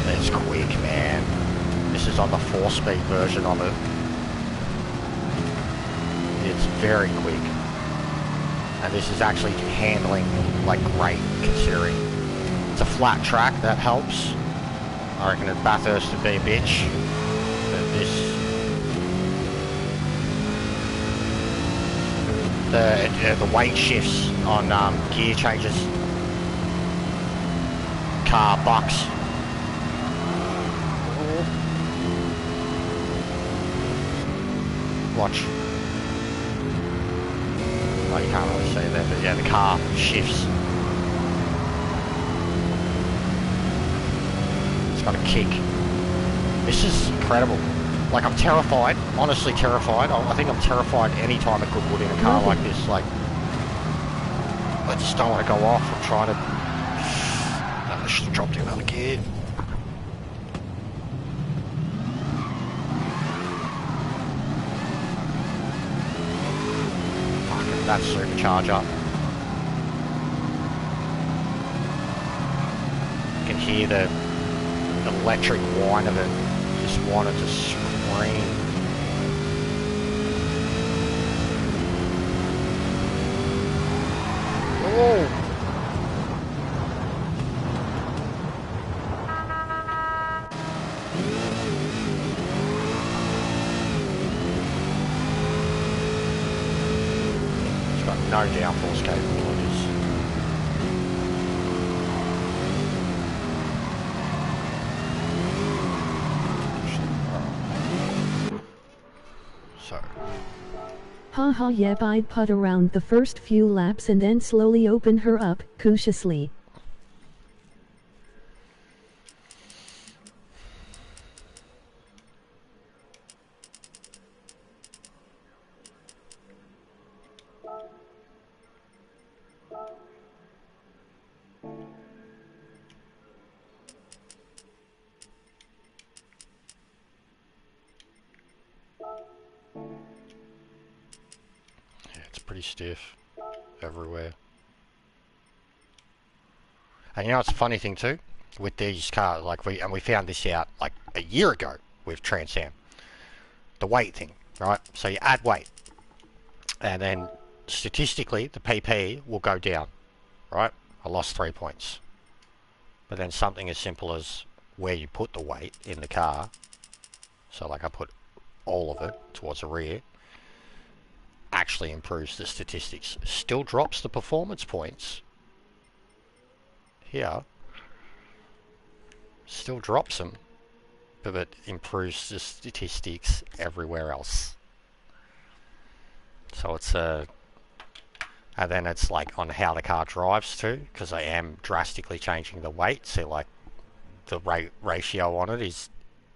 It's quick, man. This is on the 4-speed version of it. It's very quick. And this is actually handling, like, great, considering it's a flat track, that helps. I reckon at Bathurst would be a bitch. The weight shifts on gear changes. Car bucks. Watch. Well, you can't really see that, but yeah, the car shifts. It's got a kick. This is incredible. Like, I'm terrified, honestly terrified. I think I'm terrified any time at Goodwood in a car like this. Like, I just don't want to go off. I'm trying to... I should have dropped another gear. Fucking, that's supercharger. You can hear the electric whine of it. Just wanted to scream. Oh! force capabilities. So. Haha, yep, I'd putt around the first few laps and then slowly open her up, cautiously. It's pretty stiff everywhere. And you know it's a funny thing too with these cars, like we found this out like a year ago with Trans Am. The weight thing, right? So you add weight and then statistically the PP will go down, right? I lost 3 points. But then something as simple as where you put the weight in the car, so like I put all of it towards the rear, actually improves the statistics. Still drops the performance points here, still drops them, but it improves the statistics everywhere else. So it's and then it's like on how the car drives too, because I am drastically changing the weight. So like the ratio on it is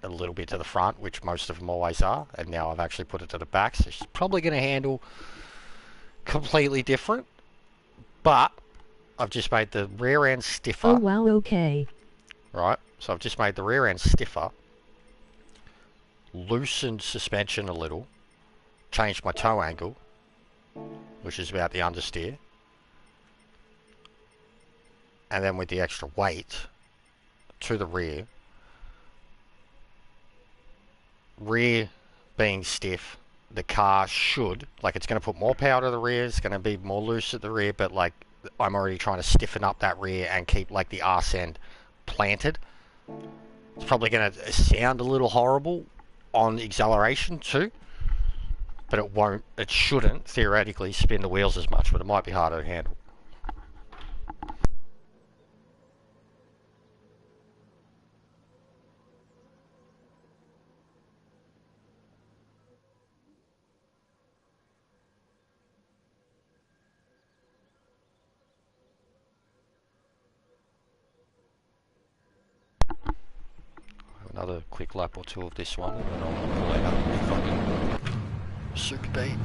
a little bit to the front, which most of them always are, and now I've actually put it to the back, so she's probably going to handle completely different, but I've just made the rear end stiffer. Oh wow, okay. Right, so I've just made the rear end stiffer, loosened suspension a little, changed my toe angle, which is about the understeer, and then with the extra weight to the rear being stiff, the car should, like, it's going to put more power to the rear, it's going to be more loose at the rear, but like I'm already trying to stiffen up that rear and keep like the arse end planted. It's probably going to sound a little horrible on acceleration too, but it shouldn't theoretically spin the wheels as much, but it might be harder to handle. Another quick lap or two of this one, and then I'll pull out the fucking super beat.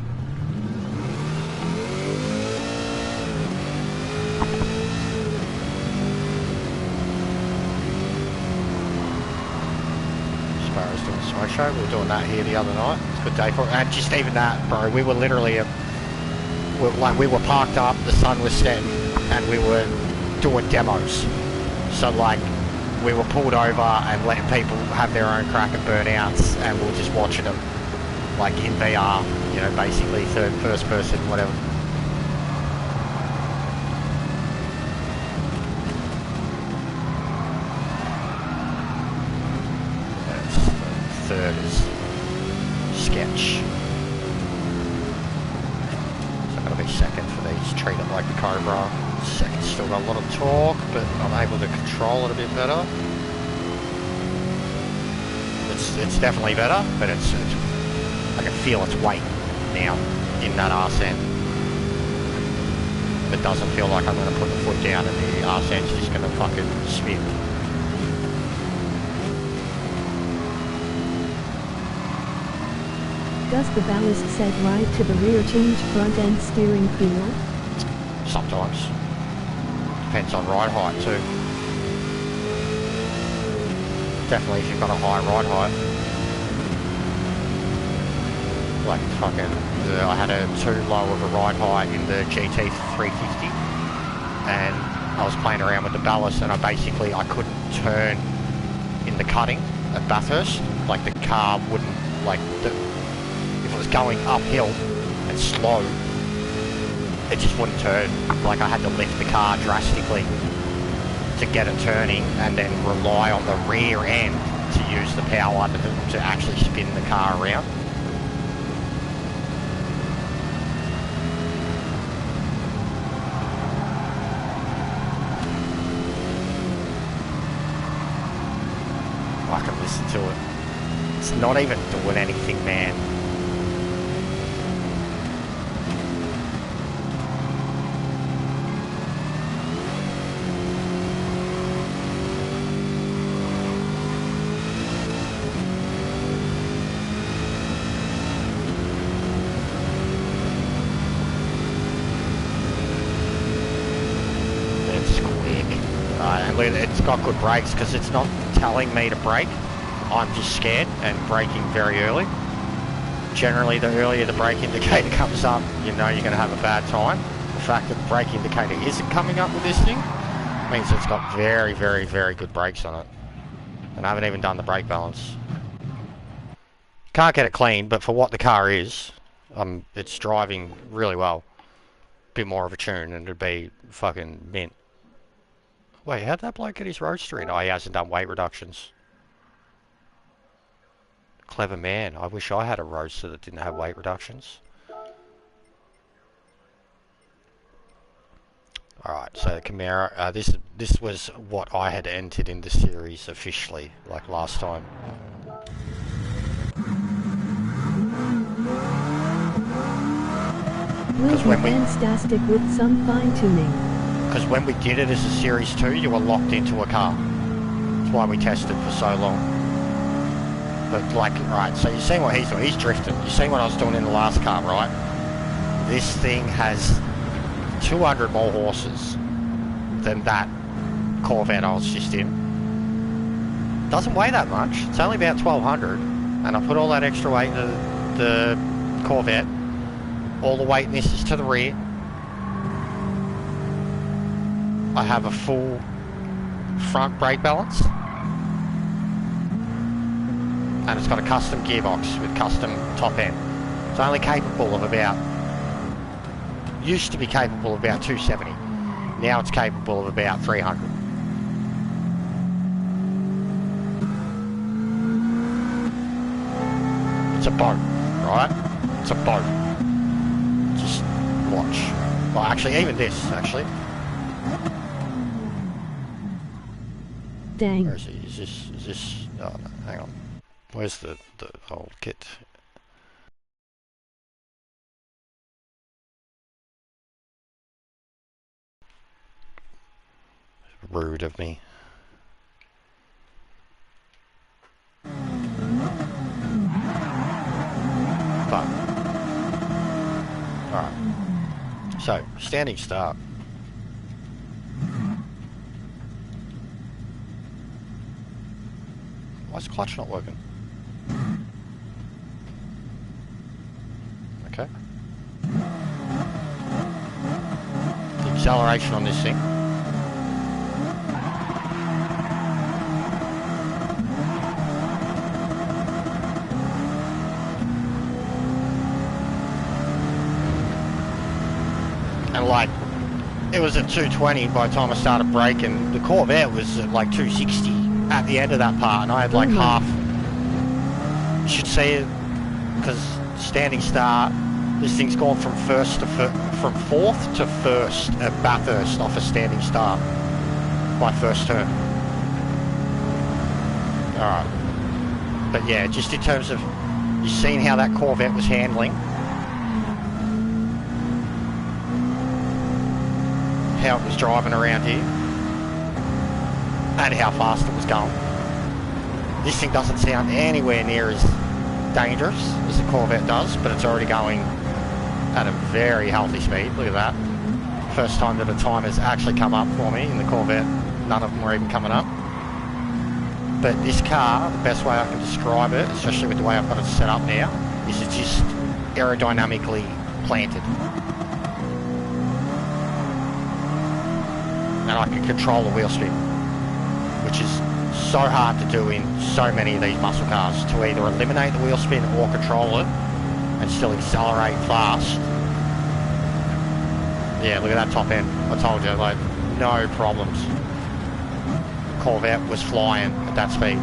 Sparrow's doing a smoke show. We were doing that here the other night. It's a good day for it. And just even that, bro, we were literally we were parked up, the sun was setting, and we were doing demos. So like, we were pulled over and letting people have their own crack at burnouts, and we were just watching them, like in VR, you know, basically first person, whatever. Third is sketch. So I'm going to be second for these, treat it like the Cobra. Second, still got a lot of torque, but I'm able to control it a bit better. It's definitely better, but it's I can feel its weight now in that arse end. It doesn't feel like I'm going to put the foot down and the arse end's just going to fucking spin. Does the ballast set right to the rear change front end steering feel? Sometimes. Depends on ride height too. Definitely if you've got a high ride height. Like fucking, I had a too low of a ride height in the GT 350, and I was playing around with the ballast, and I couldn't turn in the cutting at Bathurst. Like the car wouldn't, like if it was going uphill and slow, it just wouldn't turn. Like I had to lift the car drastically to get it turning, and then rely on the rear end to use the power to actually spin the car around. not even doing anything, man. It's got good brakes because it's not telling me to brake. I'm just scared and braking very early. Generally, the earlier the brake indicator comes up, you know you're going to have a bad time. The fact that the brake indicator isn't coming up with this thing means it's got very, very, very good brakes on it. And I haven't even done the brake balance. Can't get it clean, but for what the car is, it's driving really well. Bit more of a tune and it'd be fucking mint. Wait, how'd that bloke get his roadster in? Oh, he hasn't done weight reductions. Clever man. I wish I had a roadster that didn't have weight reductions. Alright, so the Camaro, this was what I had entered in the series officially, like last time. Will be fantastic with some fine-tuning. Because when we did it as a Series 2, you were locked into a car. That's why we tested for so long. But like, right, so you've seen what he's doing. He's drifting. You've seen what I was doing in the last car, right? This thing has 200 more horses than that Corvette I was just in. Doesn't weigh that much. It's only about 1,200. And I put all that extra weight into the Corvette. All the weight in this is to the rear. I have a full front brake balance and it's got a custom gearbox with custom top end. It's only capable of about, used to be capable of about 270, now it's capable of about 300. It's a boat, right? It's a boat. Just watch. Well, actually, even this, actually. Dang. Where is he? Is this, oh no, hang on. Where's the old kit? Rude of me. But, alright. So, standing start. Why is the clutch not working? Okay. The acceleration on this thing. And like, it was at 220 by the time I started braking. The Corvette was at like 260. At the end of that part, and I had like half. You should see it because standing start. This thing's gone from from fourth to first at Bathurst off a standing start by first turn. All right, but yeah, just in terms of you seen how that Corvette was handling, how it was driving around here. And how fast it was going. This thing doesn't sound anywhere near as dangerous as the Corvette does, but it's already going at a very healthy speed. Look at that. First time that a timer's actually come up for me in the Corvette. None of them were even coming up. But this car, the best way I can describe it, especially with the way I've got it set up now, is it's just aerodynamically planted. And I can control the wheel spin, which is so hard to do in so many of these muscle cars, to either eliminate the wheel spin or control it and still accelerate fast. Yeah, look at that top end. I told you, like, no problems. Corvette was flying at that speed,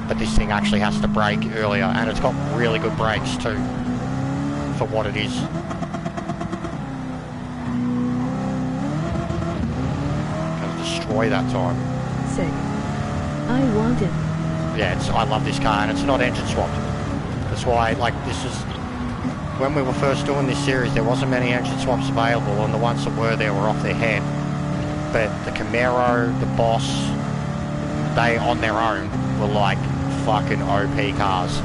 but this thing actually has to brake earlier, and it's got really good brakes too for what it is. Gonna destroy that time. Sick. I want it. yeah, I love this car, and it's not engine swapped. That's why, like, this is, when we were first doing this series, there wasn't many engine swaps available, and the ones that were there were off their head. But the Camaro, the Boss, they on their own were like fucking OP cars.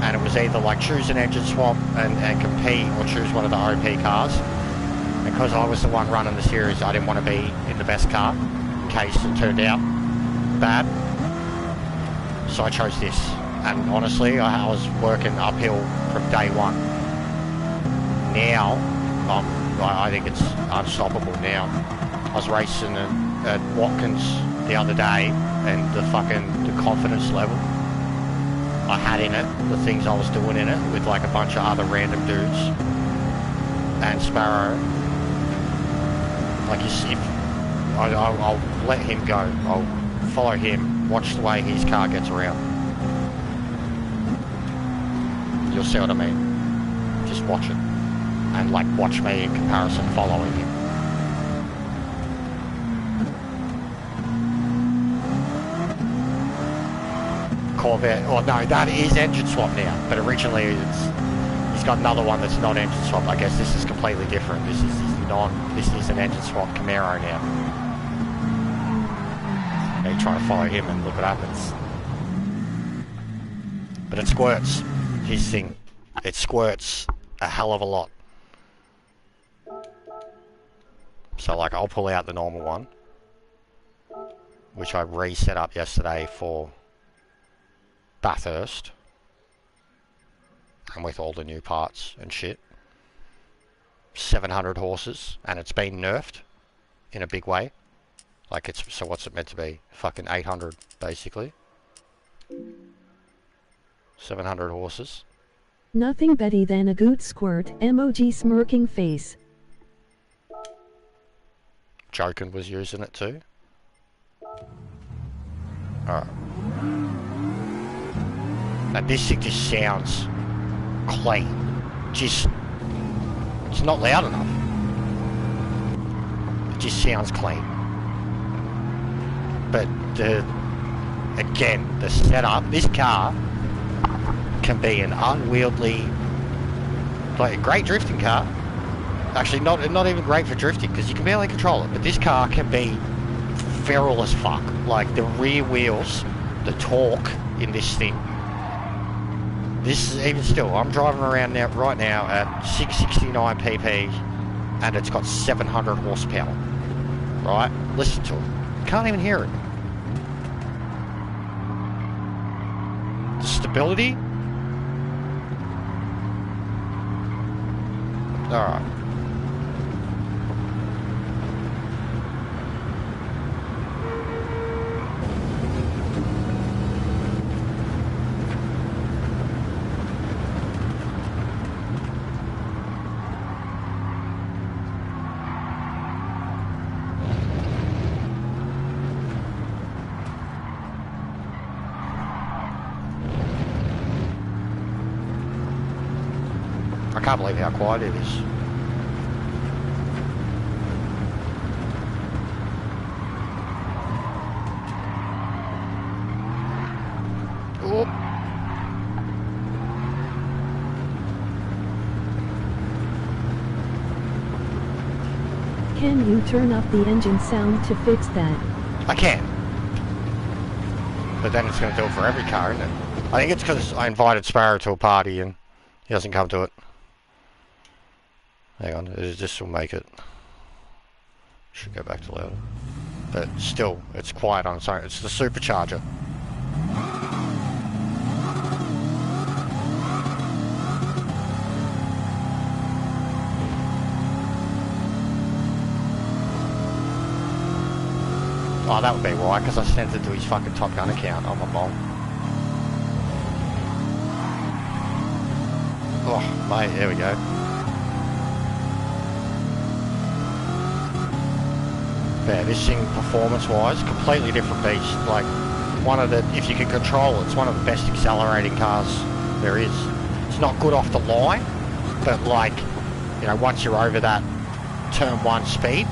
And it was either like choose an engine swap and compete, or choose one of the OP cars. And because I was the one running the series, I didn't want to be in the best car in case it turned out bad. So I chose this. And honestly, I was working uphill from day one. Now, I think it's unstoppable now. I was racing at Watkins the other day, and the confidence level I had in it, the things I was doing in it with like a bunch of other random dudes, and Sparrow, like I'll let him go. I'll follow him, watch the way his car gets around. You'll see what I mean. Just watch it, and like watch me in comparison following him. Corvette, oh no, that is engine swap now, but originally he's got another one that's not engine swap. I guess this is completely different. This is an engine swap Camaro now. Now you try to follow him and look what happens. But it squirts, his thing. It squirts a hell of a lot. So like I'll pull out the normal one, which I reset up yesterday for Bathurst, and with all the new parts and shit. 700 horses, and it's been nerfed in a big way. Like it's, so what's it meant to be? Fucking 800 basically. 700 horses. Nothing better than a good squirt, emoji smirking face. Jokin was using it too. Alright. Now this thing just sounds clean. Just, it's not loud enough. It just sounds clean. But again, the setup, this car can be an unwieldy, like a great drifting car. Actually, not even great for drifting because you can barely control it. But this car can be feral as fuck. Like the rear wheels, the torque in this thing. This is even still, I'm driving around now right now at 669 pp, and it's got 700 horsepower. Right? Listen to it. Can't even hear it. The stability. Alright. I can't believe how quiet it is. Oh. Can you turn up the engine sound to fix that? I can. But then it's going to do it for every car, isn't it? I think it's because I invited Sparrow to a party and he doesn't come to it. Hang on, this will make it. Should go back to louder. But still, it's quiet on its own. It's the supercharger. Oh, that would be why, because I sent it to his fucking Top Gun account on my phone. Oh, mate, there we go. Yeah, this thing, performance-wise, completely different beast. Like, one of the, if you can control it, it's one of the best accelerating cars there is. It's not good off the line, but like, you know, once you're over that turn one speed,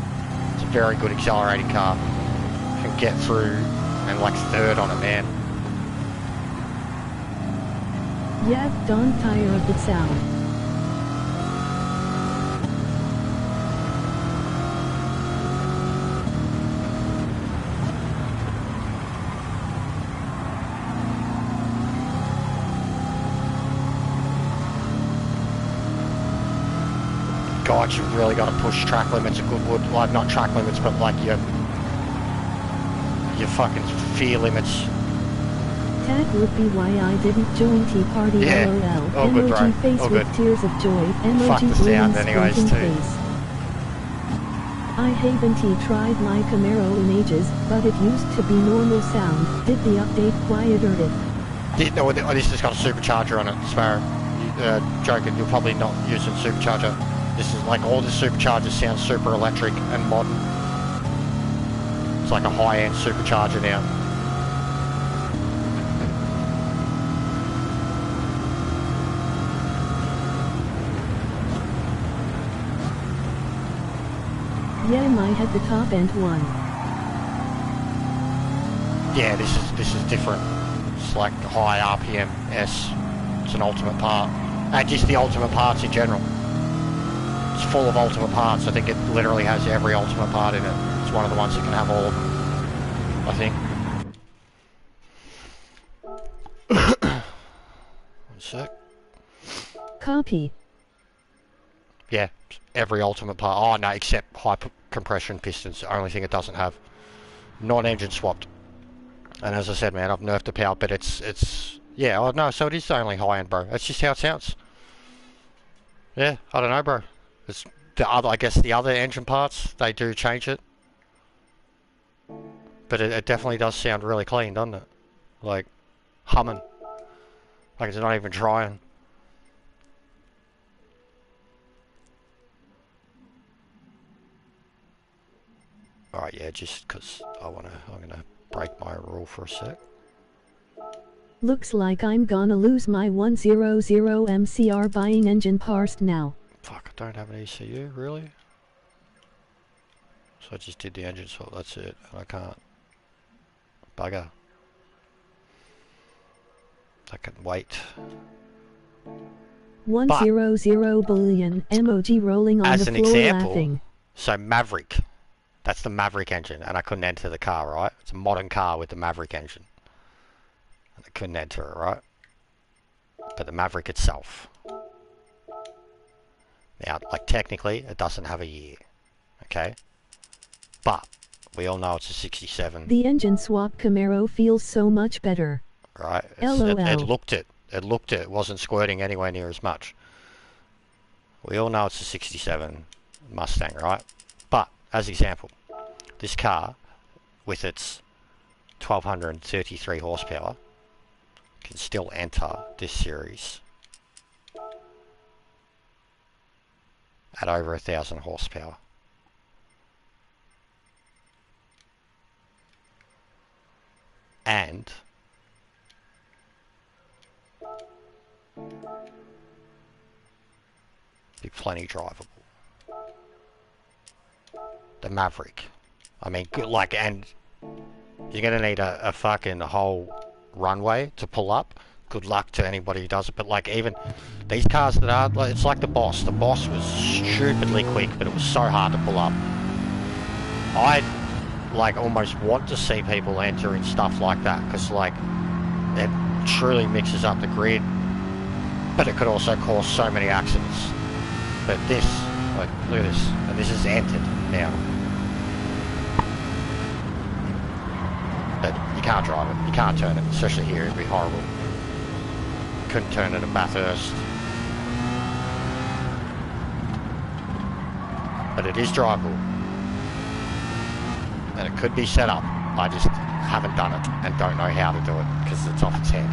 it's a very good accelerating car. You can get through and like third on it, man. Yeah, don't tire of the sound. God, you've really got to push track limits a good wood. Like, not track limits, but like your fucking fear limits. That would be why I didn't join Tea Party. Yeah. LOL. All good, bro. Emoji face All with good. tears of joy. Fuck Emoji the sound blooming anyways, squinting too. face. I haven't tried my Camaro in ages, but it used to be normal sound. Did the update quieter it? No, this has got a supercharger on it, Sparrow. Joking, you're probably not using supercharger. This is like all the superchargers sound super electric and modern. It's like a high-end supercharger now. Yeah, my had the top end one. Yeah, this is different. It's like high RPM S. It's an ultimate part. And just the ultimate parts in general. It's full of ultimate parts. I think it literally has every ultimate part in it. It's one of the ones that can have all of them, I think. One sec. Copy. Yeah, every ultimate part. Oh no, except high compression pistons. The only thing it doesn't have. Non-engine swapped. And as I said, man, I've nerfed the power, but it's yeah. Oh no, so it is only high end, bro. That's just how it sounds. Yeah, I don't know, bro. It's the other. I guess the other engine parts they do change it, but it definitely does sound really clean, doesn't it? Like humming. Like it's not even trying. Alright, yeah, just because I'm gonna break my rule for a sec. Looks like I'm gonna lose my 100 MCR buying engine parts now. Fuck, I don't have an ECU, really? So I just did the engine swap, that's it, and I can't. Bugger. I can wait. 100 billion emoji rolling on As the an floor example, laughing. so Maverick. That's the Maverick engine, and I couldn't enter the car, right? It's a modern car with the Maverick engine. And I couldn't enter it, right? But the Maverick itself. Now, like, technically, it doesn't have a year. Okay? But, we all know it's a 67. The engine swap Camaro feels so much better. Right? LOL. It looked it. It looked it. It wasn't squirting anywhere near as much. We all know it's a 67 Mustang, right? But, as example, this car, with its 1233 horsepower, can still enter this series at over 1,000 horsepower. And be plenty drivable. The Maverick. I mean, good, like, and you're gonna need a fucking whole runway to pull up. Good luck to anybody who does it, but like, even these cars that are, like, it's like the Boss. The Boss was stupidly quick, but it was so hard to pull up. I like almost want to see people entering stuff like that, because like it truly mixes up the grid, but it could also cause so many accidents. But this, like, look at this, and this is entered now. But you can't drive it, you can't turn it, especially here, it'd be horrible. Couldn't turn it at Bathurst. But it is drivable. And it could be set up. I just haven't done it and don't know how to do it because it's off its head.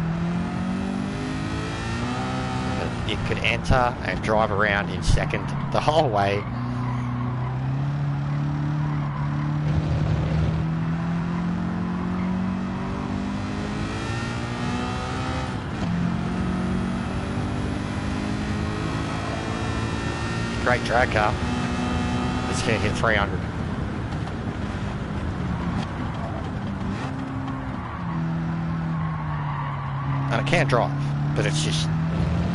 But you could enter and drive around in second the whole way. Great drag car. This can't hit 300. And it can drive, but it's just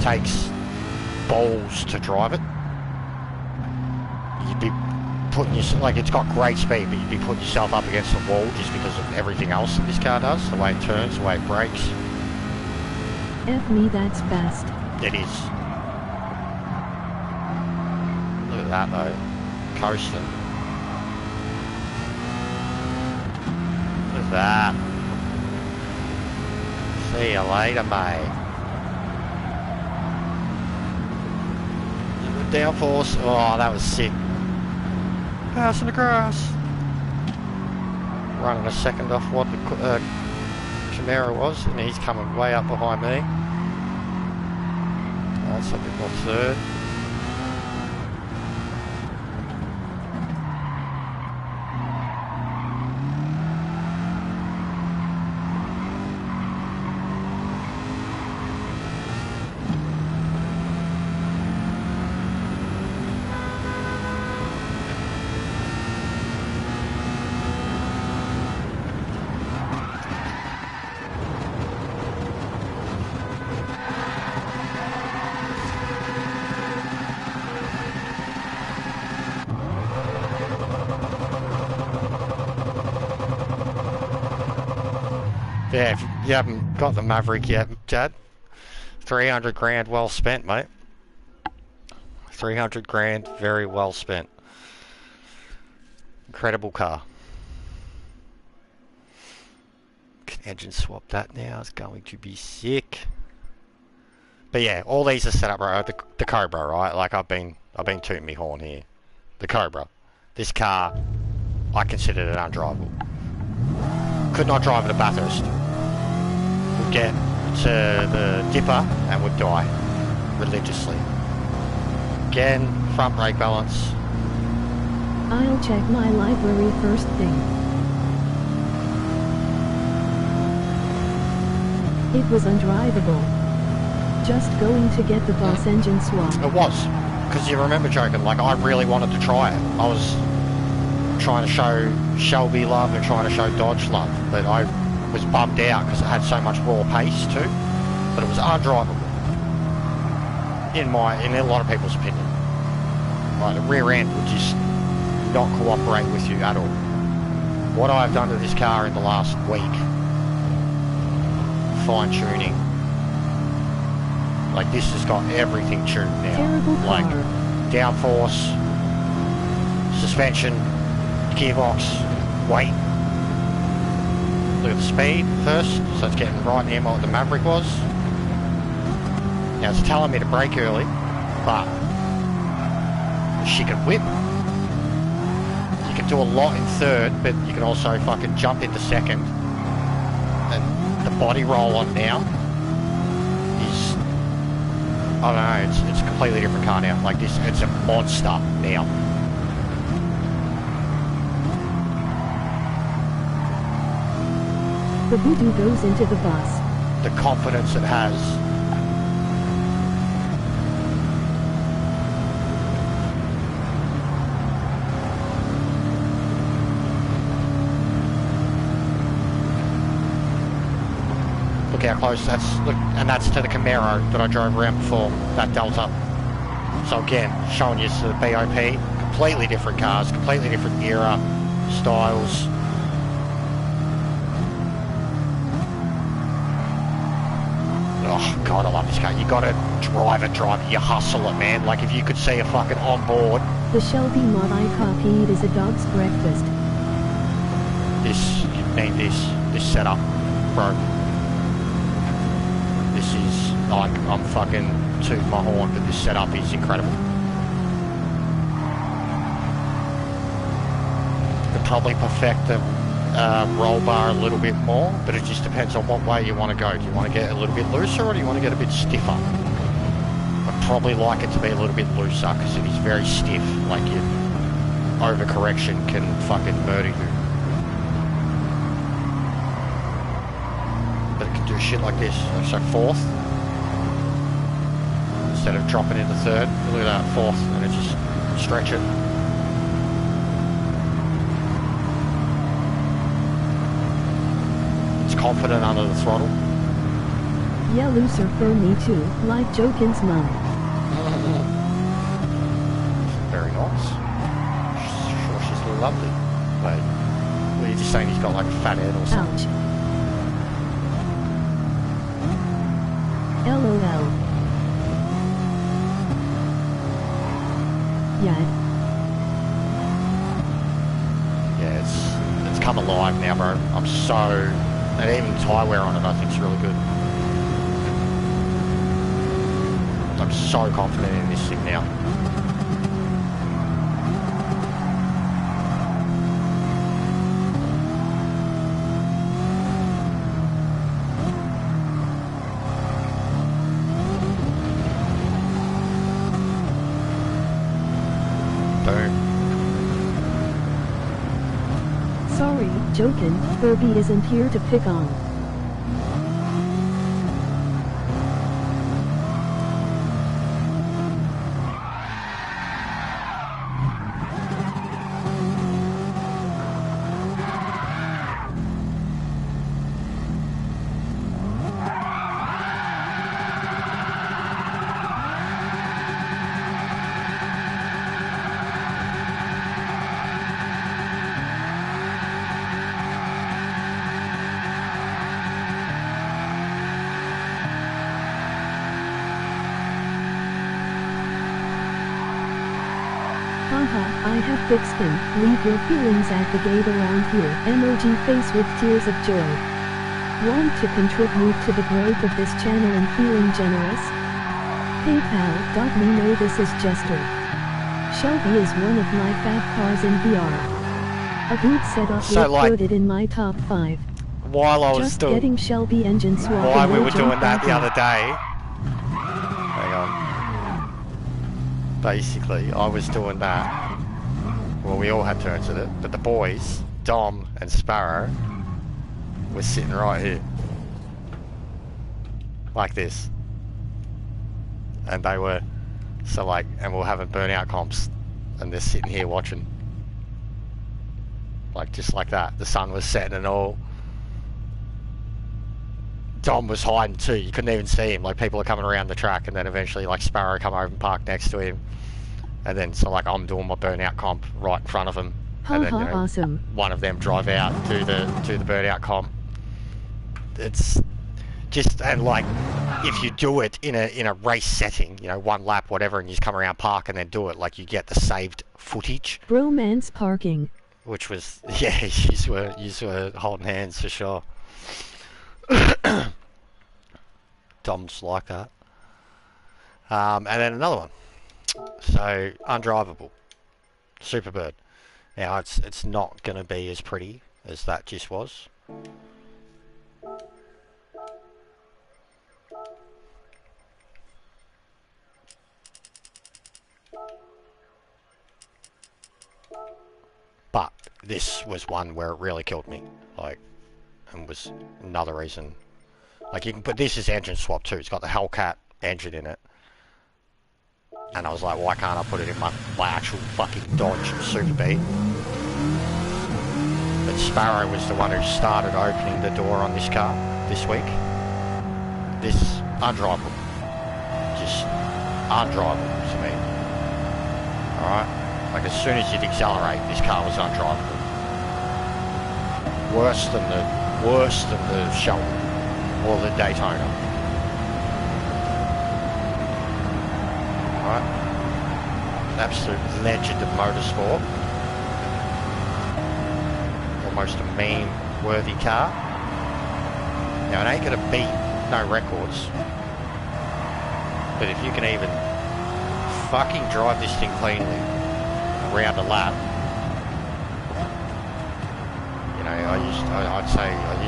takes balls to drive it. You'd be putting yourself, like, it's got great speed, but you'd be putting yourself up against the wall just because of everything else that this car does, the way it turns, the way it brakes. F me, that's fast. It is. Look at that though, coasting. Look at that. See you later, mate. Downforce. Oh, that was sick. Passing the grass. Running a second off what the Camaro was, and he's coming way up behind me. That's a bit more third. Yeah, if you haven't got the Maverick yet, Jad, 300 grand well spent, mate. 300 grand, very well spent. Incredible car. Can engine swap that now, it's going to be sick. But yeah, all these are set up right. The Cobra, right? Like I've been tooting me horn here. The Cobra. This car, I considered it undrivable. Could not drive it at Bathurst. Would get to the dipper and would die religiously. Again, front brake balance. I'll check my library first thing. It was undrivable. Just going to get the boss engine swap. It was. Because you remember joking, like I really wanted to try it. I was trying to show Shelby love and trying to show Dodge love, but I was bummed out because it had so much raw pace too, but it was undrivable in a lot of people's opinion. Like the rear end would just not cooperate with you at all. What I've done to this car in the last week, fine tuning, like this has got everything tuned now. Terrible like car. downforce, suspension, gearbox, weight. Look at the speed first, so it's getting right near what the Maverick was. Now it's telling me to brake early, but she can whip. You can do a lot in third, but you can also fucking jump into second. And the body roll on now is, I don't know, it's a completely different car now. Like this, it's a monster now. The voodoo goes into the bus. The confidence it has. Look how close that's, look, and that's to the Camaro that I drove around before, that Delta. So again, showing you the BOP, completely different cars, completely different era, styles. Oh God, I love this car. You gotta drive it. You hustle it, man. Like if you could see a fucking onboard. The Shelby mod I copied is a dog's breakfast. This, you need this setup, bro. This is, like, I'm fucking tooting my horn, but this setup is incredible. Could probably perfect the roll bar a little bit more, but it just depends on what way you want to go. Do you want to get a little bit looser or do you want to get a bit stiffer? I'd probably like it to be a little bit looser because it is very stiff. Like your overcorrection can fucking murder you. But it can do shit like this. So fourth, instead of dropping into third, look at that, fourth, and it just stretch it. Confident under the throttle. Yeah, looser for me too, like Jokin's mum. Very nice. Sure, she's lovely. Wait, well, you're just saying he's got like a fat head or something. Ouch. LOL. Yeah. Yeah, it's come alive now, bro. I'm so... And even tyre wear on it, I think, is really good. I'm so confident in this thing now. Sorry, Jokin, Furby isn't here to pick on. Haha, I have fixed him. Leave your feelings at the gate around here. Emoji face with tears of joy. Want to contribute to the growth of this channel and feeling generous? PayPal.me. No, this is Jester. Shelby is one of my fab cars in VR. A boot setup included in my top 5. While I was just getting Shelby engine swap. While we were doing that the other day. Hang on. Basically, I was doing that. Well, we all had turns at it, but the boys, Dom and Sparrow, were sitting right here. Like this. And they were, so like, and we're having burnout comps, and they're sitting here watching. Like, just like that. The sun was setting and all. Dom was hiding too, you couldn't even see him. Like, people are coming around the track, and then eventually, like, Sparrow come over and park next to him. And then, so like, I'm doing my burnout comp right in front of him. And then, you know, awesome. One of them drive out to the burnout comp. It's just, and like, if you do it in a race setting, you know, one lap, whatever, and you just come around, park, and then do it, like, you get the saved footage. Bromance parking. Which was, yeah, you were holding hands for sure. Dom's like that. And then another one. So, undrivable. Superbird. Now, it's not going to be as pretty as that just was. But this was one where it really killed me. Like, and was another reason. Like, you can put this as engine swap too. It's got the Hellcat engine in it. And I was like, why can't I put it in my actual fucking Dodge Super Beat? But Sparrow was the one who started opening the door on this car this week. This, undrivable. Just undrivable to me. Alright? Like, as soon as you'd accelerate, this car was undrivable. Worse than the Shelby or the Daytona. Right? Absolute legend of motorsport. Almost a meme-worthy car. Now, it ain't gonna beat no records. But if you can even fucking drive this thing cleanly around a lap, you know, I used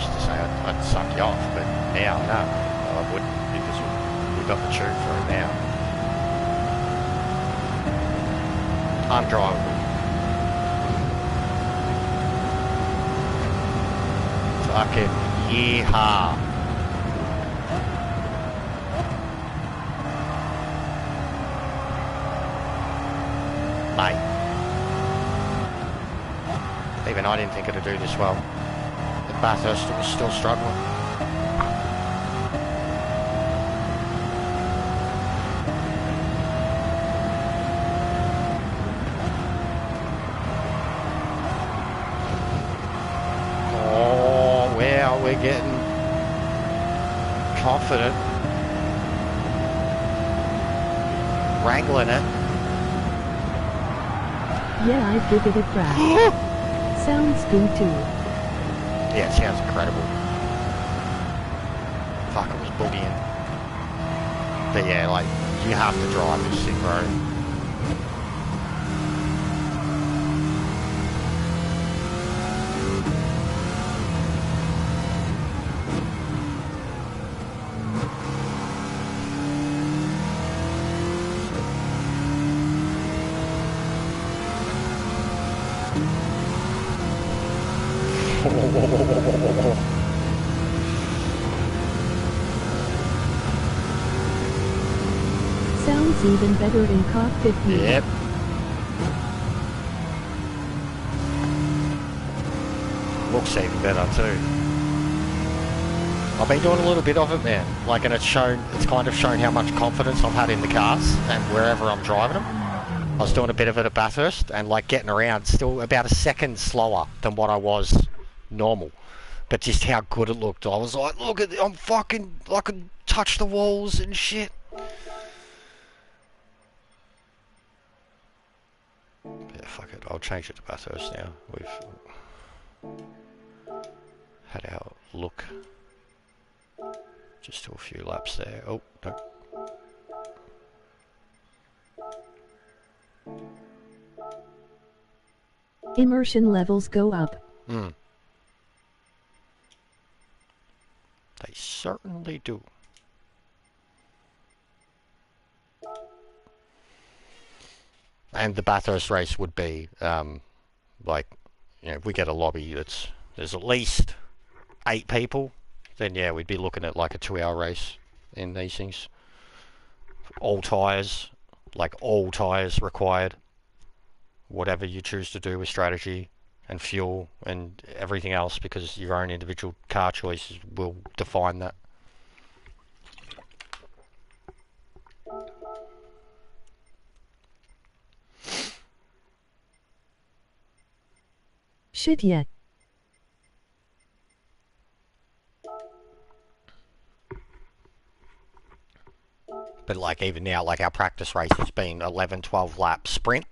to say I'd suck you off, but now, no, I wouldn't, because we've got the tune for it now. Undrivable. Fucking yeehaw. Mate. Even I didn't think it'd do this well. The Bathurst was still struggling. now we're getting confident. Wrangling it. Yeah, I give it a crack. Sounds good too. Yeah, it sounds incredible. Fuck, it was boogieing. But yeah, like, you have to drive this thing, bro. Sounds even better in cockpit view. Yep. Looks even better too. I've been doing a little bit of it, man. Like, and it's kind of shown how much confidence I've had in the cars and wherever I'm driving them. I was doing a bit of it at Bathurst and like getting around still about a second slower than what I was normal. But just how good it looked. I was like, look at it, I could touch the walls and shit. Yeah, fuck it. I'll change it to Bathurst now. We've had our look. Just do a few laps there. Oh, no. Immersion levels go up. They certainly do. And the Bathurst race would be, like, you know, if we get a lobby there's at least 8 people, then yeah, we'd be looking at like a 2-hour race in these things. All tyres, like all tyres required. Whatever you choose to do with strategy and fuel and everything else, because your own individual car choices will define that. Shit, yeah. But like even now, like our practice race has been 11-12 lap sprint.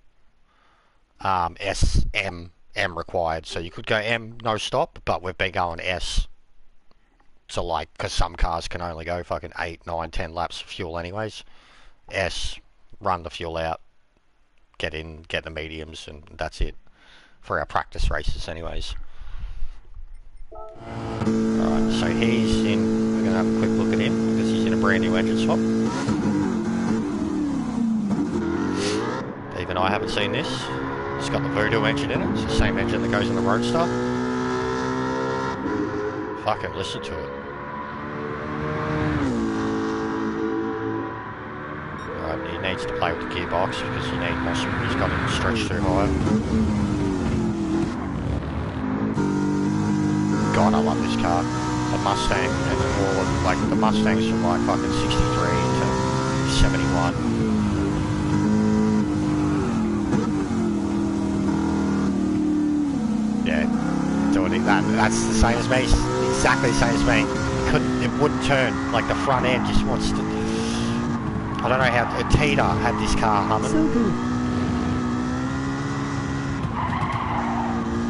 S, M required. So you could go M, no stop, but we've been going S. So like, because some cars can only go fucking 8, 9, 10 laps of fuel anyways. S, run the fuel out, get in, get the mediums, and that's it. For our practice races anyways. Alright, so he's in, we're going to have a quick look at him, because he's in a brand new engine swap. Even I haven't seen this. It's got the Voodoo engine in it. It's the same engine that goes in the Roadster. Fucking listen to it. Alright, he needs to play with the gearbox because you need more, he's got it stretched too high. God, I love this car. The Mustang, and more like the Mustangs from like fucking 63 to 71. Yeah, doing it. That's the same as me. Exactly the same as me. It wouldn't turn. Like the front end just wants to. I don't know how. Tita had this car humming. So good.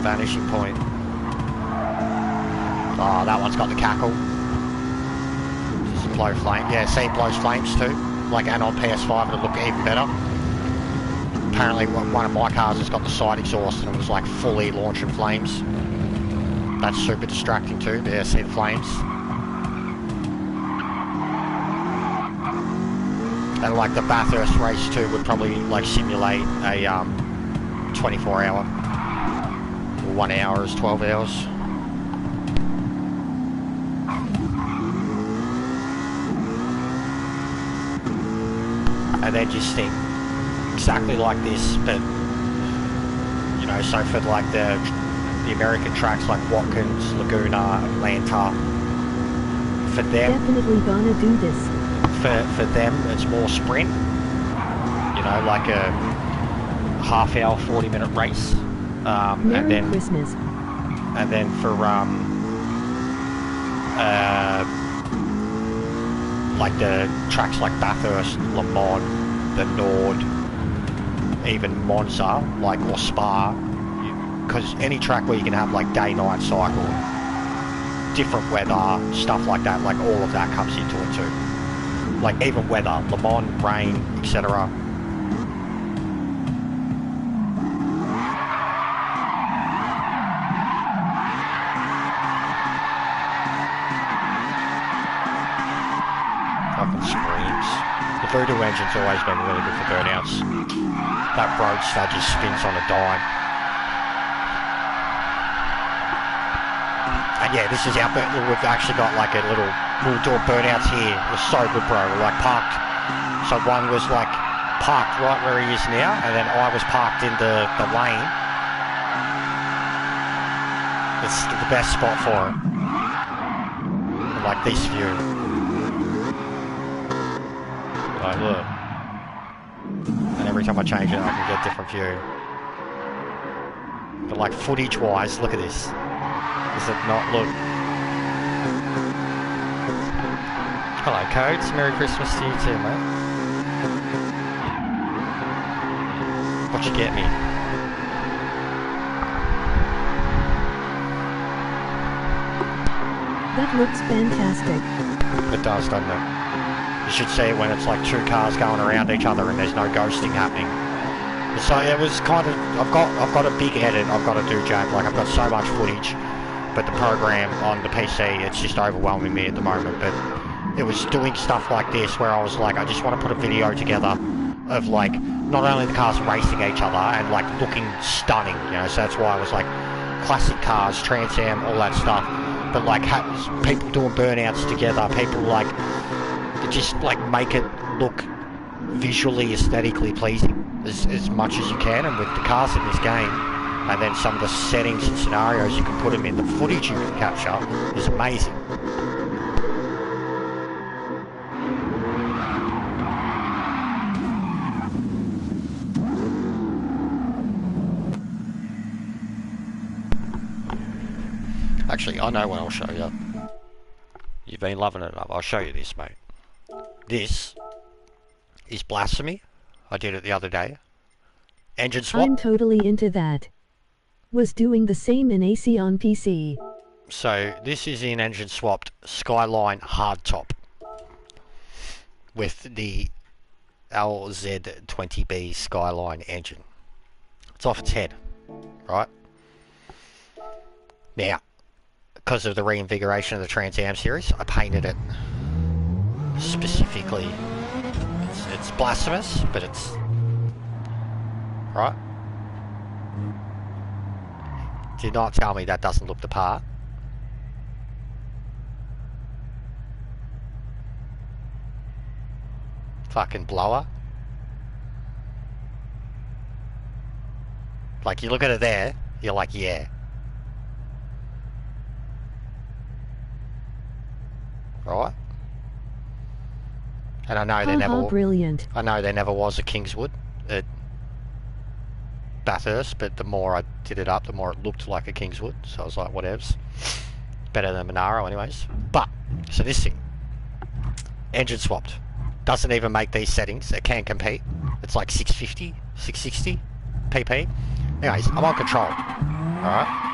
Vanishing point. Oh, that one's got the cackle. Just blow flame. Yeah, see, it blows flames too. Like, and on PS5 it'll look even better. Apparently one of my cars has got the side exhaust and it was like fully launching flames. That's super distracting too. Yeah, see the flames. And like the Bathurst race too would probably like simulate a 24 hour. 1 hour is 12 hours. And then just think exactly like this, but you know, so for like the American tracks like Watkins, Laguna, Atlanta, for them, Definitely gonna do this. for them it's more sprint, you know, like a half-hour 40-minute race, Merry and then Christmas. and then for like the tracks like Bathurst, Le Mans, the Nord, even Monza, like, or Spa, because any track where you can have like day-night cycle, different weather, stuff like that, like all of that comes into it too. Like even weather, Le Mans, rain, etc. Fucking screams. The Voodoo engine's always been really good for burnouts. That roadster just spins on a dime. And yeah, this is our we've actually got like a little, we'll do burnouts here. It was so good, bro. We're like parked. So one was like parked right where he is now, and then I was parked in the lane. It's the best spot for it. And like this view. Like, look. And every time I change it, I can get a different view. But like footage-wise, look at this. Does it not look? Hello, Codes. Merry Christmas to you too, mate. What'd you get me? That looks fantastic. It does, doesn't it? You should see it when it's like two cars going around each other and there's no ghosting happening. So it was kind of, I've got a big edit I've got to do, Jack. Like I've got so much footage, but the program on the PC, it's just overwhelming me at the moment. But it was doing stuff like this where I was like, I just want to put a video together of like not only the cars racing each other and like looking stunning, you know. So that's why I was like classic cars, Trans Am, all that stuff. But like people doing burnouts together, people like just like make it look visually, aesthetically pleasing as much as you can. And with the cars in this game, and then some of the settings and scenarios you can put them in, the footage you can capture is amazing. Actually, I know what I'll show you. You've been loving it enough. I'll show you this, mate. This is Blasphemy. I did it the other day. Engine swap. I'm totally into that. Was doing the same in AC on PC. So this is in engine swapped Skyline hardtop with the LZ20B Skyline engine. It's off its head, right? Now, because of the reinvigoration of the Trans Am series, I painted it specifically. It's blasphemous, but it's right. Do not tell me that doesn't look the part. Fucking blower. Like you look at it there, you're like, yeah. Right? And I know there never brilliant. I know there never was a Kingswood at Bathurst, but the more I did it up, the more it looked like a Kingswood. So I was like, whatevs. Better than Monaro anyways. But, so this thing, engine swapped. Doesn't even make these settings. It can compete. It's like 650, 660 pp. Anyways, I'm on control. Alright?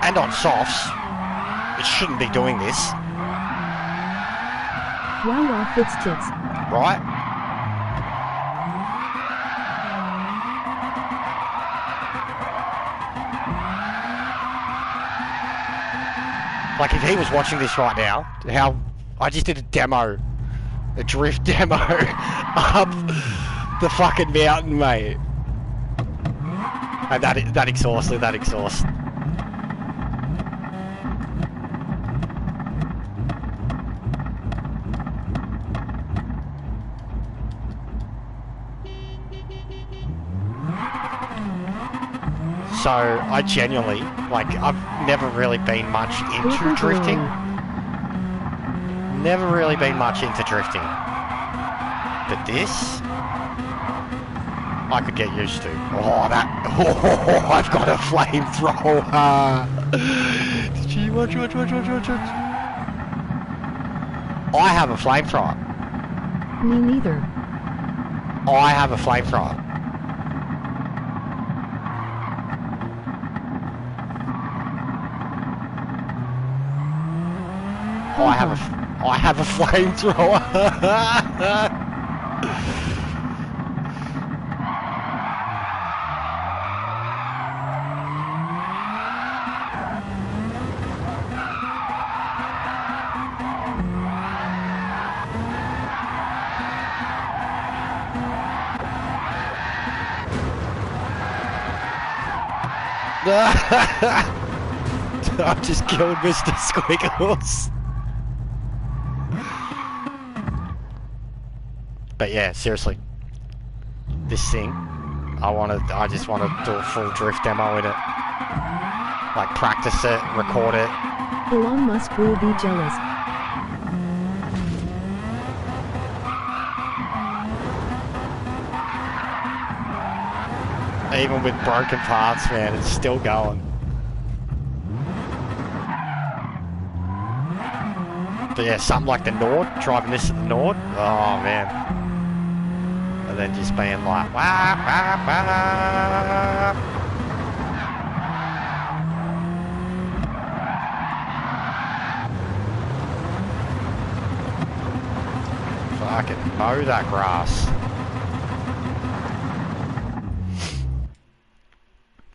And on softs, it shouldn't be doing this. Wow, off its tits. Right? Like if he was watching this right now, how I just did a drift demo up the fucking mountain, mate. And that exhaust. So I genuinely, like, I've never really been much into drifting. Never really been much into drifting. But this, I could get used to. Oh, that, oh, I've got a flamethrower. Gee, watch. I have a flamethrower. Me neither. I have a flamethrower. I have a flamethrower. I've just killed Mr. Squiggles. But yeah, seriously, this thing, I just want to do a full drift demo in it. Like, practice it, record it. Elon Musk will be jealous. Even with broken parts, man, it's still going. But yeah, something like the Nord, driving this at the Nord, oh man. And then just being like, wah, wah, wah. Fucking mow that grass.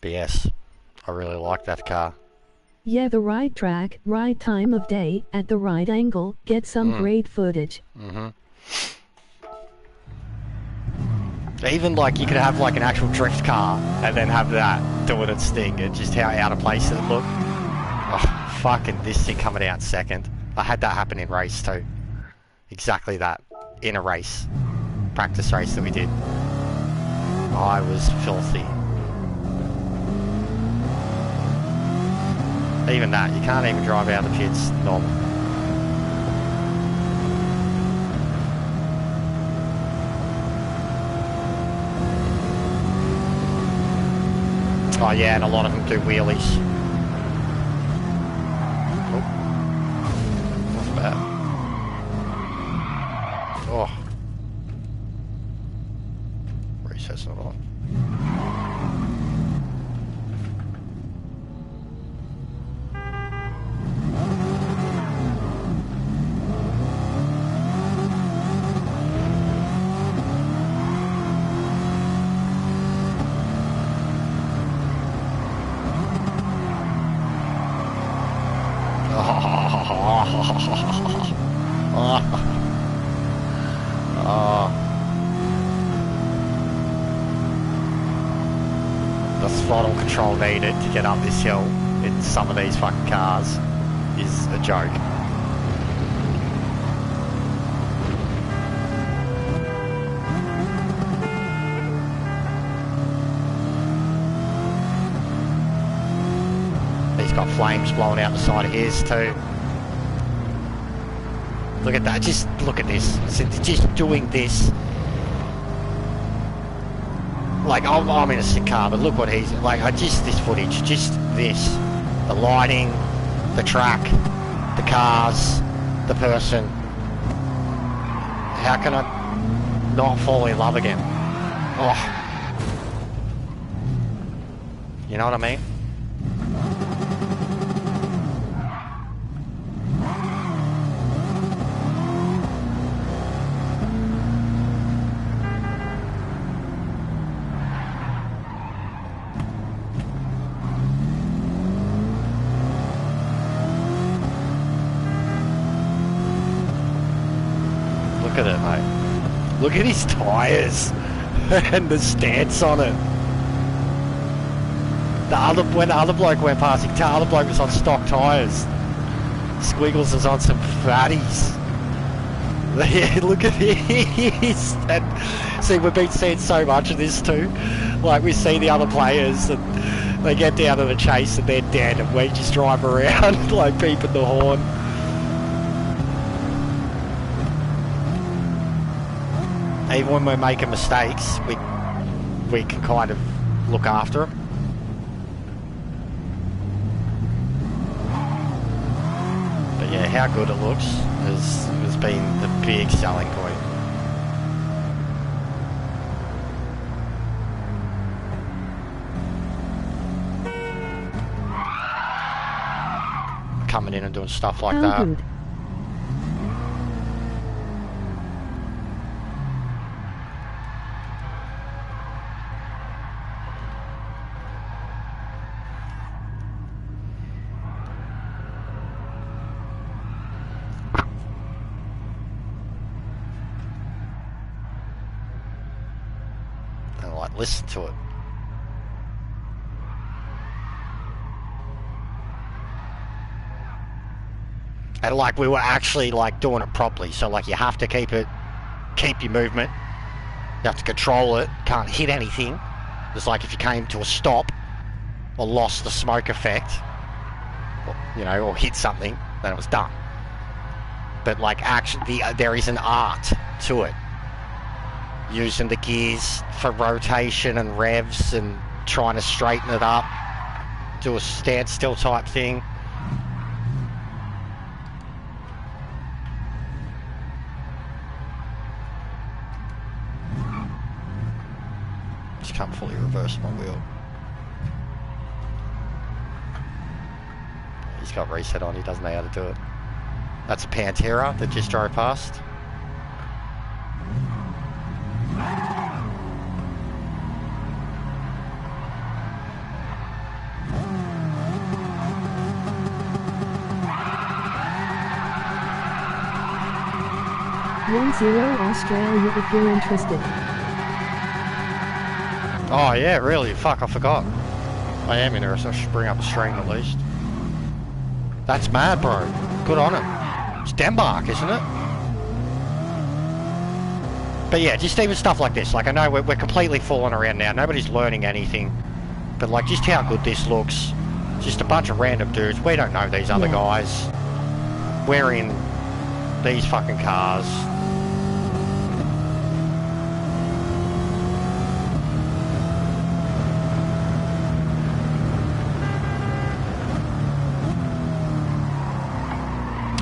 But yes, I really like that car. Yeah, the right track, right time of day, at the right angle, get some great footage. Even like you could have like an actual drift car and then have that doing its thing, and just how out of place it looked. Oh, fucking this thing coming out second. I had that happen in race too. Exactly that. In a race. Practice race that we did. I was filthy. Even that, you can't even drive out of the pits normal. Oh yeah, and a lot of them do wheelies. Oh, not bad. Oh, reset's not on. The throttle control needed to get up this hill in some of these fucking cars is a joke. He's got flames blowing out the side of his too. Look at that, just look at this. Just doing this. Like, I'm in a sick car, but look what he's... Like, this footage, just this. The lighting, the track, the cars, the person. How can I not fall in love again? Oh. You know what I mean? Look at it, mate. Look at his tyres and the stance on it. When the other bloke went past, the other bloke was on stock tyres. Squiggles was on some fatties. Yeah, look at this. And see, we've been seeing so much of this too. Like, we see the other players and They get down to the chase and they're dead, and we just drive around like beeping the horn. Even when we're making mistakes, we can kind of look after them. But yeah, how good it looks has been the big selling point. Coming in and doing stuff like that. Good. And like listen to it. And like we were actually like doing it properly, so like you have to keep your movement, you have to control it, can't hit anything. It's like if you came to a stop or lost the smoke effect, or, you know, or hit something, then it was done. But like actually there is an art to it, using the gears for rotation and revs and trying to straighten it up, do a standstill type thing. Can't fully reverse my wheel. He's got reset on, he doesn't know how to do it. That's a Pantera that just drove past. Australia if you're interested. Oh yeah, really? Fuck, I forgot. I am interested, I should bring up a stream at least. That's mad, bro. Good on him. It's Denmark, isn't it? But yeah, just even stuff like this. Like, I know we're completely falling around now. Nobody's learning anything. But like, just how good this looks. Just a bunch of random dudes. We don't know these other guys. We're in these fucking cars.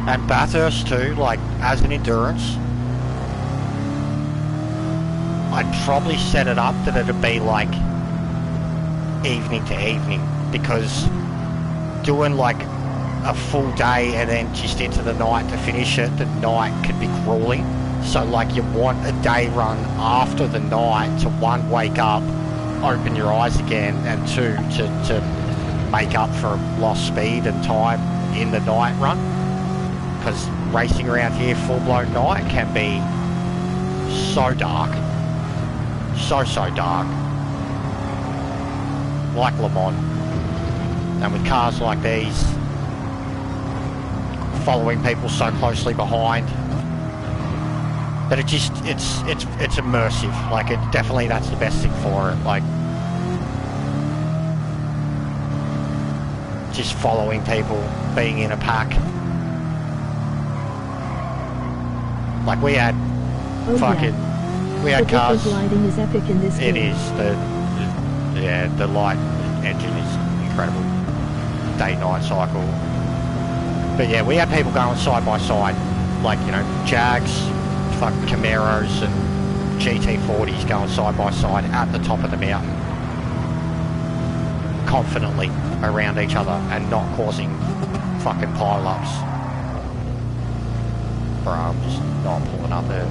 And Bathurst too, like, as an endurance, I'd probably set it up that it'd be like evening to evening, because doing like a full day and then just into the night to finish it, the night could be grueling. So like, you want a day run after the night to, one, wake up, open your eyes again, and two, to make up for lost speed and time in the night run. Because racing around here full-blown night can be so dark. So dark. Like Le Mans. And with cars like these, following people so closely behind, that it's immersive. Like, it definitely, that's the best thing for it. Like, just following people, being in a pack. Like, we had we had cars. The lighting is epic in this game. It is. The light engine is incredible. Day-night cycle. But yeah, we had people going side by side, like, you know, Jags, fucking Camaros and GT40s going side by side at the top of the mountain, confidently around each other and not causing fucking pile-ups. Bro, I'm just not pulling up there.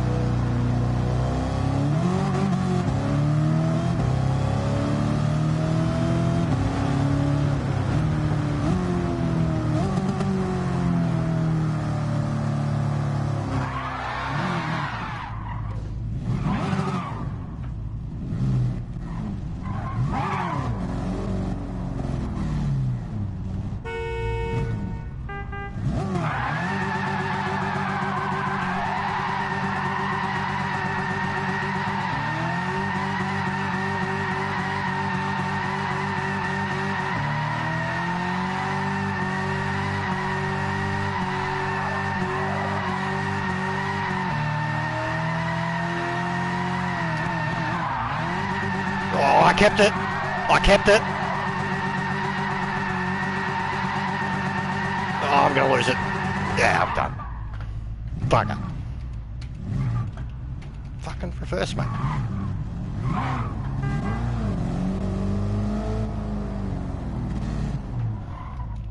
kept it. I kept it. Oh, I'm gonna lose it. Yeah, I'm done. Bugger. Fucking reverse, mate.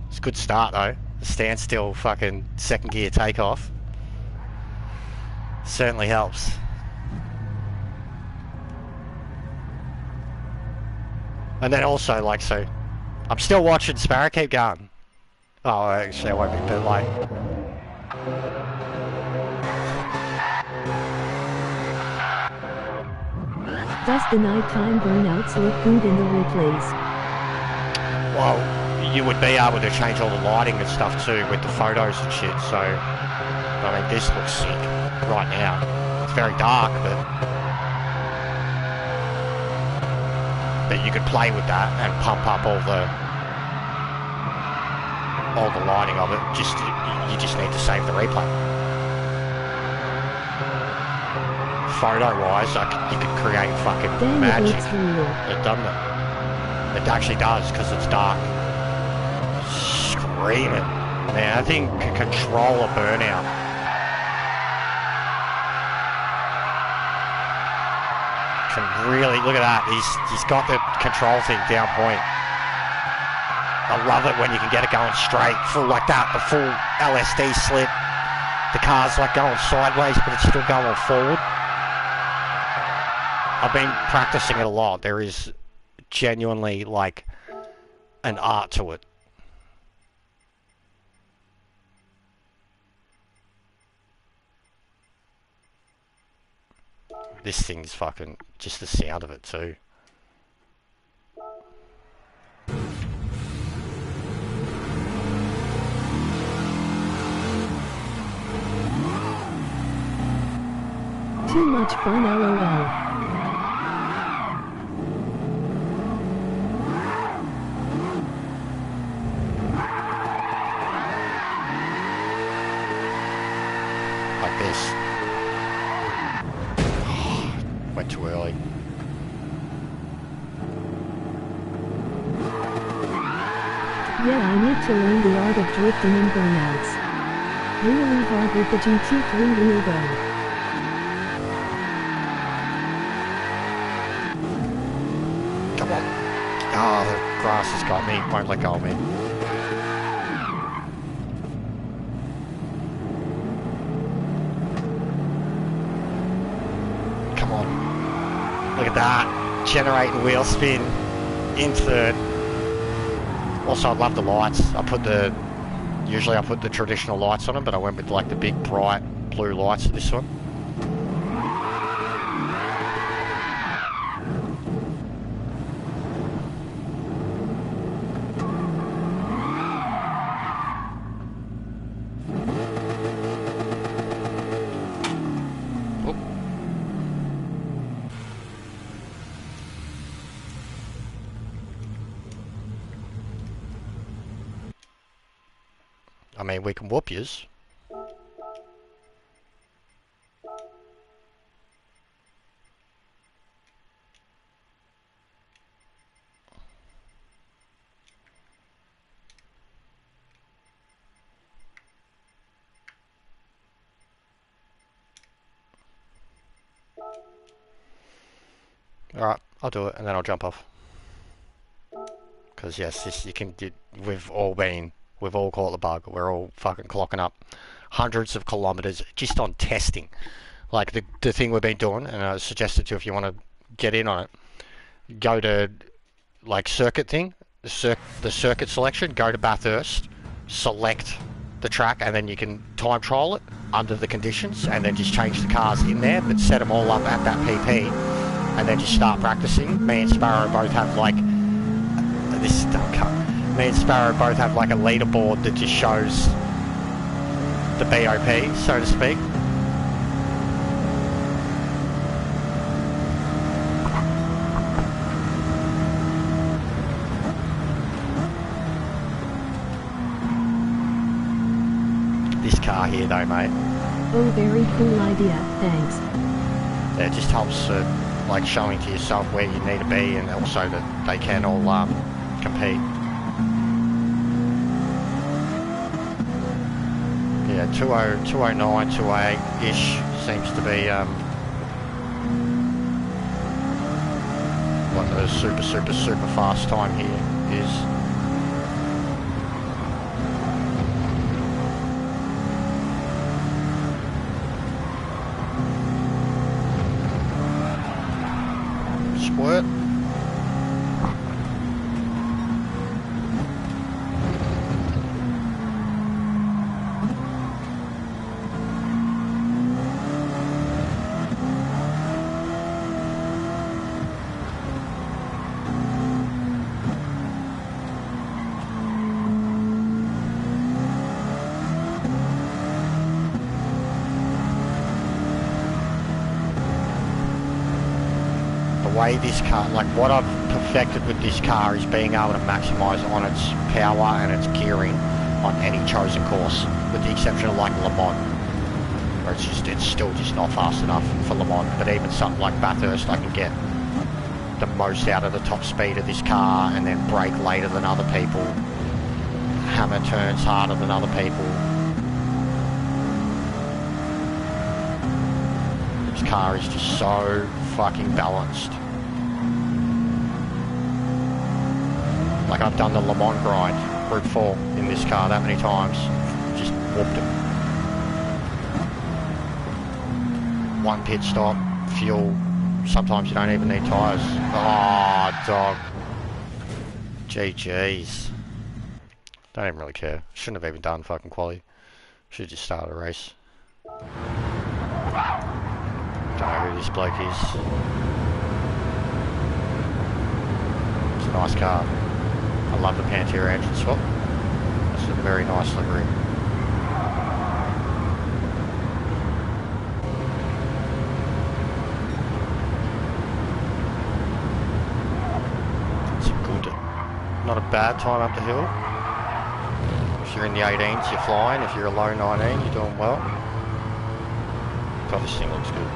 It's a good start though. The standstill fucking second gear takeoff. Certainly helps. And then also, like, so I'm still watching Sparrow keep going. Oh, actually I won't be, but like, Does the nighttime burnouts look good in the replays? well, you would be able to change all the lighting and stuff too with the photos and shit, so I mean, this looks sick right now. It's very dark, but you could play with that and pump up all the lighting of it. You just need to save the replay. Photo-wise, you could create fucking Damn, magic. it looks real. It doesn't it? It actually does, because it's dark. Screaming. Man, I think can control a burnout. Can really, look at that. He's got the control thing down point. I love it when you can get it going straight, full like that, the full LSD slip. The car's like going sideways, but it's still going forward. I've been practicing it a lot. There is genuinely like an art to it. This thing's fucking, just the sound of it too. Too much fun, LOL. Like this. Went too early. Yeah, I need to learn the art of drifting in burnouts. Really hard with the GT3 wheel though. Come on. Oh, the grass has got me. Won't let go of me. Come on. Look at that. Generating wheel spin in third. Also, I love the lights. Usually I put the traditional lights on them, but I went with like the big bright blue lights of this one. I mean, we can whoop yous. Alright, I'll do it and then I'll jump off. Because yes, this, we've all caught the bug. We're all fucking clocking up hundreds of kilometers just on testing. Like the thing we've been doing, and I suggest it to you if you want to get in on it. Go to like circuit thing, the circuit selection, go to Bathurst, select the track, and then you can time trial it under the conditions, and then just change the cars in there, but set them all up at that PP, and then just start practicing. Me and Sparrow both have like me and Sparrow both have like a leaderboard that just shows the BOP, so to speak. This car here though, mate. Oh, very cool idea, thanks. Yeah, it just helps like showing to yourself where you need to be, and also that they can all compete. Yeah, 209, 208-ish seems to be what the super fast time here is. Squirt. Way this car, like what I've perfected with this car is being able to maximise on its power and its gearing on any chosen course, with the exception of like Le Mans, where it's still just not fast enough for Le Mans. But even something like Bathurst, I can get the most out of the top speed of this car and then brake later than other people, hammer turns harder than other people. This car is just so fucking balanced. Like I've done the Le Mans grind, Route 4 in this car that many times, just whooped it. One pit stop, fuel, sometimes you don't even need tyres. Oh, dog. GG's. Don't even really care. Shouldn't have even done fucking quali. Should've just started a race. Don't know who this bloke is. It's a nice car. I love the Pantera engine swap. It's a very nice livery. It's good. Not a bad time up the hill. If you're in the 18s, you're flying. If you're a low 19, you're doing well. God, this thing looks good.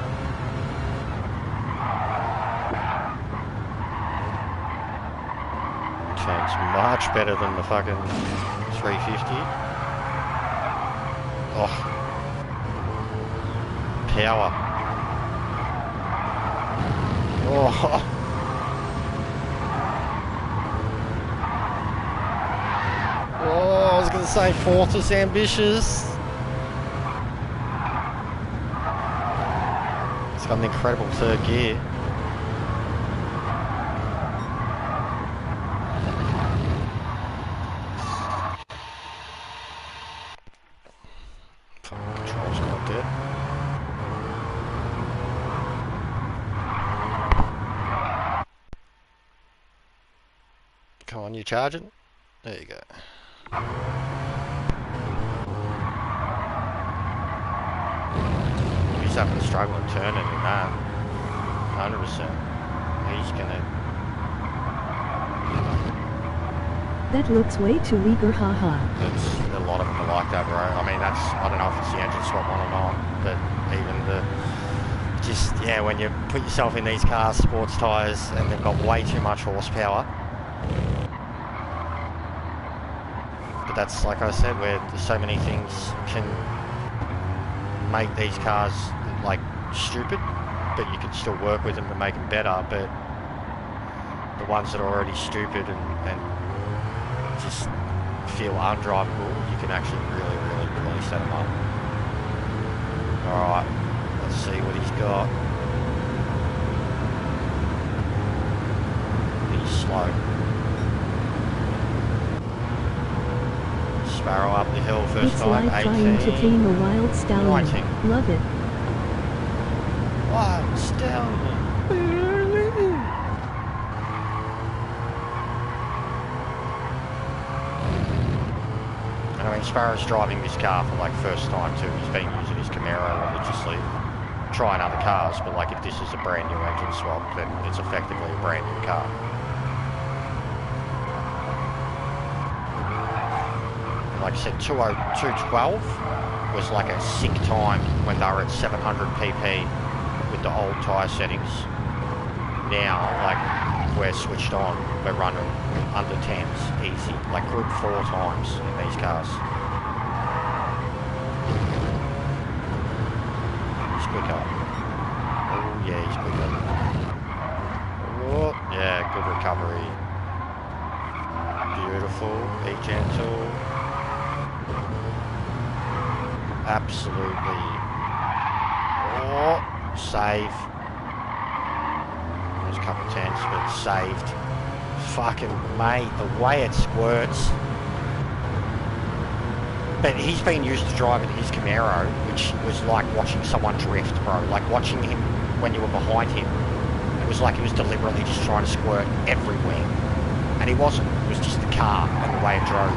It's much better than the fucking 350. Oh. Power. Oh. Oh, I was going to say fourth is ambitious. It's got an incredible third gear. Come on, you charging? There you go. He's having to struggle and turn it in that. 100%. He's gonna... That looks way too eager, haha. A lot of them are like that, bro. I mean, that's... I don't know if it's the engine swap one or not, but even the... Just, yeah, when you put yourself in these cars, sports tyres, and they've got way too much horsepower. But that's, like I said, where so many things can make these cars, like, stupid, but you can still work with them to make them better. But the ones that are already stupid and just feel undrivable, you can actually really set them up. Alright, let's see what he's got. He's slow. Sparrow up the hill first It's time, like 18. trying to tame a wild stallion. 19. Love it. Wild stallion. And I mean, Sparrow's driving this car for like first time too. He's been using his Camaro religiously, trying other cars, but like if this is a brand new engine swap, then it's effectively a brand new car. Like I said, 212 was like a sick time when they were at 700 pp with the old tyre settings. now, like, we're switched on. We're running under 10s, easy. Like, good 4 times in these cars. He's quicker. Oh, yeah, he's quicker. Oh, yeah, good recovery. Beautiful. Be gentle. Absolutely. Oh, save. There's a couple of tenths, but saved. Fucking mate, the way it squirts. But he's been used to driving his Camaro, which was like watching someone drift, bro. Like watching him when you were behind him. It was like he was deliberately just trying to squirt everywhere. And he wasn't. It was just the car and the way it drove.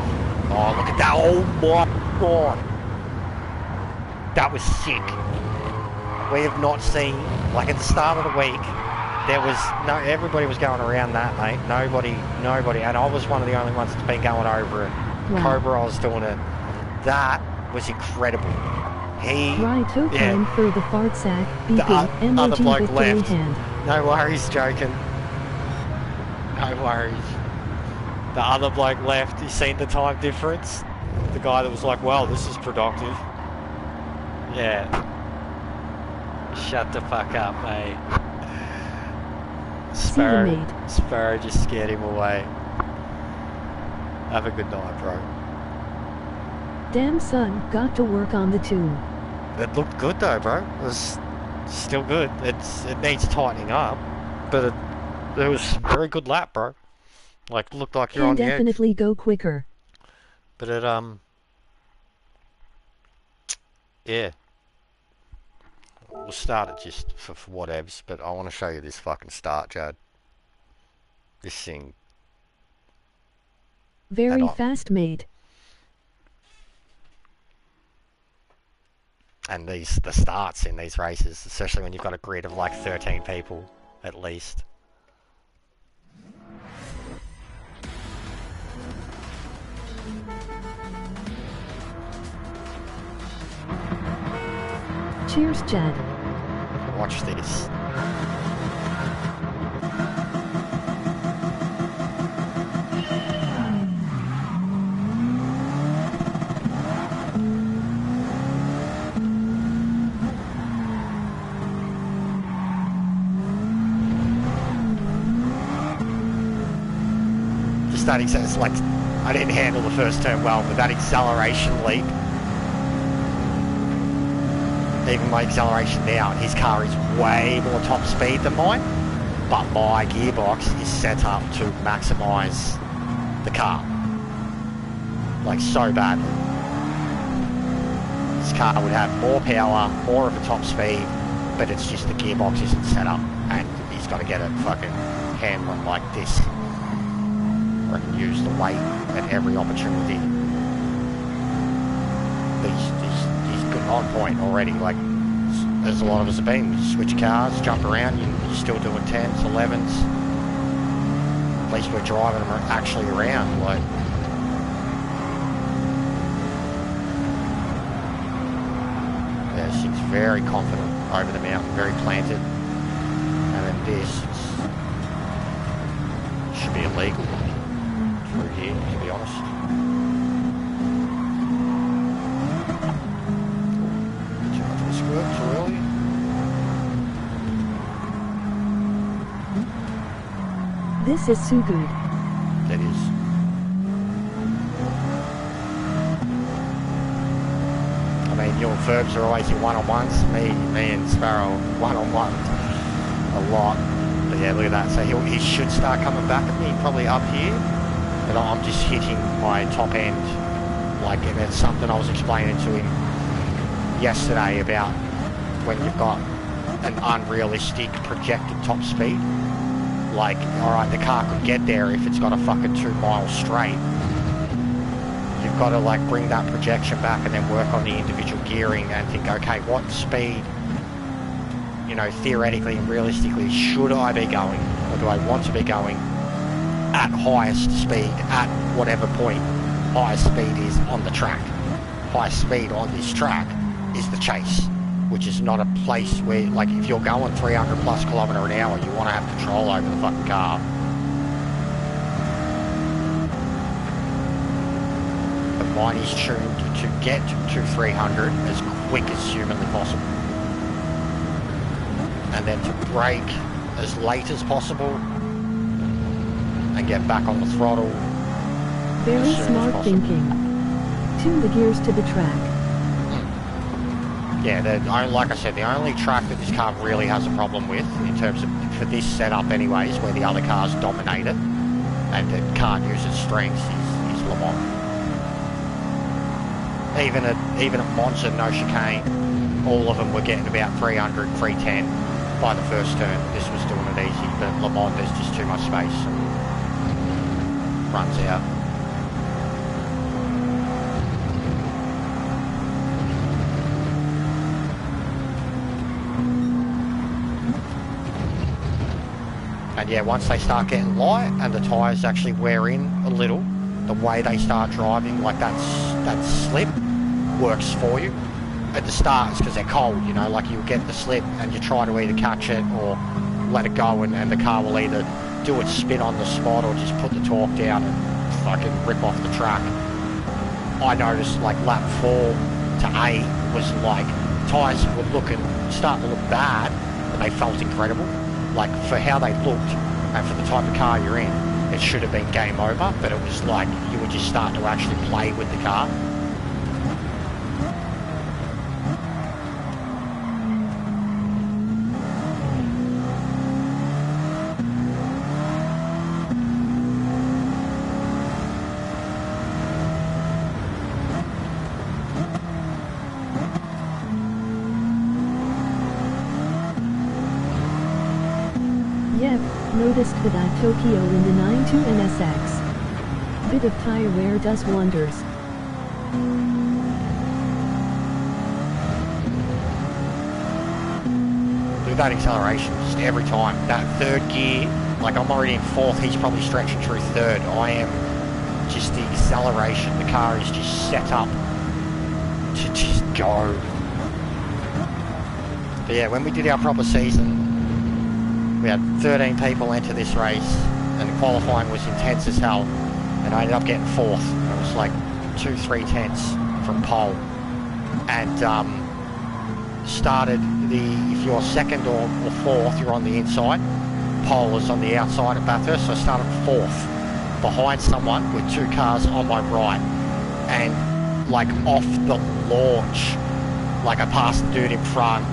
Oh, look at that. Oh my God. That was sick. We have not seen, like at the start of the week, there was no, everybody was going around that, mate. Nobody, and I was one of the only ones that's been going over it. Wow. Cobra, I was doing it. That was incredible. Right, okay, for the fart sack, beeping, other bloke victory left. hand. No worries, joking. No worries. The other bloke left. You seen the time difference? The guy that was like, well, this is productive. Yeah. Shut the fuck up, mate. Sparrow just scared him away. Have a good night, bro. Damn son, got to work on the tune. It looked good though, bro. It was still good. It needs tightening up, but it was a very good lap, bro. Like, looked like you're on the edge. Can definitely go quicker. But it, yeah. We'll start it just for whatevs, but I want to show you this fucking start, Jad. This thing. Very fast, mate. And the starts in these races, especially when you've got a grid of like 13 people at least. Cheers, Jad. Watch this. It's like, I didn't handle the first turn well, but that acceleration leap, even my acceleration now, his car is way more top speed than mine, but my gearbox is set up to maximise the car, like so badly. This car would have more power, more of a top speed, but it's just the gearbox isn't set up, and he's got to get it fucking handling like this. I can use the weight at every opportunity. He's good on point already. Like, as a lot of us have been, you switch cars, jump around, you're still doing 10s, 11s. At least we're driving them actually around. Like, yeah, she's very confident over the mountain, very planted. And then this should be illegal through here, to be honest. Too much of a squirt too early. This is so good. That is. I mean, you and Ferbs are always your one-on-ones. Me and Sparrow one-on-one a lot. But yeah, look at that. So he should start coming back at me, probably up here. But I'm just hitting my top end, like, and it's something I was explaining to him yesterday about when you've got an unrealistic projected top speed. Like, alright, the car could get there if it's got a fucking 2 mile straight. You've got to, like, bring that projection back and then work on the individual gearing and think, okay, what speed, you know, theoretically and realistically should I be going, or do I want to be going at highest speed, at whatever point highest speed is on the track. Highest speed on this track is the chase, which is not a place where, like, if you're going 300 plus kilometre an hour, you want to have control over the fucking car. But mine is tuned to get to 300 as quick as humanly possible. And then to brake as late as possible and get back on the throttle. Very smart thinking. Tune the gears to the track. Yeah, like I said, the only track that this car really has a problem with, in terms of, for this setup anyways, where the other cars dominate it, and it can't use its strengths, is Le Mans. Even at Monza, no chicane, all of them were getting about 300, 310 by the first turn. This was doing it easy, but Le Mans, there's just too much space and runs out. And yeah, once they start getting light and the tyres actually wear in a little, the way they start driving, like that slip works for you. At the start, it's because they're cold, you know, like you get the slip and you try to either catch it or let it go, and the car will either do its spin on the spot or just put the torque down and fucking rip off the track. I noticed like lap 4 to 8 was like, tyres were starting to look bad, but they felt incredible. Like, for how they looked and for the type of car you're in, it should have been game over, but it was like you were just starting to actually play with the car. Yep, noticed with that Tokyo in the 92 NSX. Bit of tire wear does wonders. Do that acceleration just every time. That third gear, like I'm already in 4th, he's probably stretching through 3rd. I am just the acceleration. The car is just set up to just go. But yeah, when we did our proper season, we had 13 people enter this race, and the qualifying was intense as hell, and I ended up getting 4th. It was like 2-3 tenths from pole, and started if you're 2nd or 4th, you're on the inside. Pole is on the outside at Bathurst, so I started 4th, behind someone with 2 cars on my right, and like off the launch, like I passed the dude in front,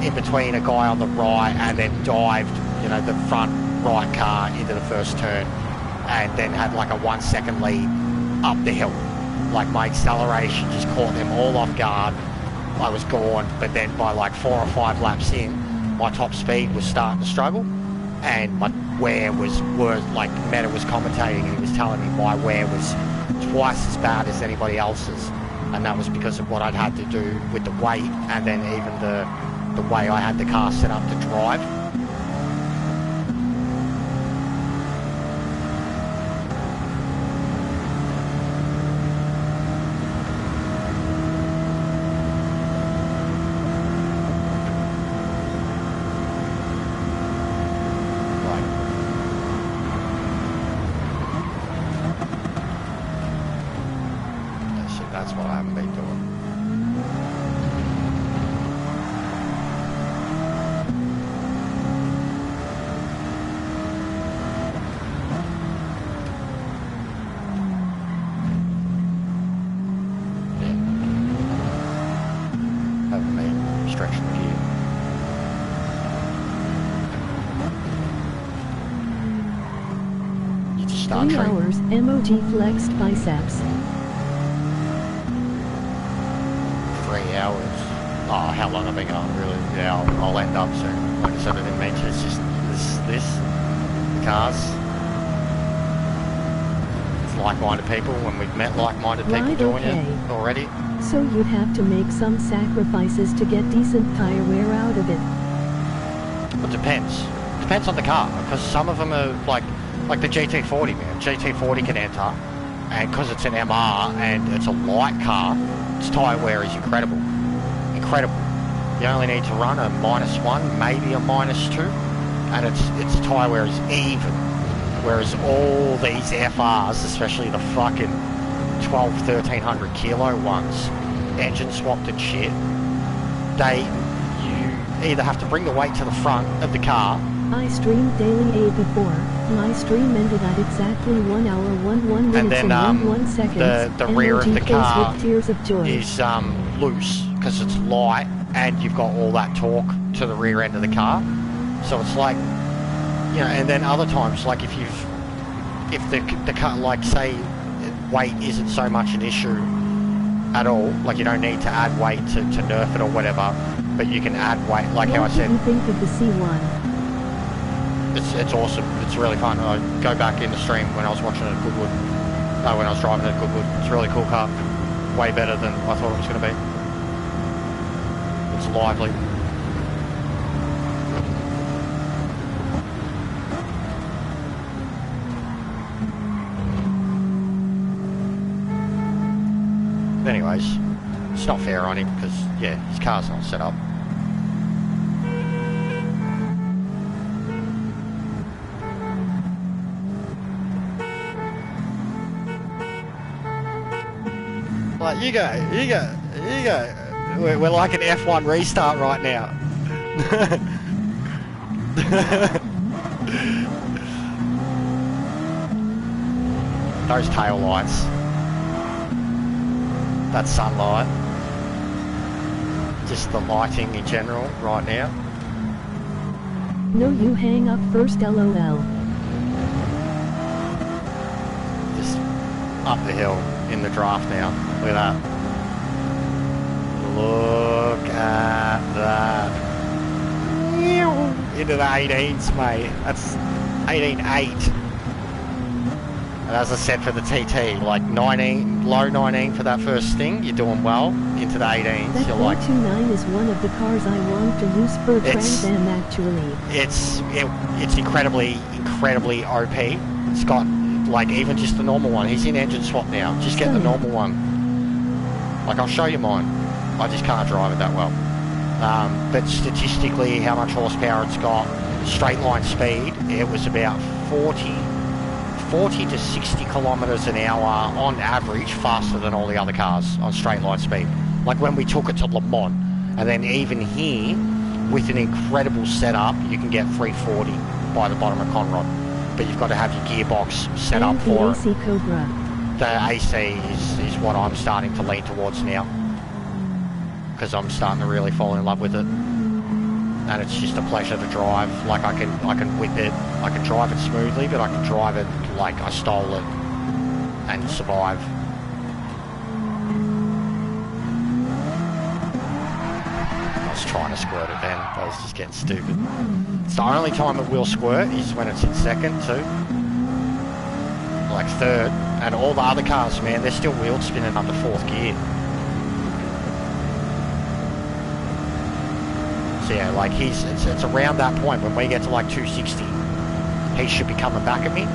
in between a guy on the right, and then dived, you know, the front right car into the first turn, and then had like a 1 second lead up the hill. Like my acceleration just caught them all off guard. I was gone, but then by like 4 or 5 laps in, my top speed was starting to struggle, and my wear was like Meta was commentating, and he was telling me my wear was twice as bad as anybody else's, and that was because of what I'd had to do with the weight, and then even the way I had the car set up to drive. That's what I haven't been doing. Haven't been stretching the gear. You just start 3 training. hours, MOG flexed biceps. 3 hours. Oh, how long have I been going? Really? Yeah, I'll end up soon. Like I said, I didn't mention, it's just this cars. It's like-minded people. When we've met like-minded people Right, doing okay. it already. So you'd have to make some sacrifices to get decent tire wear out of it. It depends. Depends on the car, because some of them are like the GT40, man. GT40 can enter, and because it's an MR and it's a light car, its tyre wear is incredible. Incredible. You only need to run a -1, maybe a -2, and its tyre wear is even. Whereas all these FRs, especially the fucking 1300 kilo ones, engine swapped and shit, you either have to bring the weight to the front of the car. I streamed Daily A before. My stream ended at exactly 1 hour, 11 minutes and 11 seconds. The rear of the car with tears of joy. is loose because it's light, and you've got all that torque to the rear end of the car. So it's like, you know, and then other times, like if the car, like say, weight isn't so much an issue at all, like you don't need to add weight to nerf it or whatever, but you can add weight, like how I said. What do you think of the C1? It's awesome. It's really fun. I go back in the stream when I was watching it at Goodwood. When I was driving it at Goodwood. It's a really cool car. Way better than I thought it was going to be. It's lively. Anyways, it's not fair on him because, yeah, his car's not set up. Like, you go. We're like an F1 restart right now. Those tail lights. That sunlight. Just the lighting in general right now. No, you hang up first, LOL. Just up the hill in the draft now. Look at that. Look at that. Into the 18s, mate. That's 18.8. And as I said for the TT, like 19, low 19 for that first thing, you're doing well. Into the 18s, that you're like... 429 is one of the cars I want to use for Trans Am, actually. It's incredibly OP. It's got, like, even just the normal one. He's in engine swap now. Just get the normal one. Like, I'll show you mine. I just can't drive it that well. But statistically, how much horsepower it's got, straight line speed, it was about 40 to 60 kilometers an hour on average, faster than all the other cars on straight line speed. Like when we took it to Le Mans, and then even here, with an incredible setup, you can get 340 by the bottom of Conrod. But you've got to have your gearbox set up for it. The AC Cobra. The AC is what I'm starting to lean towards now, because I'm starting to really fall in love with it, and it's just a pleasure to drive. Like I can whip it, I can drive it smoothly, but I can drive it like I stole it and survive. I was trying to squirt it then, I was just getting stupid. It's the only time it will squirt is when it's in second too. Like third, and all the other cars, man, they're still wheel spinning under fourth gear. So yeah, like it's around that point when we get to like 260, he should be coming back at me.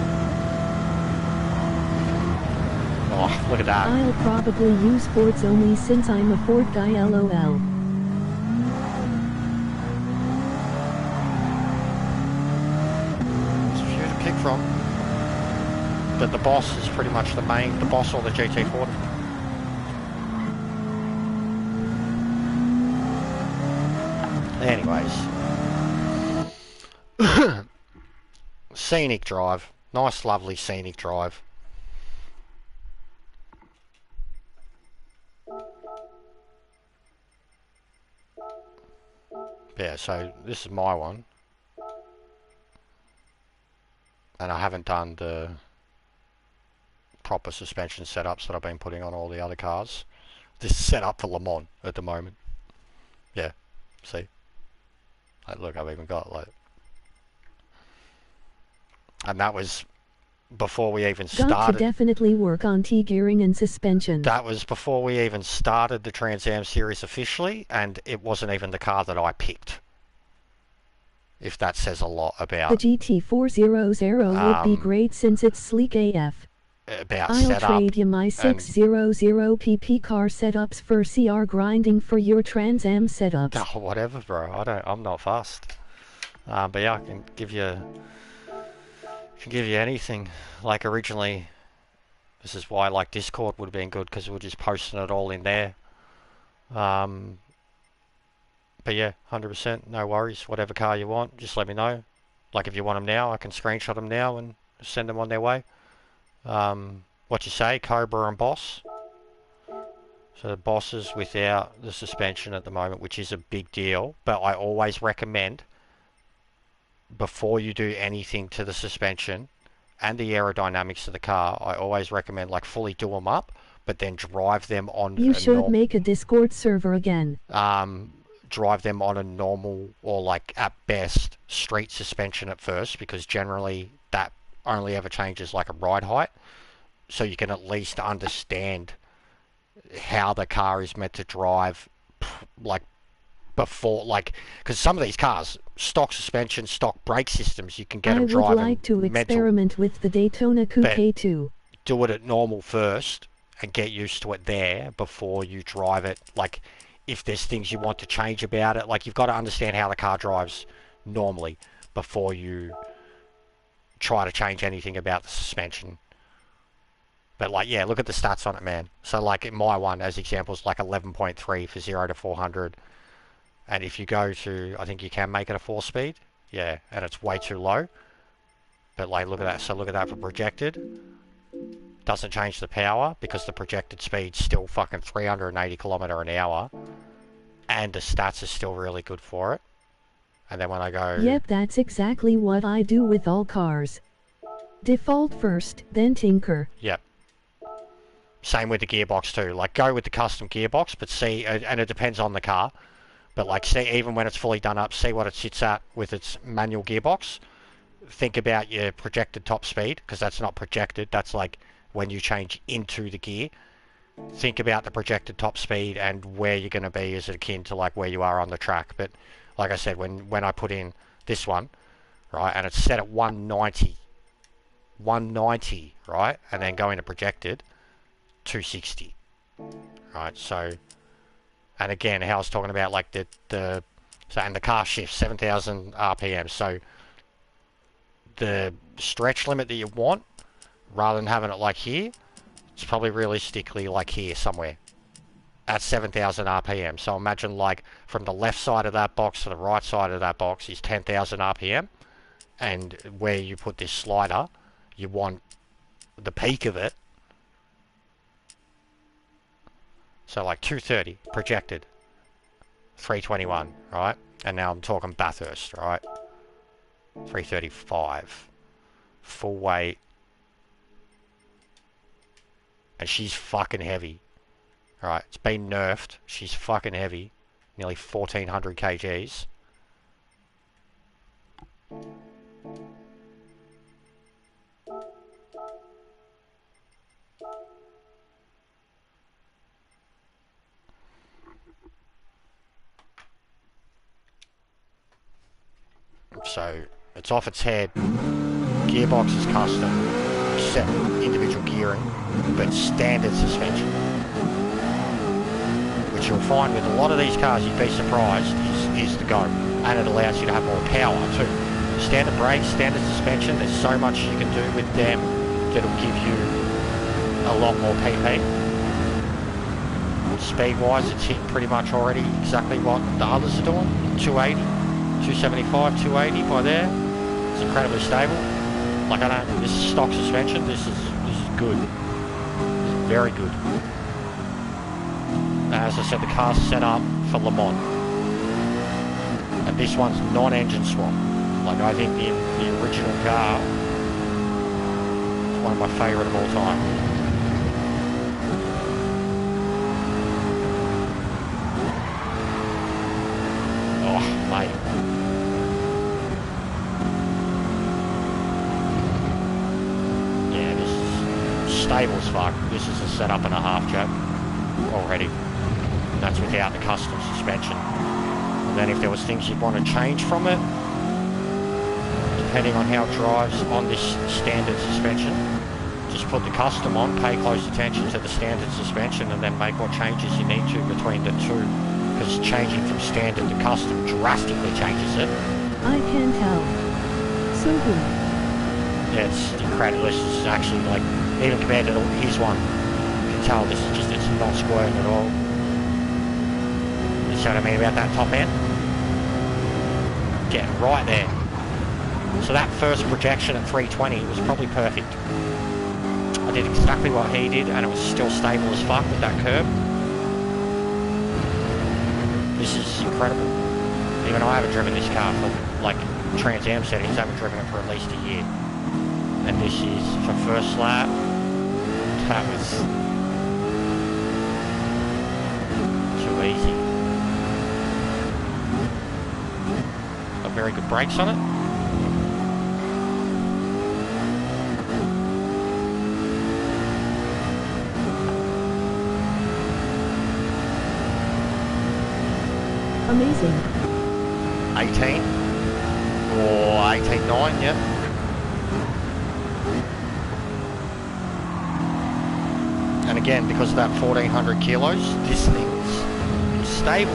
Oh, look at that. I'll probably use Fords only since I'm a Ford guy, LOL. There's a few to pick from. But the boss is pretty much the main, the boss or the GT40. Anyways. Scenic drive. Nice, lovely scenic drive. Yeah, so this is my one. And I haven't done the proper suspension setups that I've been putting on all the other cars. This is set up for Le Mans at the moment. Yeah, see? Like, look, I've even got like... And that was before we even started. Got to definitely work on T-gearing and suspension. That was before we even started the Trans Am series officially, and it wasn't even the car that I picked. If that says a lot about... The GT400 would be great since it's sleek AF. about I'll setup. trade you my 600 pp car setups for CR grinding for your Trans Am setups. Oh, whatever, bro. I'm not fussed. But yeah, I can give you anything. Like originally, this is why like Discord would have been good, because we're just posting it all in there. But yeah, 100%, no worries. Whatever car you want, just let me know. Like if you want them now, I can screenshot them now and send them on their way. What you say, Cobra and Boss? So the Boss is without the suspension at the moment, which is a big deal. But I always recommend, before you do anything to the suspension and the aerodynamics of the car, I always recommend like fully do them up, but then drive them on. You should make a Discord server again. Drive them on a normal, or like at best street suspension at first, because generally that only ever changes like a ride height, so you can at least understand how the car is meant to drive, like before, like, because some of these cars, stock suspension, stock brake systems, you can get them driving. I would like to experiment with the Daytona Coupe K2. Do it at normal first and get used to it there before you drive it. Like, if there's things you want to change about it, like, you've got to understand how the car drives normally before you try to change anything about the suspension. But like, yeah, look at the stats on it, man. So like in my one, as examples, like 11.3 for 0 to 400. And if you go to, I think you can make it a 4-speed. Yeah, and it's way too low. But like, look at that. So look at that for projected. Doesn't change the power, because the projected speed's still fucking 380 kilometer an hour. And the stats are still really good for it. And then when I go... Yep, that's exactly what I do with all cars. Default first, then tinker. Yep. Same with the gearbox too. Like, go with the custom gearbox, but see, and it depends on the car. But like, see, even when it's fully done up, see what it sits at with its manual gearbox. Think about your projected top speed, because that's not projected. That's like when you change into the gear. Think about the projected top speed and where you're going to be is akin to like where you are on the track. But like I said, when I put in this one, right, and it's set at 190, right, and then go into projected, 260, right. So, and again, how I was talking about like so, and the car shifts 7,000 RPM. So the stretch limit that you want, rather than having it like here, it's probably realistically like here somewhere at 7,000 RPM. So imagine like from the left side of that box to the right side of that box is 10,000 RPM, and where you put this slider, you want the peak of it. So like 230 projected, 321, right? And now I'm talking Bathurst, right? 335, full weight. And she's fucking heavy. Alright, it's been nerfed. She's fucking heavy. Nearly 1,400 kgs. So, it's off its head. Gearbox is custom. Set individual gearing, but standard suspension. Which you'll find with a lot of these cars, you'd be surprised, is the go. And it allows you to have more power too. Standard brakes, standard suspension, there's so much you can do with them that'll give you a lot more PP. Speed-wise, it's hit pretty much already exactly what the others are doing. 280, 275, 280 by there. It's incredibly stable. Like, I don't, this is stock suspension, this is good. This is very good. As I said, the car's set up for Le Mans. And this one's non-engine swap. Like, I think the original car is one of my favourite of all time. Oh, mate. Yeah, this is stable as fuck. This is a setup and a half, Jack, already. That's without the custom suspension. And then if there was things you'd want to change from it, depending on how it drives on this standard suspension, just put the custom on, pay close attention to the standard suspension, and then make what changes you need to between the two. Because changing from standard to custom drastically changes it. I can tell. So good. Yeah, it's incredible. This is actually like, even compared to his one, you can tell this is just, it's not squirting at all. You see what I mean about that top end? Getting right there. So that first projection at 320 was probably perfect. I did exactly what he did, and it was still stable as fuck with that curb. This is incredible. Even though I haven't driven this car for, like, Trans Am settings, I haven't driven it for at least a year. And this is, for first lap, that was too easy. Got very good brakes on it. Amazing. 18 or 18.9, yeah. And again, because of that 1400 kilos, this thing's stable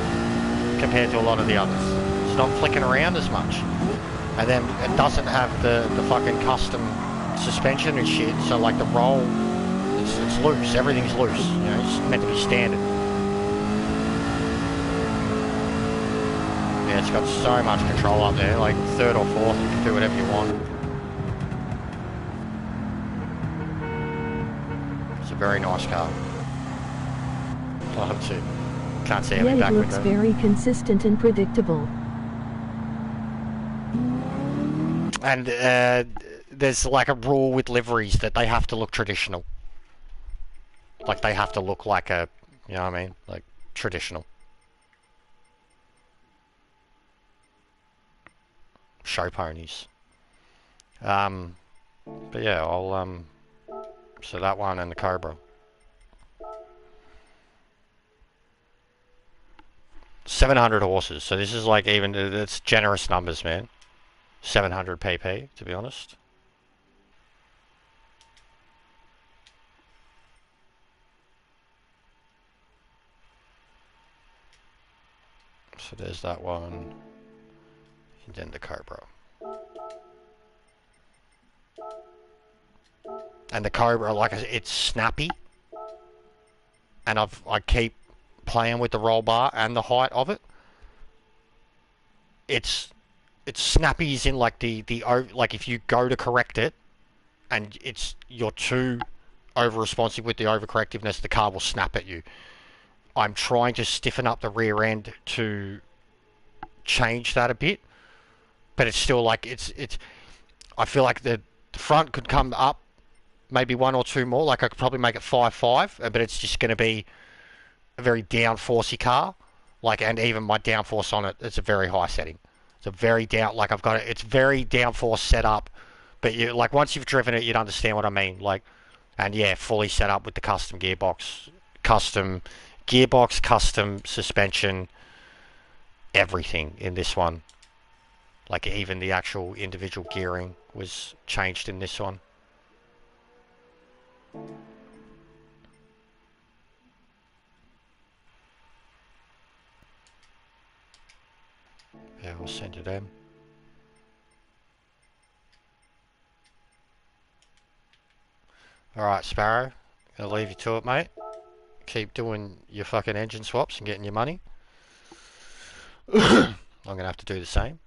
compared to a lot of the others. It's not flicking around as much. And then it doesn't have the fucking custom suspension and shit, so like the roll, it's loose, everything's loose, you know, it's meant to be standard. Yeah, it's got so much control up there, like third or fourth, you can do whatever you want. It's a very nice car. I hope to. Can't see Yet any back it looks window. very consistent and predictable. And there's like a rule with liveries that they have to look traditional. Like they have to look like a, you know what I mean? Like traditional. Show ponies. But yeah, I'll so that one and the Cobra. 700 horses, so this is like even, it's generous numbers, man. 700 pp, to be honest. So there's that one, and then the Cobra. And the Cobra, like it's snappy, and I keep playing with the roll bar and the height of it. It's snappy as in like like if you go to correct it, and you're too over responsive with the overcorrectiveness, the car will snap at you. I'm trying to stiffen up the rear end to change that a bit, but it's still like it's I feel like the front could come up maybe one or two more, like I could probably make it 5.5, but it's just going to be a very downforcey car, like, and even my downforce on it, it's a very high setting. It's a very down, like I've got it, it's very downforce set up, but you, like, once you've driven it, you'd understand what I mean, like, and yeah, fully set up with the custom gearbox, custom suspension, everything in this one. Like even the actual individual gearing was changed in this one. Yeah, we'll send you them. Alright, Sparrow. Gonna leave you to it, mate. Keep doing your fucking engine swaps and getting your money. I'm gonna have to do the same.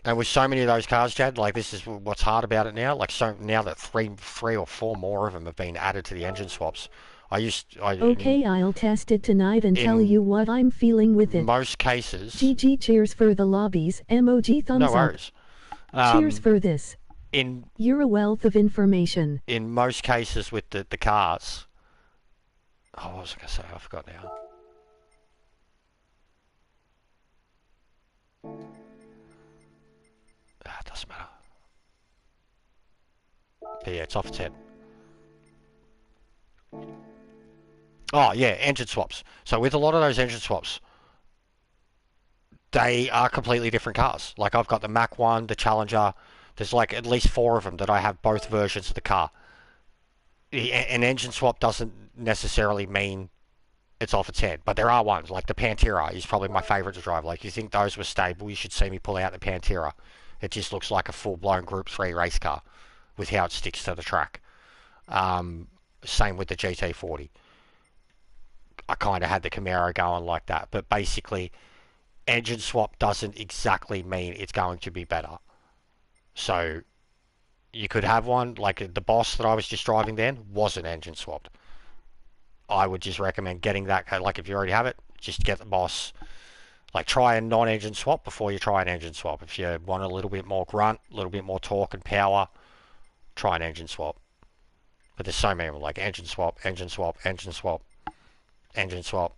And with so many of those cars, Jad, like this is what's hard about it now. Like so now that three or four more of them have been added to the engine swaps. Okay, I'll test it tonight and tell you what I'm feeling with it. In most cases. GG, cheers for the lobbies. MOG thumbs no worries. up. Cheers for this. You're a wealth of information. In most cases with the cars. Oh, what was I going to say? I forgot now. It doesn't matter. But yeah, it's off its head. Oh yeah, engine swaps. So with a lot of those engine swaps, they are completely different cars. Like I've got the Mach 1, the Challenger. There's like at least 4 of them that I have both versions of the car. An engine swap doesn't necessarily mean it's off its head, but there are ones like the Pantera is probably my favourite to drive. Like you think those were stable, you should see me pull out the Pantera. It just looks like a full-blown Group 3 race car with how it sticks to the track. Same with the GT40. I kind of had the Camaro going like that, but basically engine swap doesn't exactly mean it's going to be better. So you could have one, like the Boss that I was just driving then wasn't engine swapped. I would just recommend getting that, like if you already have it, just get the Boss. Like try a non-engine swap before you try an engine swap. If you want a little bit more grunt, a little bit more torque and power, try an engine swap. But there's so many, like engine swap, engine swap, engine swap, engine swap.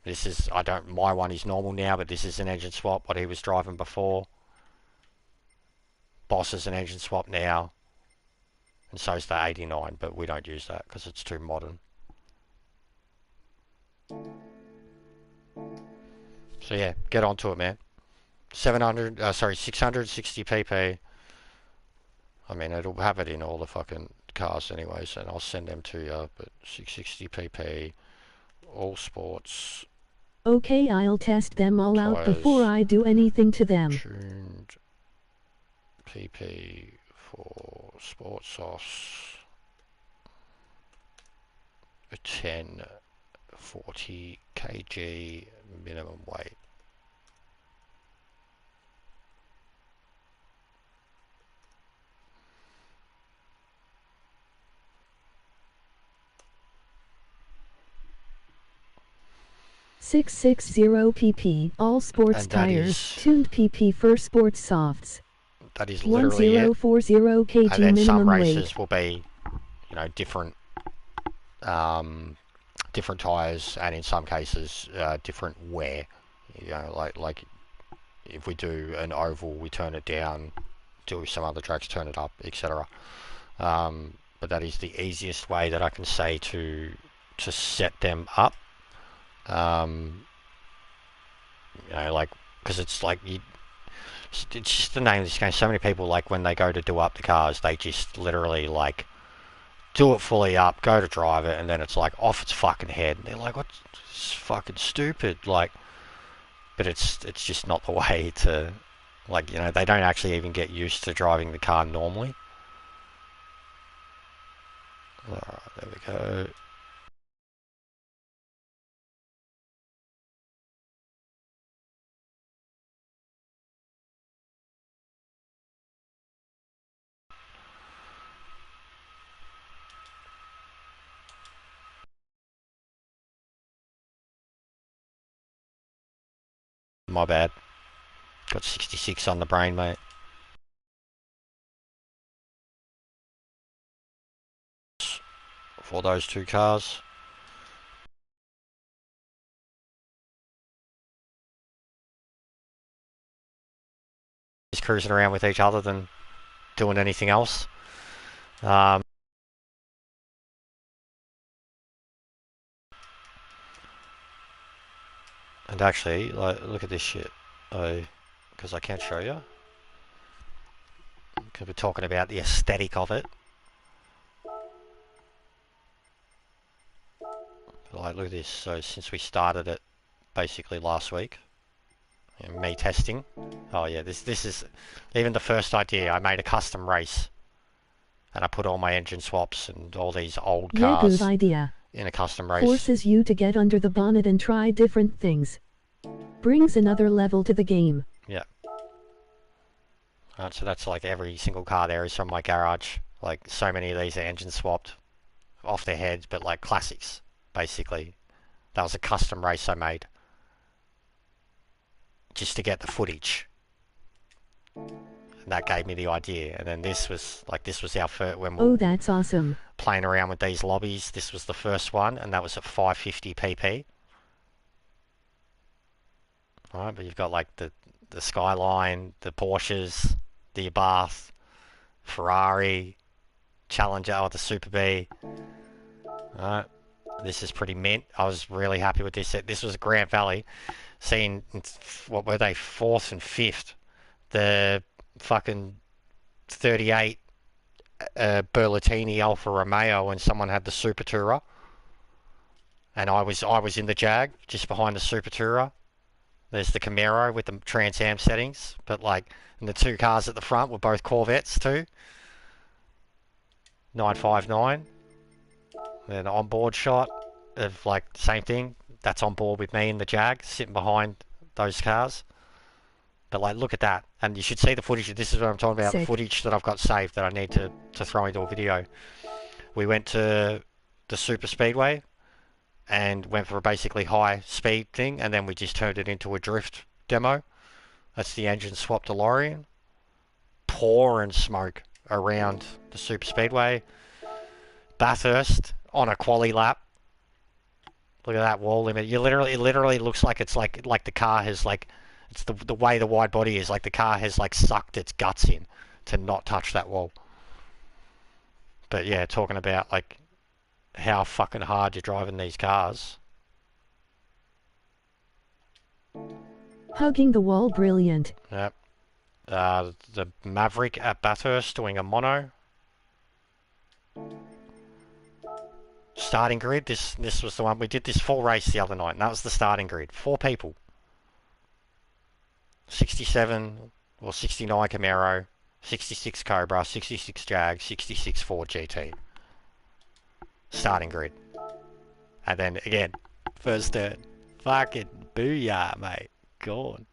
This is, my one is normal now, but this is an engine swap, what he was driving before. Boss is an engine swap now. And so is the 89, but we don't use that because it's too modern. So yeah, get onto it, man. 660 pp. I mean, it'll have it in all the fucking cars anyways, and I'll send them to you, but 660 pp, all sports. Okay, I'll test them all out before I do anything to them. Tuned pp for sports sauce. 1040 kg minimum weight. .660 pp, all sports And tires, tuned pp for sports softs. That is literally 1040 kg and then minimum some races weight. will be, you know, different tires, and in some cases different wear. You know, like if we do an oval, we turn it down. Do some other tracks, turn it up, etc. But that is the easiest way that I can say to set them up. You know, like, because it's like it's just the name of this game. So many people, like, when they go to do up the cars, they just literally like do it fully up, go to drive it, and then it's like off its fucking head. And they're like, "What's fucking stupid?" Like, but it's just not the way to, like, you know, they don't actually even get used to driving the car normally. Alright, there we go. My bad. Got 66 on the brain, mate. For those two cars. Just cruising around with each other than doing anything else. And actually, like, look at this shit. Because I can't show you. Because we're talking about the aesthetic of it. Like, look at this. So since we started it basically last week, and me testing. Oh yeah, this is even the first idea. I made a custom race, and I put all my engine swaps and all these old cars good idea. in a custom race. Forces you to get under the bonnet and try different things. Brings another level to the game. Yeah. Alright, so that's like every single car there is from my garage. Like, so many of these are engine swapped off their heads, but like classics, basically. That was a custom race I made. Just to get the footage. And that gave me the idea. And then this was our first, when we Oh, that's awesome. playing around with these lobbies, this was the first one, and that was at 550 pp. Alright, but you've got like the Skyline, the Porsches, the Abarth, Ferrari, Challenger, or the Super B. Alright, This is pretty mint. I was really happy with this. This was Grant Valley. Seeing, what were they, 4th and 5th. The fucking 38 Berluttini Alfa Romeo, and someone had the Super Tourer. And I was in the Jag, just behind the Super Tourer. There's the Camaro with the Trans Am settings, but like, and the two cars at the front were both Corvettes too. 959. Then an onboard shot of like same thing. That's on board with me in the Jag, sitting behind those cars. But like, look at that, and you should see the footage. This is what I'm talking about. Sick. The footage that I've got saved that I need to throw into a video. We went to the Super Speedway and went for a basically high speed thing, and then we just turned it into a drift demo. That's the engine swap DeLorean. Pouring smoke around the Super Speedway. Bathurst on a quali lap. Look at that wall limit. It literally looks like it's like the car has like, it's the way the wide body is, like the car has like sucked its guts in to not touch that wall. But yeah, talking about like how fucking hard you're driving these cars. Hugging the wall, brilliant. Yep. The Maverick at Bathurst doing a mono. Starting grid, this was the one. We did this full race the other night, and that was the starting grid. 4 people. 67 or 69 Camaro, 66 Cobra, 66 Jag, 66 Ford GT. Starting grid. And then again, first turn. Fucking booyah, mate. Gone.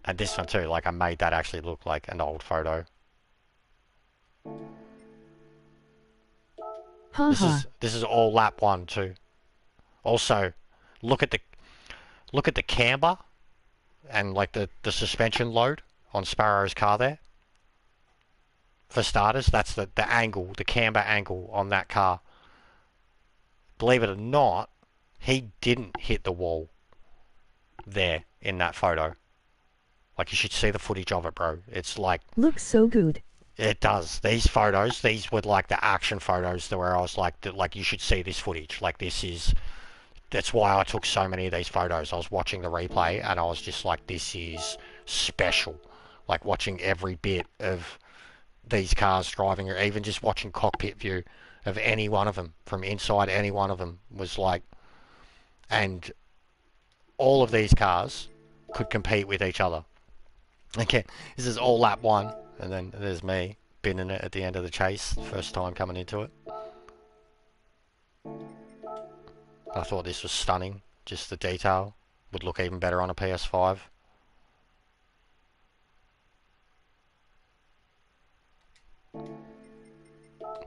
And this one too, like I made that actually look like an old photo. This is all lap 1 too. Also, look at the camber and like the suspension load on Sparrow's car there. For starters, that's the angle, the camber angle on that car. Believe it or not, he didn't hit the wall there in that photo. Like, you should see the footage of it, bro. It's like, looks so good. It does. These photos, these were like the action photos where I was like, you should see this footage. Like, that's why I took so many of these photos. I was watching the replay and I was just like, this is special. Like, watching every bit of these cars driving, or even just watching cockpit view of any one of them, from inside any one of them, was like, and all of these cars could compete with each other. Okay, this is all lap 1. And then there's me binning it at the end of the chase, first time coming into it. I thought this was stunning. Just the detail would look even better on a PS5.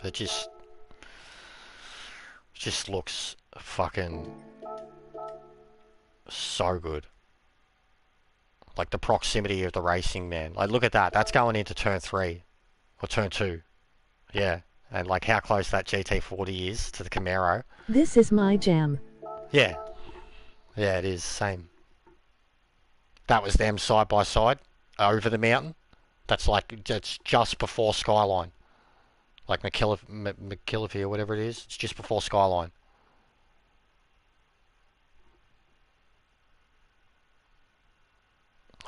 It just looks fucking so good. Like the proximity of the racing, man. Like, look at that. That's going into turn 3 or turn 2. Yeah. And like how close that GT40 is to the Camaro. This is my jam. Yeah. Yeah, it is. Same. That was them side by side over the mountain. That's just before Skyline. Like McKillivy or whatever it is. It's just before Skyline.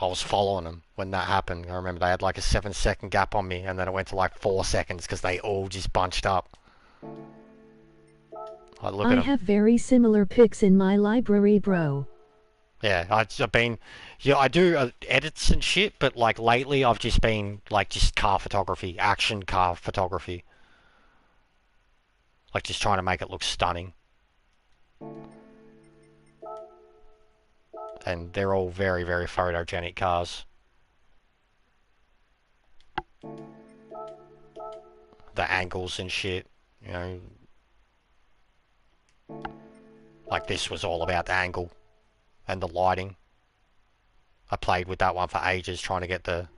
I was following them when that happened. I remember they had like a 7-second gap on me, and then it went to like 4 seconds because they all just bunched up. I have very similar pics in my library, bro. Yeah, I've been, yeah, I do edits and shit, but like lately I've just been like just car photography, action car photography. Like just trying to make it look stunning. And they're all very, very photogenic cars. The angles and shit, you know. Like this was all about the angle and the lighting. I played with that one for ages, trying to get the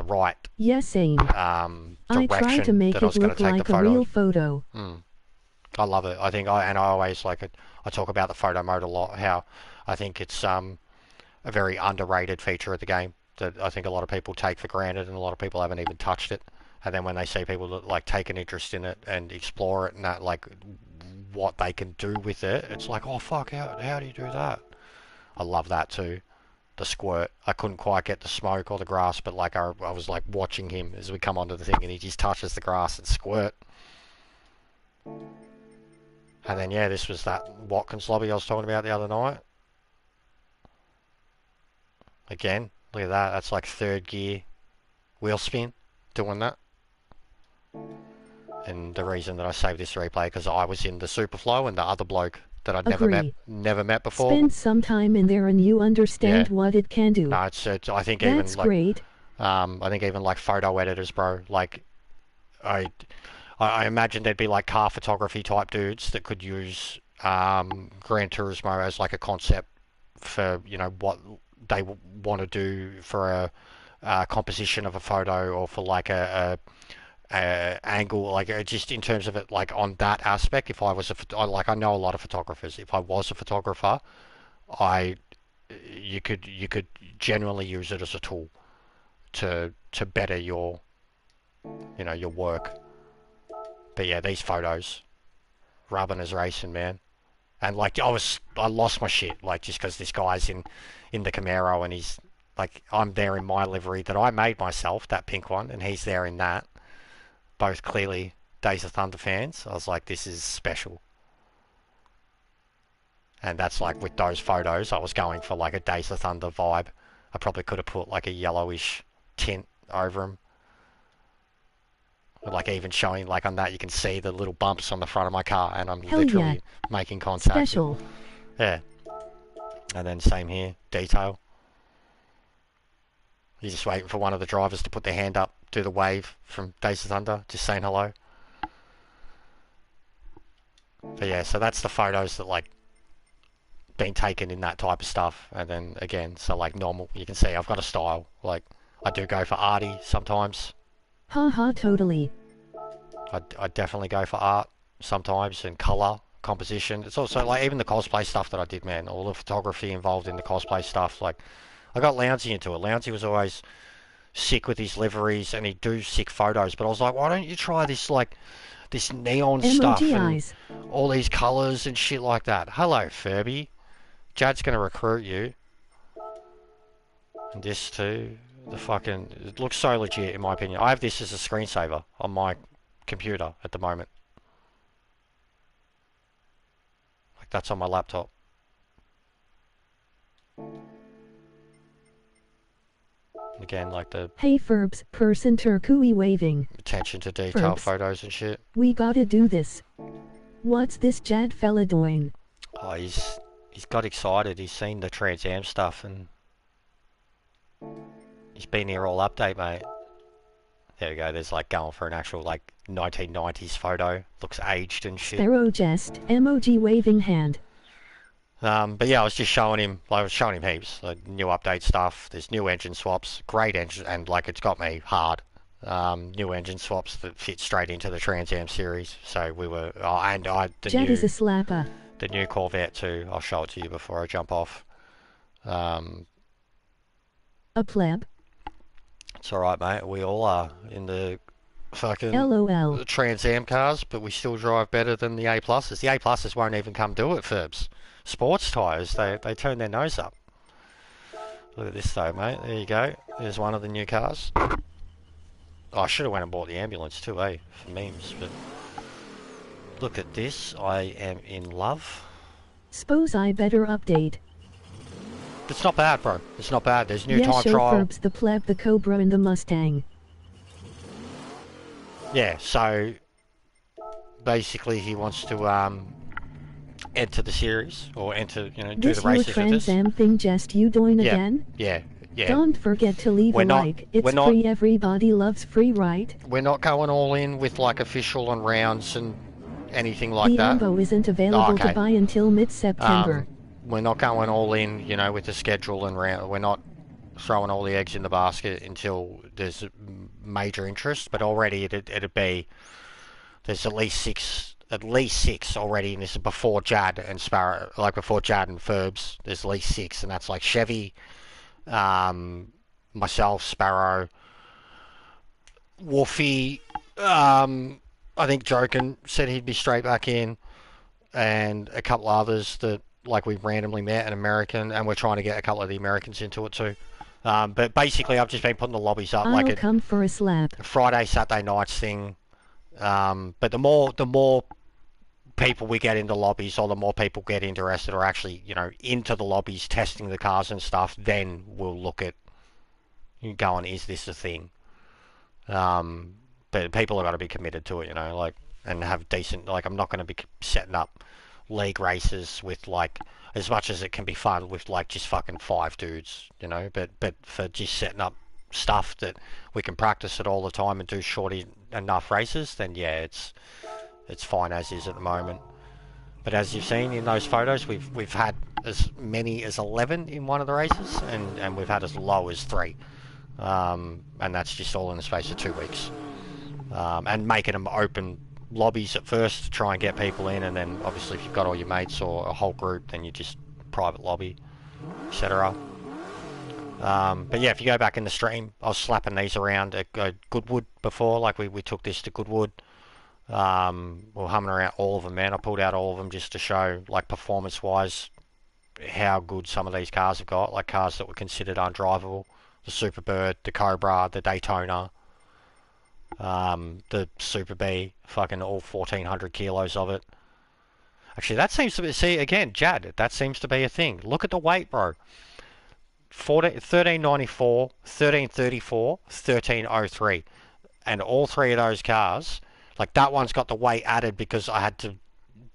right same. direction I try to make that I was it going look to take like the a photo. real photo. I love it. I always like it. I talk about the photo mode a lot. How I think it's a very underrated feature of the game that I think a lot of people take for granted, and a lot of people haven't even touched it. And then when they see people that like take an interest in it and explore it and that, like what they can do with it, it's like, oh fuck, how do you do that? I love that too. The squirt. I couldn't quite get the smoke or the grass, but like I was like watching him as we come onto the thing, and he just touches the grass and squirt. And then yeah, this was that Watkins lobby I was talking about the other night. Again, look at that. That's like third gear wheel spin doing that. And the reason that I saved this replay because I was in the Superflow and the other bloke that I'd never met before. Spend some time in there and you understand what it can do. No, it's I think that's even like great. I think even like photo editors, bro. Like I imagine there'd be like car photography type dudes that could use Gran Turismo as like a concept for, you know, what they want to do for a composition of a photo, or for like a angle, like just in terms of it, like on that aspect. If I was like, I know a lot of photographers. If I was a photographer, you could generally use it as a tool to better your, you know, your work. But yeah, these photos, rubbing as racing, man. And like I lost my shit, like just because this guy's in the Camaro and he's like, I'm there in my livery that I made myself, that pink one, and he's there in that. Both clearly Days of Thunder fans. I was like, this is special. And that's like with those photos, I was going for like a Days of Thunder vibe. I probably could have put like a yellowish tint over them. Like even showing, like on that, you can see the little bumps on the front of my car, and I'm literally making contact. Special. Yeah. And then same here, detail. You're just waiting for one of the drivers to put their hand up, do the wave from Days of Thunder, just saying hello. But yeah, so that's the photos that like been taken in that type of stuff. And then again, so like normal, you can see I've got a style. Like I do go for arty sometimes. Haha, totally. I definitely go for art sometimes, and colour, composition. It's also like even the cosplay stuff that I did, man. All the photography involved in the cosplay stuff. Like I got Lounsey into it. Lounsey was always sick with his liveries and he'd do sick photos. But I was like, why don't you try this, like, this neon stuff and all these colours and shit like that? Hello, Furby. Jad's going to recruit you. And this too. The fucking... It looks so legit, in my opinion. I have this as a screensaver on my computer at the moment. Like, that's on my laptop. Again, like the... Hey Ferbs, person turkooey waving. Attention to detail photos and shit. We gotta do this. What's this Jad fella doing? Oh, he's got excited. He's seen the Trans Am stuff and... He's been here all update, mate. There we go. There's like going for an actual like 1990s photo. Looks aged and shit. Sparrow jest, emoji waving hand. But yeah, I was just showing him, like, heaps, like new update stuff. There's new engine swaps, great engine, and like it's got me hard. New engine swaps that fit straight into the Trans Am series. So we were, Jet is a slapper. The new Corvette too. I'll show it to you before I jump off. A pleb. It's alright, mate. We all are in the fucking LOL. Trans Am cars, but we still drive better than the A+s. The A+s won't even come do it, Ferbs. Sports tyres, they turn their nose up. Look at this though, mate. There you go. There's one of the new cars. Oh, I should have went and bought the ambulance too, for memes. But look at this. I am in love. Suppose I better update. It's not bad, bro. It's not bad. There's new time show trial. Ferbs, the pleb, the Cobra, and the Mustang. Yeah, so basically he wants to enter the series, or enter, you know, do the races with Trans Am thing just you doing again? Yeah. Don't forget to leave a like. It's free. Everybody loves free, right? We're not going all in with like official and rounds and anything like that. The Ambo isn't available to buy until mid-September. We're not going all in, you know, with the schedule and round. We're not throwing all the eggs in the basket until there's major interest. But already it'd be, there's at least six already, and this is before Jad and Sparrow, like before Jad and Ferbs. There's at least six, and that's like Chevy, myself, Sparrow, Wolfie, I think Jokin said he'd be straight back in, and a couple others that like we randomly met, an American, and we're trying to get a couple of the Americans into it too. But basically, I've just been putting the lobbies up like I'll a come for a slap. Friday, Saturday nights thing. But the more people we get into lobbies, or the more people get interested, or actually, into the lobbies, testing the cars and stuff, then we'll look at going, is this a thing? But people have got to be committed to it, like, and have decent, like, I'm not going to be setting up league races with, like, as much as it can be fun with, like, just fucking 5 dudes, but for just setting up stuff that we can practice it all the time and do shorty enough races, then yeah, it's fine as is at the moment. But as you've seen in those photos, we've had as many as 11 in one of the races, and we've had as low as 3. And that's just all in the space of 2 weeks. And making them open lobbies at first to try and get people in, and then obviously if you've got all your mates or a whole group, then you just private lobby, etc. But yeah, if you go back in the stream, I was slapping these around at Goodwood before, like we took this to Goodwood. We're humming around all of them, man. I pulled out all of them just to show, like, performance-wise, how good some of these cars have got, like cars that were considered undrivable. The Superbird, the Cobra, the Daytona, the Super B, fucking all 1,400 kilos of it. Actually, that seems to be, see, again, Jad, that seems to be a thing. Look at the weight, bro. 1394, 1334, 1303. And all 3 of those cars, like, that one's got the weight added because I had to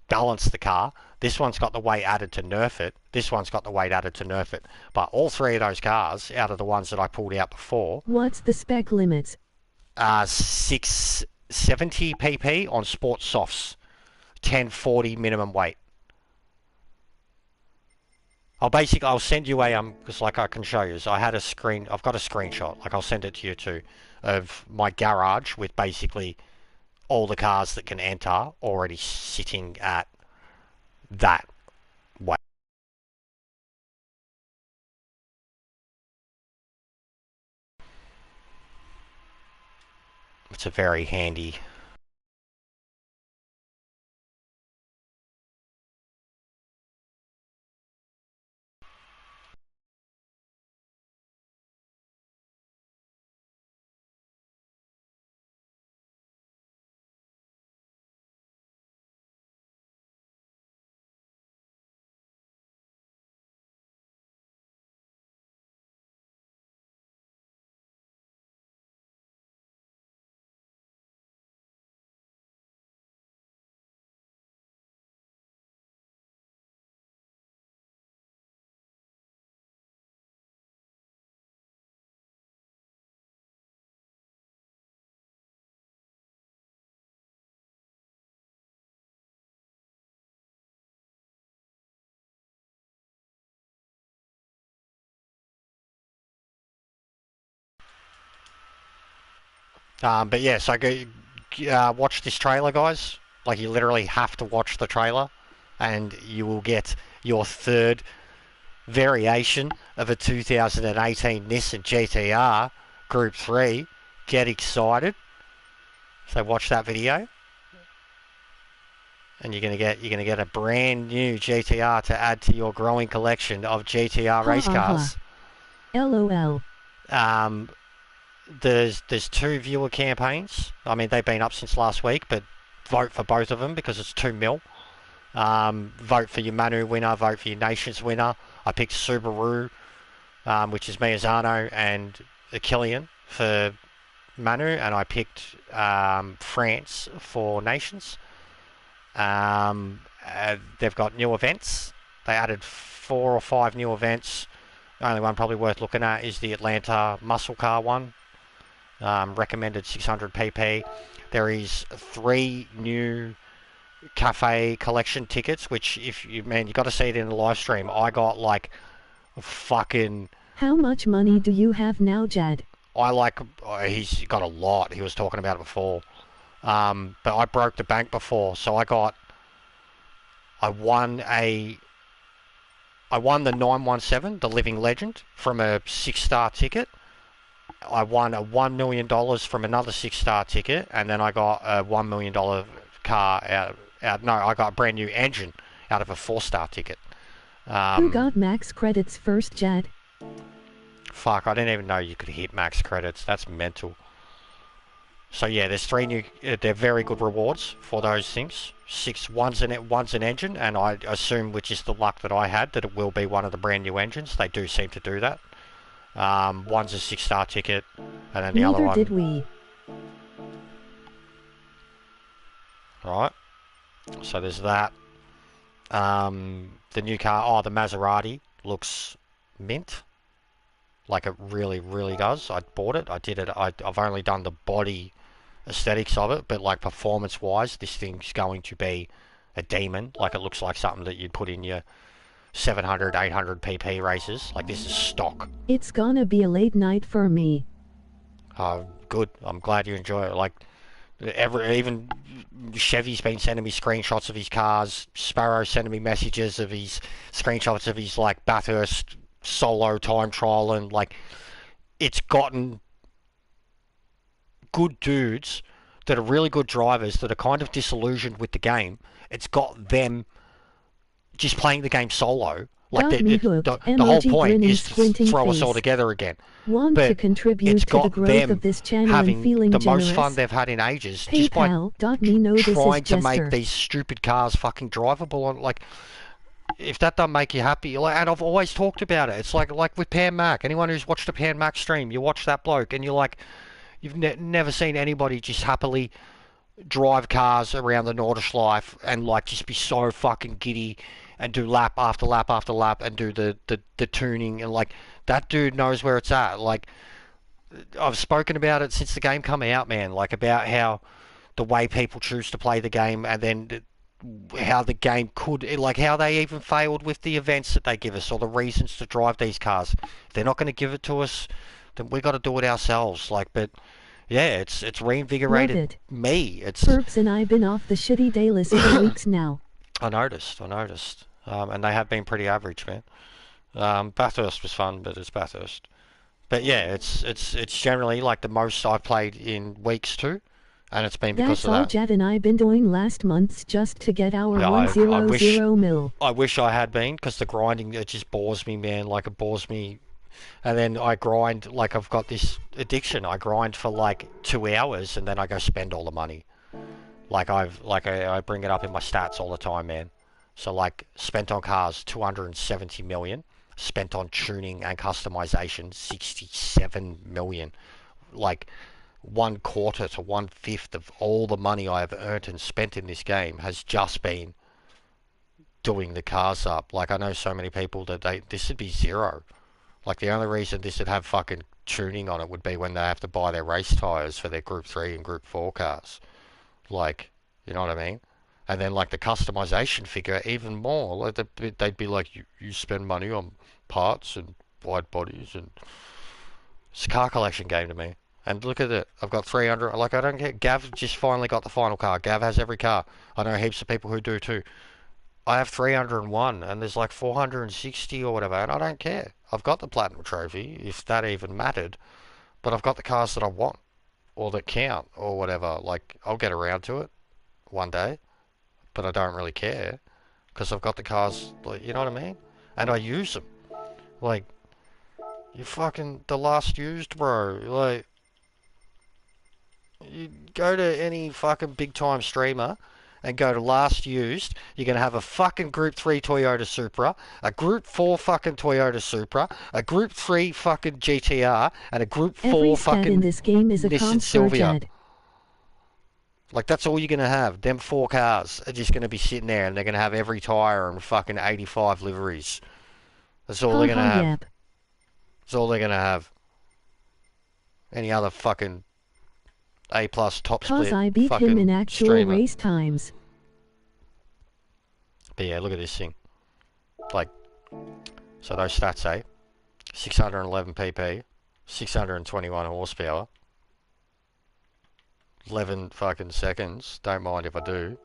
balance the car. This one's got the weight added to nerf it. This one's got the weight added to nerf it. But all 3 of those cars, out of the ones that I pulled out before, What's the spec limits? 670 pp on sports softs, 1040 minimum weight. I'll send you a because, like, I can show you. So I've got a screenshot. Like, I'll send it to you too, of my garage with basically all the cars that can enter already sitting at that weight. It's a very handy. But yeah, so go watch this trailer, guys. Like, you literally have to watch the trailer, and you will get your third variation of a 2018 Nissan GTR Group 3. Get excited. So watch that video, and you're gonna get a brand new GTR to add to your growing collection of GTR race cars. LOL. There's 2 viewer campaigns. I mean, they've been up since last week, but vote for both of them because it's 2 mil. Vote for your Manu winner, vote for your Nations winner. I picked Subaru, which is Miyazano, and Killian for Manu, and I picked France for Nations. They've got new events. They added 4 or 5 new events. The only one probably worth looking at is the Atlanta muscle car one. Recommended 600 pp. There is 3 new cafe collection tickets, which, if you got to see it in the live stream. I got, like, fucking. How much money do you have now, Jad? He's got a lot. He was talking about it before. But I broke the bank before, so I won the 917, the Living Legend, from a 6-star ticket. I won a $1 million from another 6-star ticket, and then I got a $1 million car out. No, I got a brand new engine out of a 4-star ticket. Who got max credits first, Jad? Fuck, I didn't even know you could hit max credits. That's mental. So yeah, there's 3 new. They're very good rewards for those things. One's an engine, and I assume, which is the luck that I had, that it will be one of the brand new engines. They do seem to do that. One's a 6-star ticket, and then the other one. Neither did we. Right. So there's that. The new car. Oh, the Maserati looks mint. Like it really, really does. I bought it. I did it. I've only done the body aesthetics of it, but like performance wise, this thing's going to be a demon. Like it looks like something that you'd put in your 700, 800 pp races. Like this is stock. It's gonna be a late night for me. Oh, good. I'm glad you enjoy it. Like even Chevy's been sending me screenshots of his cars. Sparrow sending me messages of his screenshots of his like Bathurst solo time trial, and like it's gotten good dudes that are really good drivers that are kind of disillusioned with the game. It's got them just playing the game solo. Like the whole point is to throw us all together again. Want to contribute to the growth of this channel and feeling the generous? most fun they've had in ages, just by trying to make these stupid cars fucking drivable. Like, if that doesn't make you happy, like, and I've always talked about it. It's like with Pan Mac. Anyone who's watched a Pan Mac stream, you watch that bloke, and you're like, you've never seen anybody just happily drive cars around the Nordschleife and like just be so fucking giddy and do lap after lap after lap and do the tuning, and like that dude knows where it's at. Like I've spoken about it since the game come out, man, like about how the way people choose to play the game, and then how the game could, like how they even failed with the events that they give us or the reasons to drive these cars. If they're not going to give it to us, then we got to do it ourselves. Like, but yeah, it's reinvigorated me. It's Burbs and I've been off the shitty DAILYS for weeks now. I noticed. And they have been pretty average, man. Bathurst was fun, but it's Bathurst. But yeah, it's generally like the most I've played in weeks too, and it's been because of that. That's all Jad and I've been doing last month just to get our 100 mil. I wish I had been, because the grinding, it just bores me, man. Like it bores me. And then I grind, like I've got this addiction. I grind for like 2 hours and then I go spend all the money. Like I bring it up in my stats all the time, man. So like spent on cars 270 million, spent on tuning and customization 67 million. Like 1/4 to 1/5 of all the money I have earned and spent in this game has just been doing the cars up. Like I know so many people that this would be zero. Like the only reason this would have fucking tuning on it would be when they have to buy their race tyres for their Group 3 and Group 4 cars. Like, you know what I mean? And then like the customization figure even more. Like they'd be like, you spend money on parts and wide bodies, and it's a car collection game to me. And look at it, I've got 300. Like I don't get. Gav just finally got the final car. Gav has every car. I know heaps of people who do too. I have 301, and there's like 460 or whatever, and I don't care. I've got the platinum trophy, if that even mattered, but I've got the cars that I want, or that count, or whatever. Like I'll get around to it one day, but I don't really care, because I've got the cars, like, you know what I mean? And I use them. Like, you fucking, the last used, bro. Like, you go to any fucking big time streamer and go to last used, you're going to have a fucking Group 3 Toyota Supra, a Group 4 fucking Toyota Supra, a Group 3 fucking GTR, and a Group 4 Every fucking in this game is a Nissan Silvia. Like, that's all you're going to have. Them 4 cars are just going to be sitting there, and they're going to have every tyre and fucking 85 liveries. That's all they're going to have. Yep. That's all they're going to have. Any other fucking A+ top split. Cause I beat him in actual streamer. race times. But yeah, look at this thing. Like, so those stats say 611 pp, 621 horsepower, 11 fucking seconds. Don't mind if I do.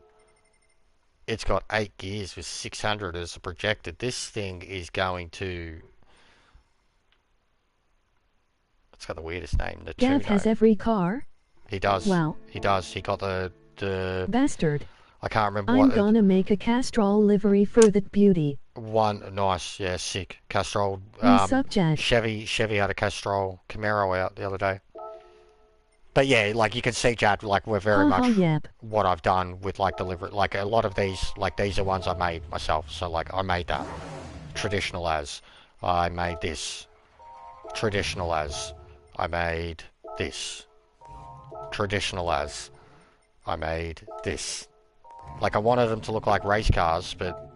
It's got 8 gears with 600 as projected. This thing is going to. It's got the weirdest name. The Gav Tuno. has every car? He does. Wow. He does. He got the Bastard. I can't remember I'm what. gonna make a Castrol livery for that beauty. One nice, yeah, sick Castrol. We suck, Jad. Chevy had a Castrol Camaro out the other day. But yeah, like you can see, Jad, like we're very much yep. what I've done with like delivery. Like a lot of these, like these are ones I made myself. So like I made that traditional as I made this traditional as I made this traditional as I made this. Like I wanted them to look like race cars, but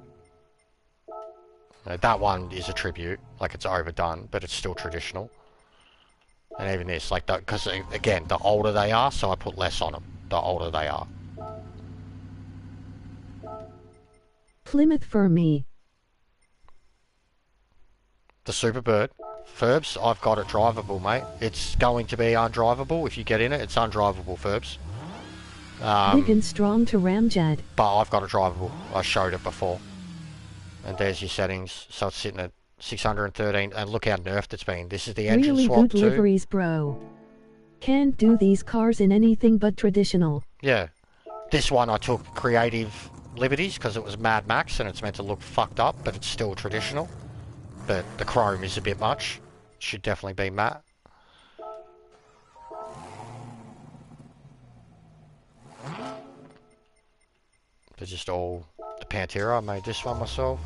that one is a tribute. Like it's overdone, but it's still traditional. And even this, like, because again, the older they are, so I put less on them. The older they are. Plymouth for me. The Superbird. Ferbs, I've got it drivable, mate. It's going to be undrivable. If you get in it, it's undrivable, Ferbs. Big and strong to Ramjad. But I've got it drivable. I showed it before. And there's your settings. So it's sitting at 613, and look how nerfed it's been. This is the engine really swap good too. liveries, bro. Can't do these cars in anything but traditional. Yeah. This one I took creative liberties because it was Mad Max and it's meant to look fucked up, but it's still traditional. But the chrome is a bit much. Should definitely be matte. They're just all the Pantera. I made this one myself.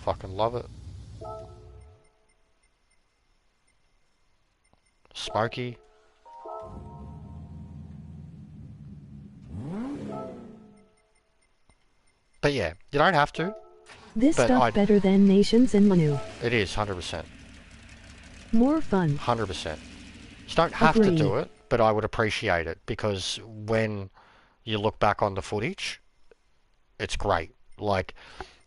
Fucking love it. Smoky. But yeah, you don't have to. This stuff better than Nations and Manu. It is, 100%. More fun. 100%. You don't have to do it, but I would appreciate it because when you look back on the footage, it's great. Like,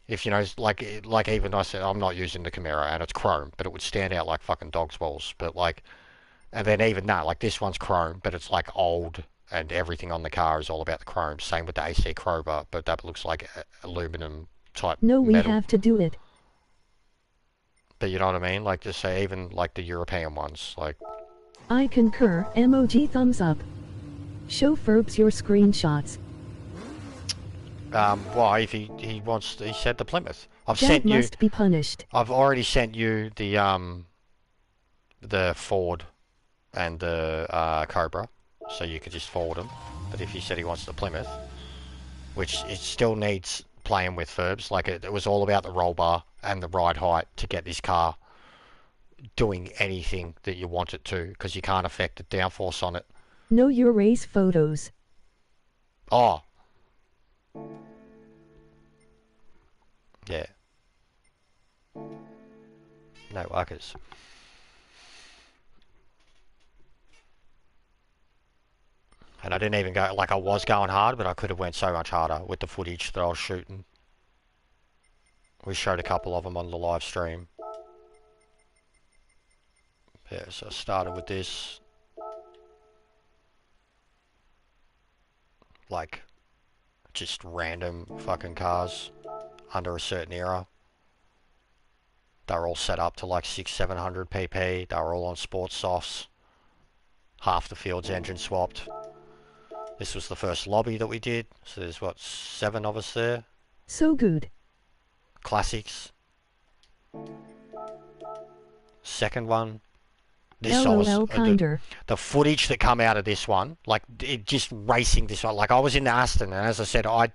if you know, like even I said, I'm not using the Camaro and it's chrome, but it would stand out like fucking dog's balls. But like, and then even that, like this one's chrome, but it's like old and everything on the car is all about the chrome. Same with the AC Crowbar, but that looks like aluminum type No, we metal. have to do it. But you know what I mean? Like, just say even like the European ones, like. I concur. Emoji thumbs up. Show Ferbs your screenshots. Why? If he wants, he said the Plymouth. I've Dad sent you. must be punished. I've already sent you the Ford and the Cobra, so you could just forward them. But if he said he wants the Plymouth, which it still needs playing with, Ferbs, like it was all about the roll bar and the ride height to get this car doing anything that you want it to, because you can't affect the downforce on it. Know your race photos. Oh. Yeah. No workers. And I didn't even go, like I was going hard, but I could have went so much harder with the footage that I was shooting. We showed a couple of them on the live stream. Yeah, so I started with this. Like, just random fucking cars under a certain era. They were all set up to like 600-700 pp. They were all on sports softs. Half the field's engine swapped. This was the first lobby that we did. So there's what, 7 of us there. So good. Classics. Second one. This LOL kinder. The footage that come out of this one, like it just racing this one. Like I was in Aston, and as I said, I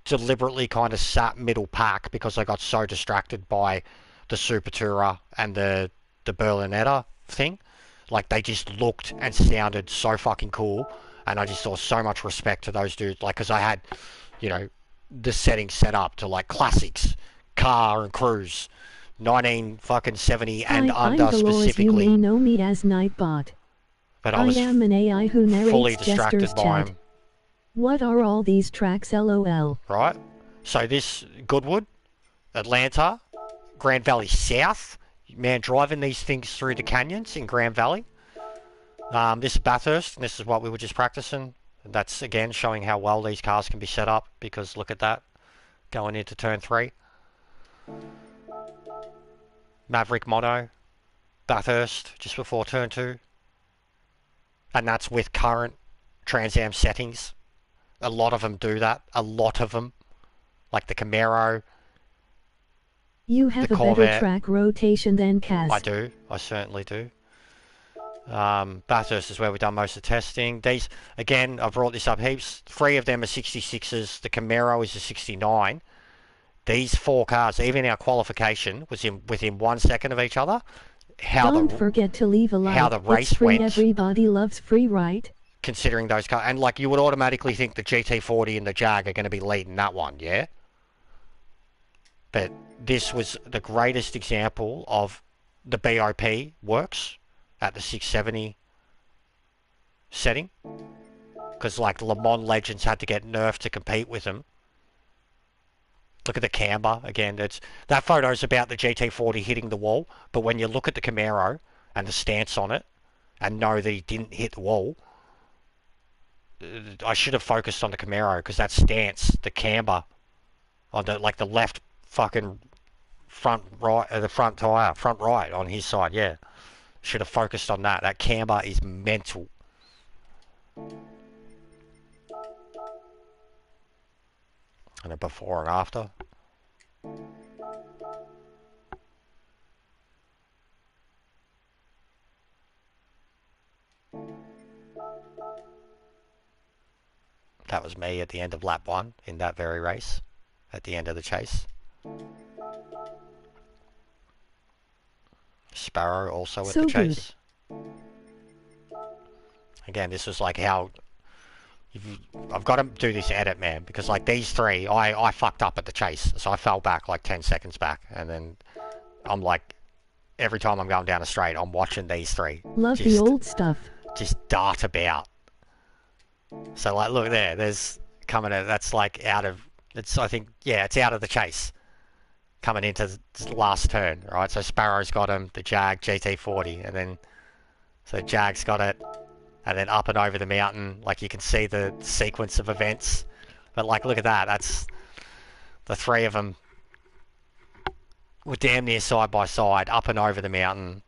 deliberately kind of sat middle pack because I got so distracted by the Super Tourer and the Berlinetta thing. Like they just looked and sounded so fucking cool, and I just saw so much respect to those dudes. Like, because I had, you know, the settings set up to like classics, car and cruise. 1970 and under I'm specifically. You may know me as Nightbot. But I was am an AI who narrates fully distracted Jester's by chat. him. What are all these tracks, lol? Right? So this Goodwood, Atlanta, Grand Valley South. Man, driving these things through the canyons in Grand Valley. This is Bathurst, and this is what we were just practicing. That's again showing how well these cars can be set up, because look at that, going into turn 3. Maverick Mono, Bathurst just before turn 2. And that's with current Trans Am settings. A lot of them do that. A lot of them. Like the Camaro. You have a better track rotation than Kaz. I do. I certainly do. Bathurst is where we've done most of the testing. These, again, I've brought this up heaps. 3 of them are 66s. The Camaro is a 69. These 4 cars, even our qualification, was within 1 second of each other. Don't forget to leave a like. How the race it's free. went. Everybody loves free, right? Considering those cars. And like you would automatically think the GT40 and the Jag are going to be leading that one, yeah? But this was the greatest example of the BOP works at the 670 setting. Because like Le Mans Legends had to get nerfed to compete with them. Look at the camber again. That photo's about the GT40 hitting the wall, but when you look at the Camaro and the stance on it, and know that he didn't hit the wall, I should have focused on the Camaro because that stance, the camber, on the left fucking front right, the front tire, front right on his side, yeah, should have focused on that. That camber is mental. And a before and after. That was me at the end of lap 1 in that very race, at the end of the chase. Sparrow also at the chase. Again, this was like how... I've got to do this edit, man, because like these 3, I fucked up at the chase, so I fell back like 10 seconds back, and then I'm like, every time I'm going down a straight, I'm watching these 3. Love the old stuff. Just dart about. So like, look there, there's coming out, that's like out of, it's, I think, yeah, it's out of the chase. Coming into the last turn, right? So Sparrow's got him, the Jag GT40, and then, so Jag's got it. And then up and over the mountain, like you can see the sequence of events. But like, look at that. That's the 3 of them were damn near side by side, up and over the mountain.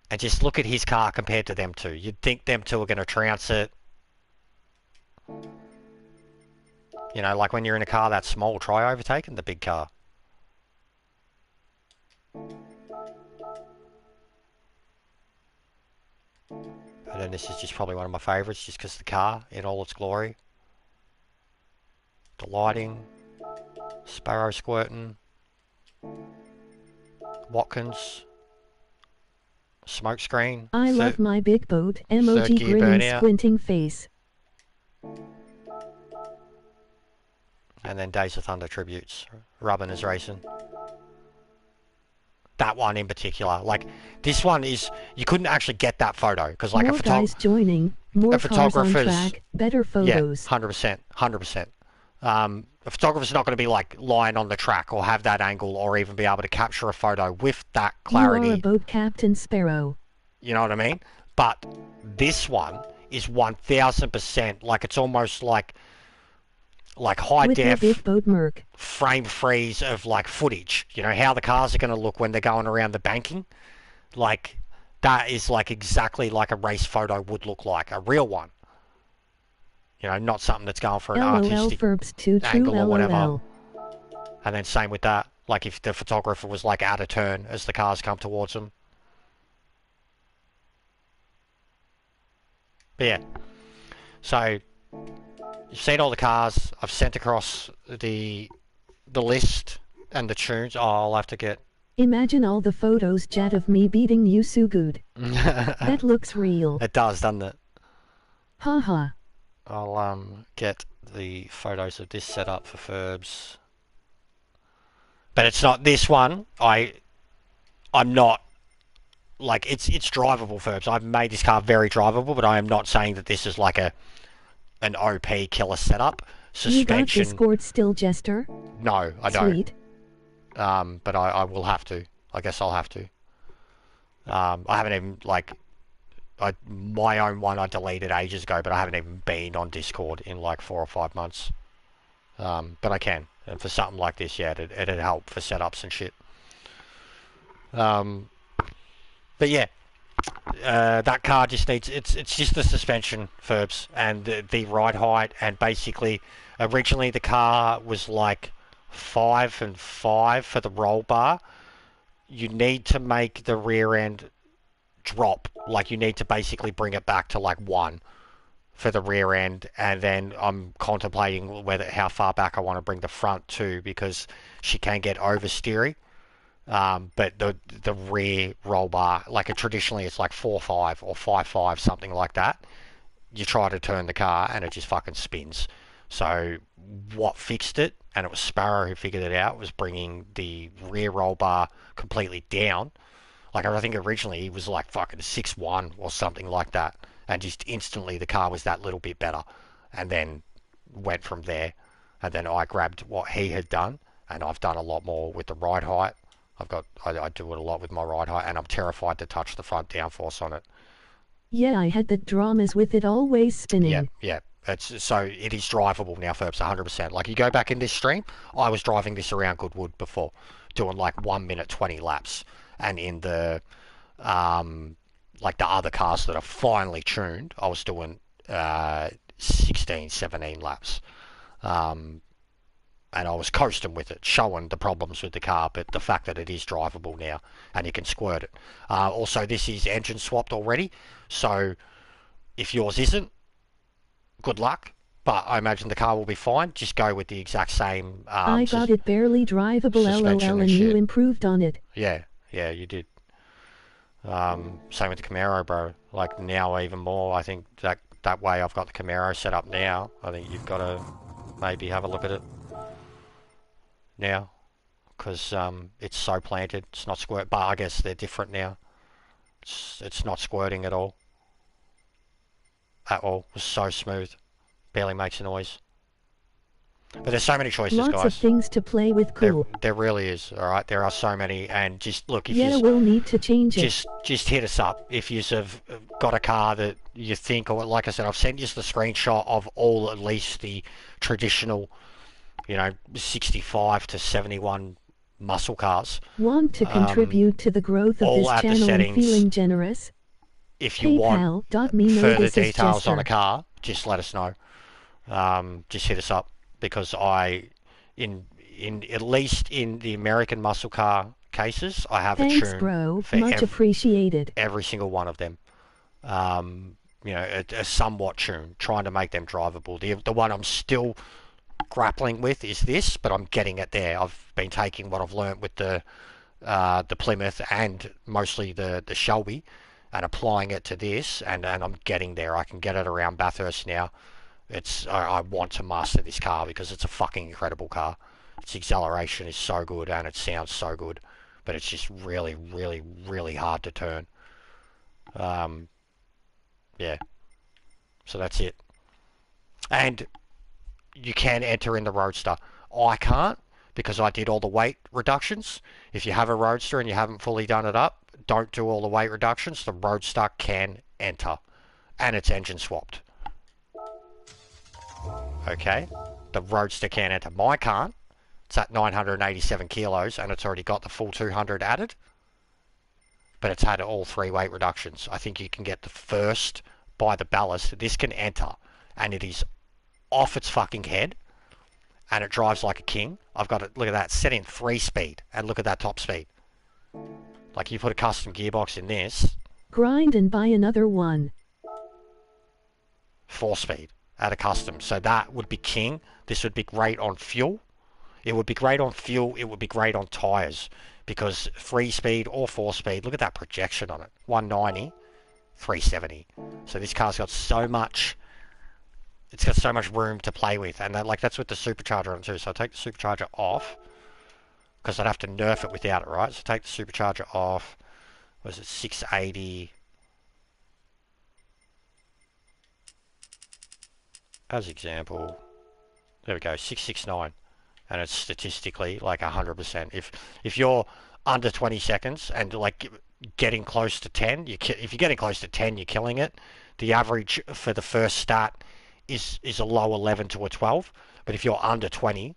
And just look at his car compared to them 2. You'd think them 2 are going to trounce it. You know, like when you're in a car that small, try overtaking the big car. And then this is just probably one of my favourites, just because the car in all its glory. The lighting, Sparrow squirting, Watkins, smoke screen. I love my big boat, emoji grinning squinting face. And then Days of Thunder tributes, Rubbin is racing. That one in particular, like this one is, you couldn't actually get that photo because like more guys joining, more cars on track, better photos. Yeah, 100%, 100%. A photographer's not going to be like lying on the track or have that angle or even be able to capture a photo with that clarity. You are a boat captain, Sparrow. You know what I mean? But this one is 1000%, like it's almost like high def big boat Merc frame freeze of like footage, you know, how the cars are going to look when they're going around the banking. Like that is like exactly like a race photo would look like, a real one, you know, not something that's going for an artistic angle or whatever. And then same with that, like if the photographer was like out of turn as the cars come towards them. But yeah, so you've seen all the cars. I've sent across the list and the tunes. Oh, I'll have to get... Imagine all the photos, Jad, of me beating you so good. That looks real. It does, doesn't it? Haha. I'll get the photos of this set up for Ferbs. But it's not this one. I'm not... Like, it's drivable, Ferbs. I've made this car very drivable, but I am not saying that this is like an OP killer setup. Suspension. You got Discord still, Jester? No, I don't. Sweet. But I will have to. I guess I'll have to. I haven't even, like... my own one I deleted ages ago, but I haven't even been on Discord in like 4 or 5 months. But I can. And for something like this, yeah, it'd help for setups and shit. Um, but yeah, that car just needs it's just the suspension, Ferbs, and the ride height, and basically originally the car was like 5 and 5 for the roll bar. You need to make the rear end drop, like you need to basically bring it back to like 1 for the rear end, and then I'm contemplating whether how far back I want to bring the front to, because she can get oversteery. But the rear roll bar, like traditionally it's like 4.5 or 5.5, something like that. You try to turn the car and it just fucking spins. So what fixed it, and it was Sparrow who figured it out, was bringing the rear roll bar completely down. Like I think originally he was like fucking 6.1 or something like that, and just instantly the car was that little bit better, and then went from there. And then I grabbed what he had done, and I've done a lot more with the ride height. I do it a lot with my ride height, and I'm terrified to touch the front downforce on it. Yeah, I had the dramas with it always spinning. Yeah. So it is drivable now, Ferbs, 100%. Like you go back in this stream, I was driving this around Goodwood before, doing like 1 minute 20 laps, and in the like the other cars that are finally tuned, I was doing 16, 17 laps. And I was coasting with it, showing the problems with the car, but the fact that it is drivable now and you can squirt it. Also, this is engine swapped already, so if yours isn't, good luck. But I imagine the car will be fine. Just go with the exact same. I got it barely drivable, lol, and you improved on it. Yeah, you did. Same with the Camaro, bro. Like now, even more. I think that way I've got the Camaro set up now. I think you've got to maybe have a look at it now, because it's so planted. It's not squirt, but I guess they're different now. It's not squirting at all. It's so smooth, barely makes a noise. But there's so many choices, guys. Lots of things to play with, cool. There really is, alright? There are so many, and just look, if we'll need to change it. Just hit us up if you've got a car that you think, or like I said, I've sent you the screenshot of all, at least the traditional, 65 to 71 muscle cars. Want to contribute to the growth of this channel and feeling generous? If you want further details on a car, just let us know. Just hit us up, because in at least in the American muscle car cases, I have a tune bro. For much appreciated. Every single one of them. A somewhat tune, trying to make them drivable. The one I'm still grappling with is this, but I'm getting it there. I've been taking what I've learnt with the Plymouth and mostly the Shelby, and applying it to this, and I'm getting there. I can get it around Bathurst now. I want to master this car because it's a fucking incredible car. Its acceleration is so good and it sounds so good, but it's just really, really, really hard to turn. Yeah. So that's it. And you can enter in the Roadster. I can't, because I did all the weight reductions. If you have a Roadster and you haven't fully done it up, don't do all the weight reductions. The Roadster can enter, and it's engine swapped. Okay, the Roadster can enter. My can't. It's at 987 kilos, and it's already got the full 200 added, but it's had all 3 weight reductions. I think you can get the first by the ballast. This can enter, and it is off its fucking head, and it drives like a king. I've got it, look at that, set in 3-speed, and look at that top speed. Like, you put a custom gearbox in this. Grind and buy another one. 4-speed at a custom. So that would be king. This would be great on fuel. It would be great on fuel. It would be great on tyres. Because 3-speed or 4-speed, look at that projection on it. 190, 370. So this car's got so much... It's got so much room to play with. And that's with the supercharger on it too. So I'll take the supercharger off, because I'd have to nerf it without it, right? So take the supercharger off. Was it 680? As example, there we go, 669, and it's statistically like 100%. If you're under 20 seconds and like getting close to 10, if you're getting close to 10, you're killing it. The average for the first start is a low 11 to a 12, but if you're under 20,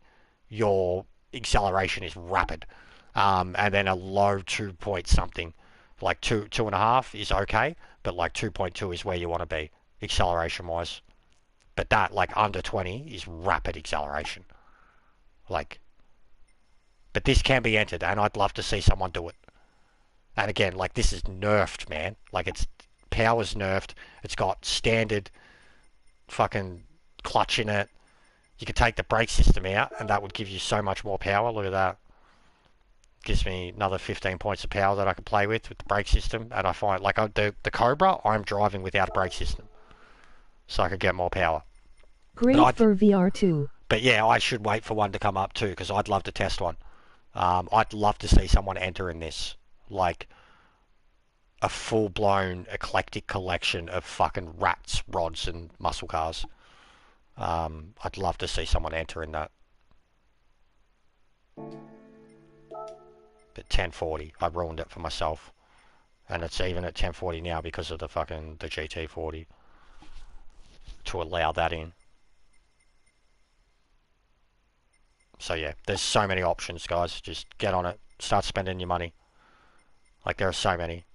your acceleration is rapid. And then a low 2 point something, like 2.5 is okay, but like 2.2 is where you want to be acceleration wise. But that, like, under 20 is rapid acceleration. Like, but this can be entered, and I'd love to see someone do it. And again, like, this is nerfed, man. Like, it's power's nerfed. It's got standard fucking clutch in it. You could take the brake system out, and that would give you so much more power. Look at that. Gives me another 15 points of power that I can play with the brake system. And I find, like, the Cobra, I'm driving without a brake system, so I could get more power. Great for VR2. But yeah, I should wait for one to come up too, because I'd love to test one. I'd love to see someone enter in this, like a full-blown eclectic collection of fucking rats, rods, and muscle cars. I'd love to see someone enter in that. But 1040, I ruined it for myself, and it's even at 1040 now because of the GT40 to allow that in. So yeah, there's so many options, guys. Just get on it. Start spending your money. Like, there are so many.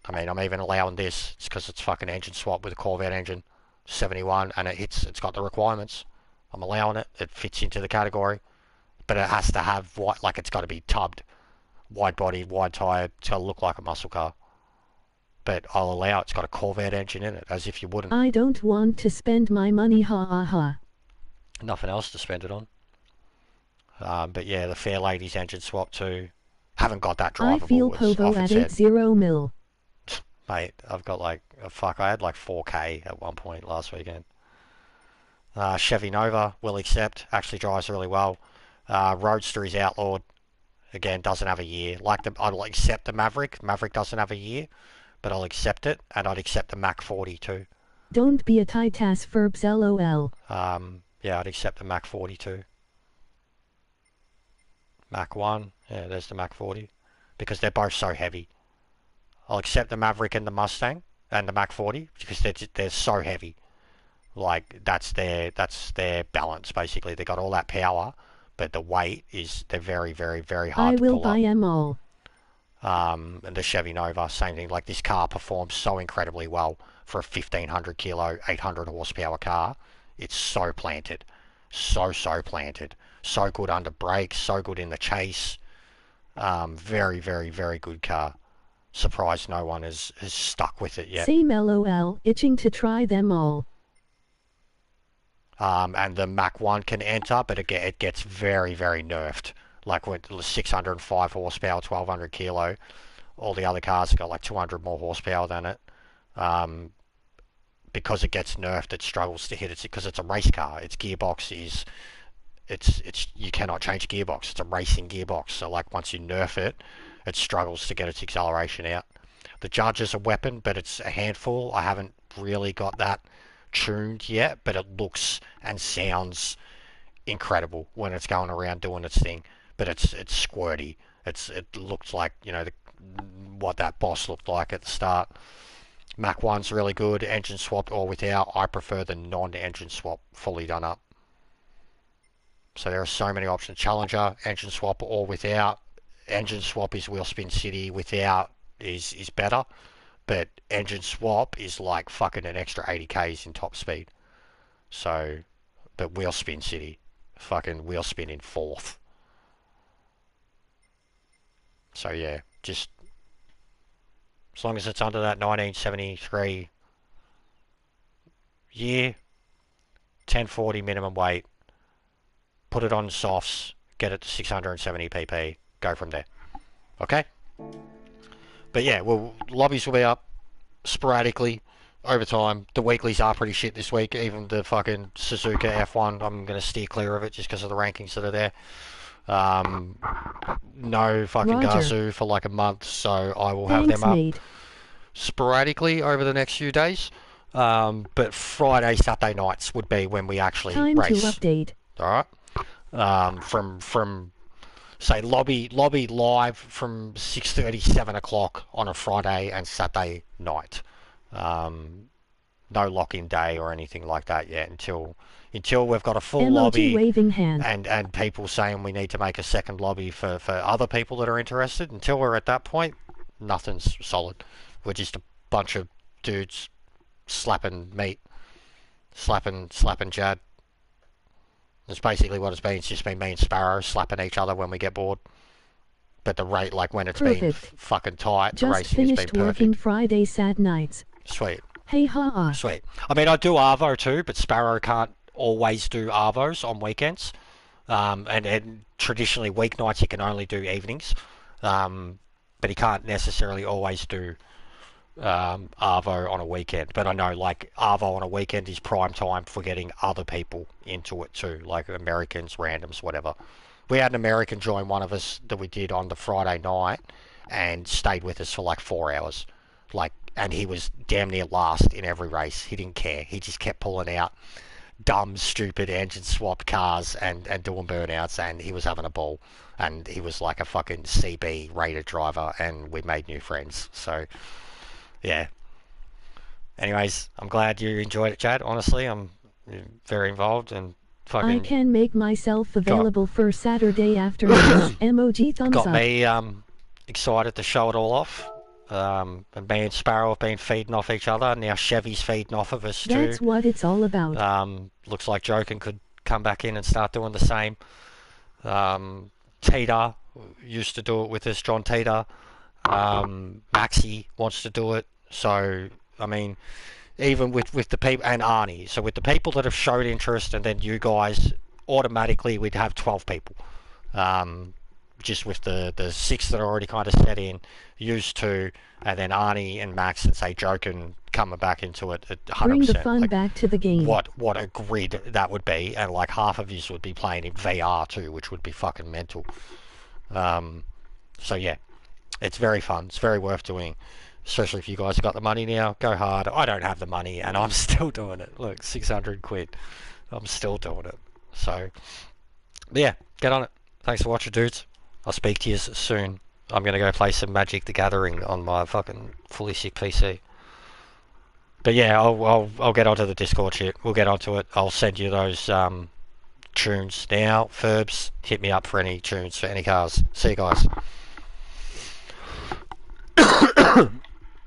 I mean, I'm even allowing this. It's because it's fucking engine swap with a Corvette engine, 71, and it's got the requirements. I'm allowing it. It fits into the category. But it has to have, like, it's got to be tubbed. Wide body, wide tyre. It's got to look like a muscle car. But I'll allow it. It's got a Corvette engine in it, as if you wouldn't. I don't want to spend my money, ha ha ha. Nothing else to spend it on. But yeah, the Fair Ladies engine swap too. Haven't got that drivable. I feel Povo at 80 mil. Mate, I've got like, I had like 4K at one point last weekend. Chevy Nova, will accept. Actually drives really well. Roadster is outlawed. Again, doesn't have a year. I'll accept the Maverick. Maverick doesn't have a year, but I'll accept it. And I'd accept the Mach 40 too. Don't be a tight-ass Ferbs, lol. Yeah, I'd accept the Mach 40 too. Mach 1, yeah, there's the Mach 40. Because they're both so heavy. I'll accept the Maverick and the Mustang and the Mach 40 because they're so heavy. Like, that's their balance, basically. They got all that power, but the weight they're very, very, very hard to pull up. I will buy them all. And the Chevy Nova, same thing. Like, this car performs so incredibly well for a 1500 kilo, 800 horsepower car. It's so planted. So planted. So good under brakes, so good in the chase. Very, very, very good car. Surprised no one has stuck with it yet. Same lol, itching to try them all. And the Mach 1 can enter, but it gets very, very nerfed. Like, with 605 horsepower, 1200 kilo. All the other cars have got like 200 more horsepower than it. Because it gets nerfed, it struggles to hit it because it's a race car. Its gearbox is, you cannot change gearbox. It's a racing gearbox. So, like, once you nerf it, it struggles to get its acceleration out. The Judge is a weapon, but it's a handful. I haven't really got that tuned yet, but it looks and sounds incredible when it's going around doing its thing. But it's squirty. It looks like, you know, what that boss looked like at the start. Mach 1's really good. Engine swapped or without. I prefer the non-engine swap fully done up. So there are so many options. Challenger, engine swap or without. Engine swap is Wheel Spin City. Without is better. But engine swap is like fucking an extra 80 k's in top speed. So, but Wheel Spin City, fucking wheel spin in fourth. So yeah, just as long as it's under that 1973 year, 1040 minimum weight, put it on softs, get it to 670 pp, go from there. Okay? But yeah, well, lobbies will be up sporadically over time. The weeklies are pretty shit this week. Even the fucking Suzuka F1, I'm going to steer clear of it just because of the rankings that are there. No fucking Gazoo for like a month, so I will have them up sporadically over the next few days. But Friday, Saturday nights would be when we actually race. Time to update. All right. From say lobby live from 6:30, 7 o'clock on a Friday and Saturday night. no lock-in day or anything like that yet until we've got a full Emoji lobby waving hand. and people saying we need to make a second lobby for other people that are interested. Until we're at that point, nothing's solid. We're just a bunch of dudes slapping meat, slapping Jad. That's basically what it's been. It's just been me and Sparrow slapping each other when we get bored. But the rate, like when it's been fucking tight, the Just racing has been finished perfect. working Friday sad nights. Sweet. Hey ha. Sweet. I mean, I do Arvo too, but Sparrow can't always do Arvos on weekends. And traditionally weeknights he can only do evenings. But he can't necessarily always do Arvo on a weekend. But I know, like, Arvo on a weekend is prime time for getting other people into it too, like Americans, randoms, whatever. We had an American join one of us that we did on the Friday night and stayed with us for like 4 hours. Like, and he was damn near last in every race. He didn't care. He just kept pulling out dumb, stupid engine swapped cars and doing burnouts, and he was having a ball. And he was like a fucking CB rated driver, and we made new friends. So, yeah. Anyways, I'm glad you enjoyed it, Chad. Honestly, I'm very involved and fucking... I can make myself available for Saturday afternoon. Emoji thumbs got up. me excited to show it all off. And me and Sparrow have been feeding off each other. Now Chevy's feeding off of us too. That's what it's all about. Looks like Jokin could come back in and start doing the same. Teeter used to do it with us, John Teeter. Maxi wants to do it. So, I mean, even with the people, and Arnie, so with the people that have showed interest, and then you guys, automatically we'd have 12 people. Just with the 6 that are already kind of set in, used to, and then Arnie and Max and say Jokin coming back into it at 100%. Bring the fun like, back to the game. What a grid that would be, and like half of you would be playing in VR too, which would be fucking mental. So yeah, it's very fun. It's very worth doing, especially if you guys have got the money now. Go hard. I don't have the money, and I'm still doing it. Look, 600 quid. I'm still doing it. So yeah, get on it. Thanks for watching, dudes. I'll speak to you soon. I'm going to go play some Magic the Gathering on my fucking fully sick PC. But yeah, I'll get onto the Discord shit. We'll get onto it. I'll send you those tunes now. Ferbs, hit me up for any tunes for any cars. See you guys.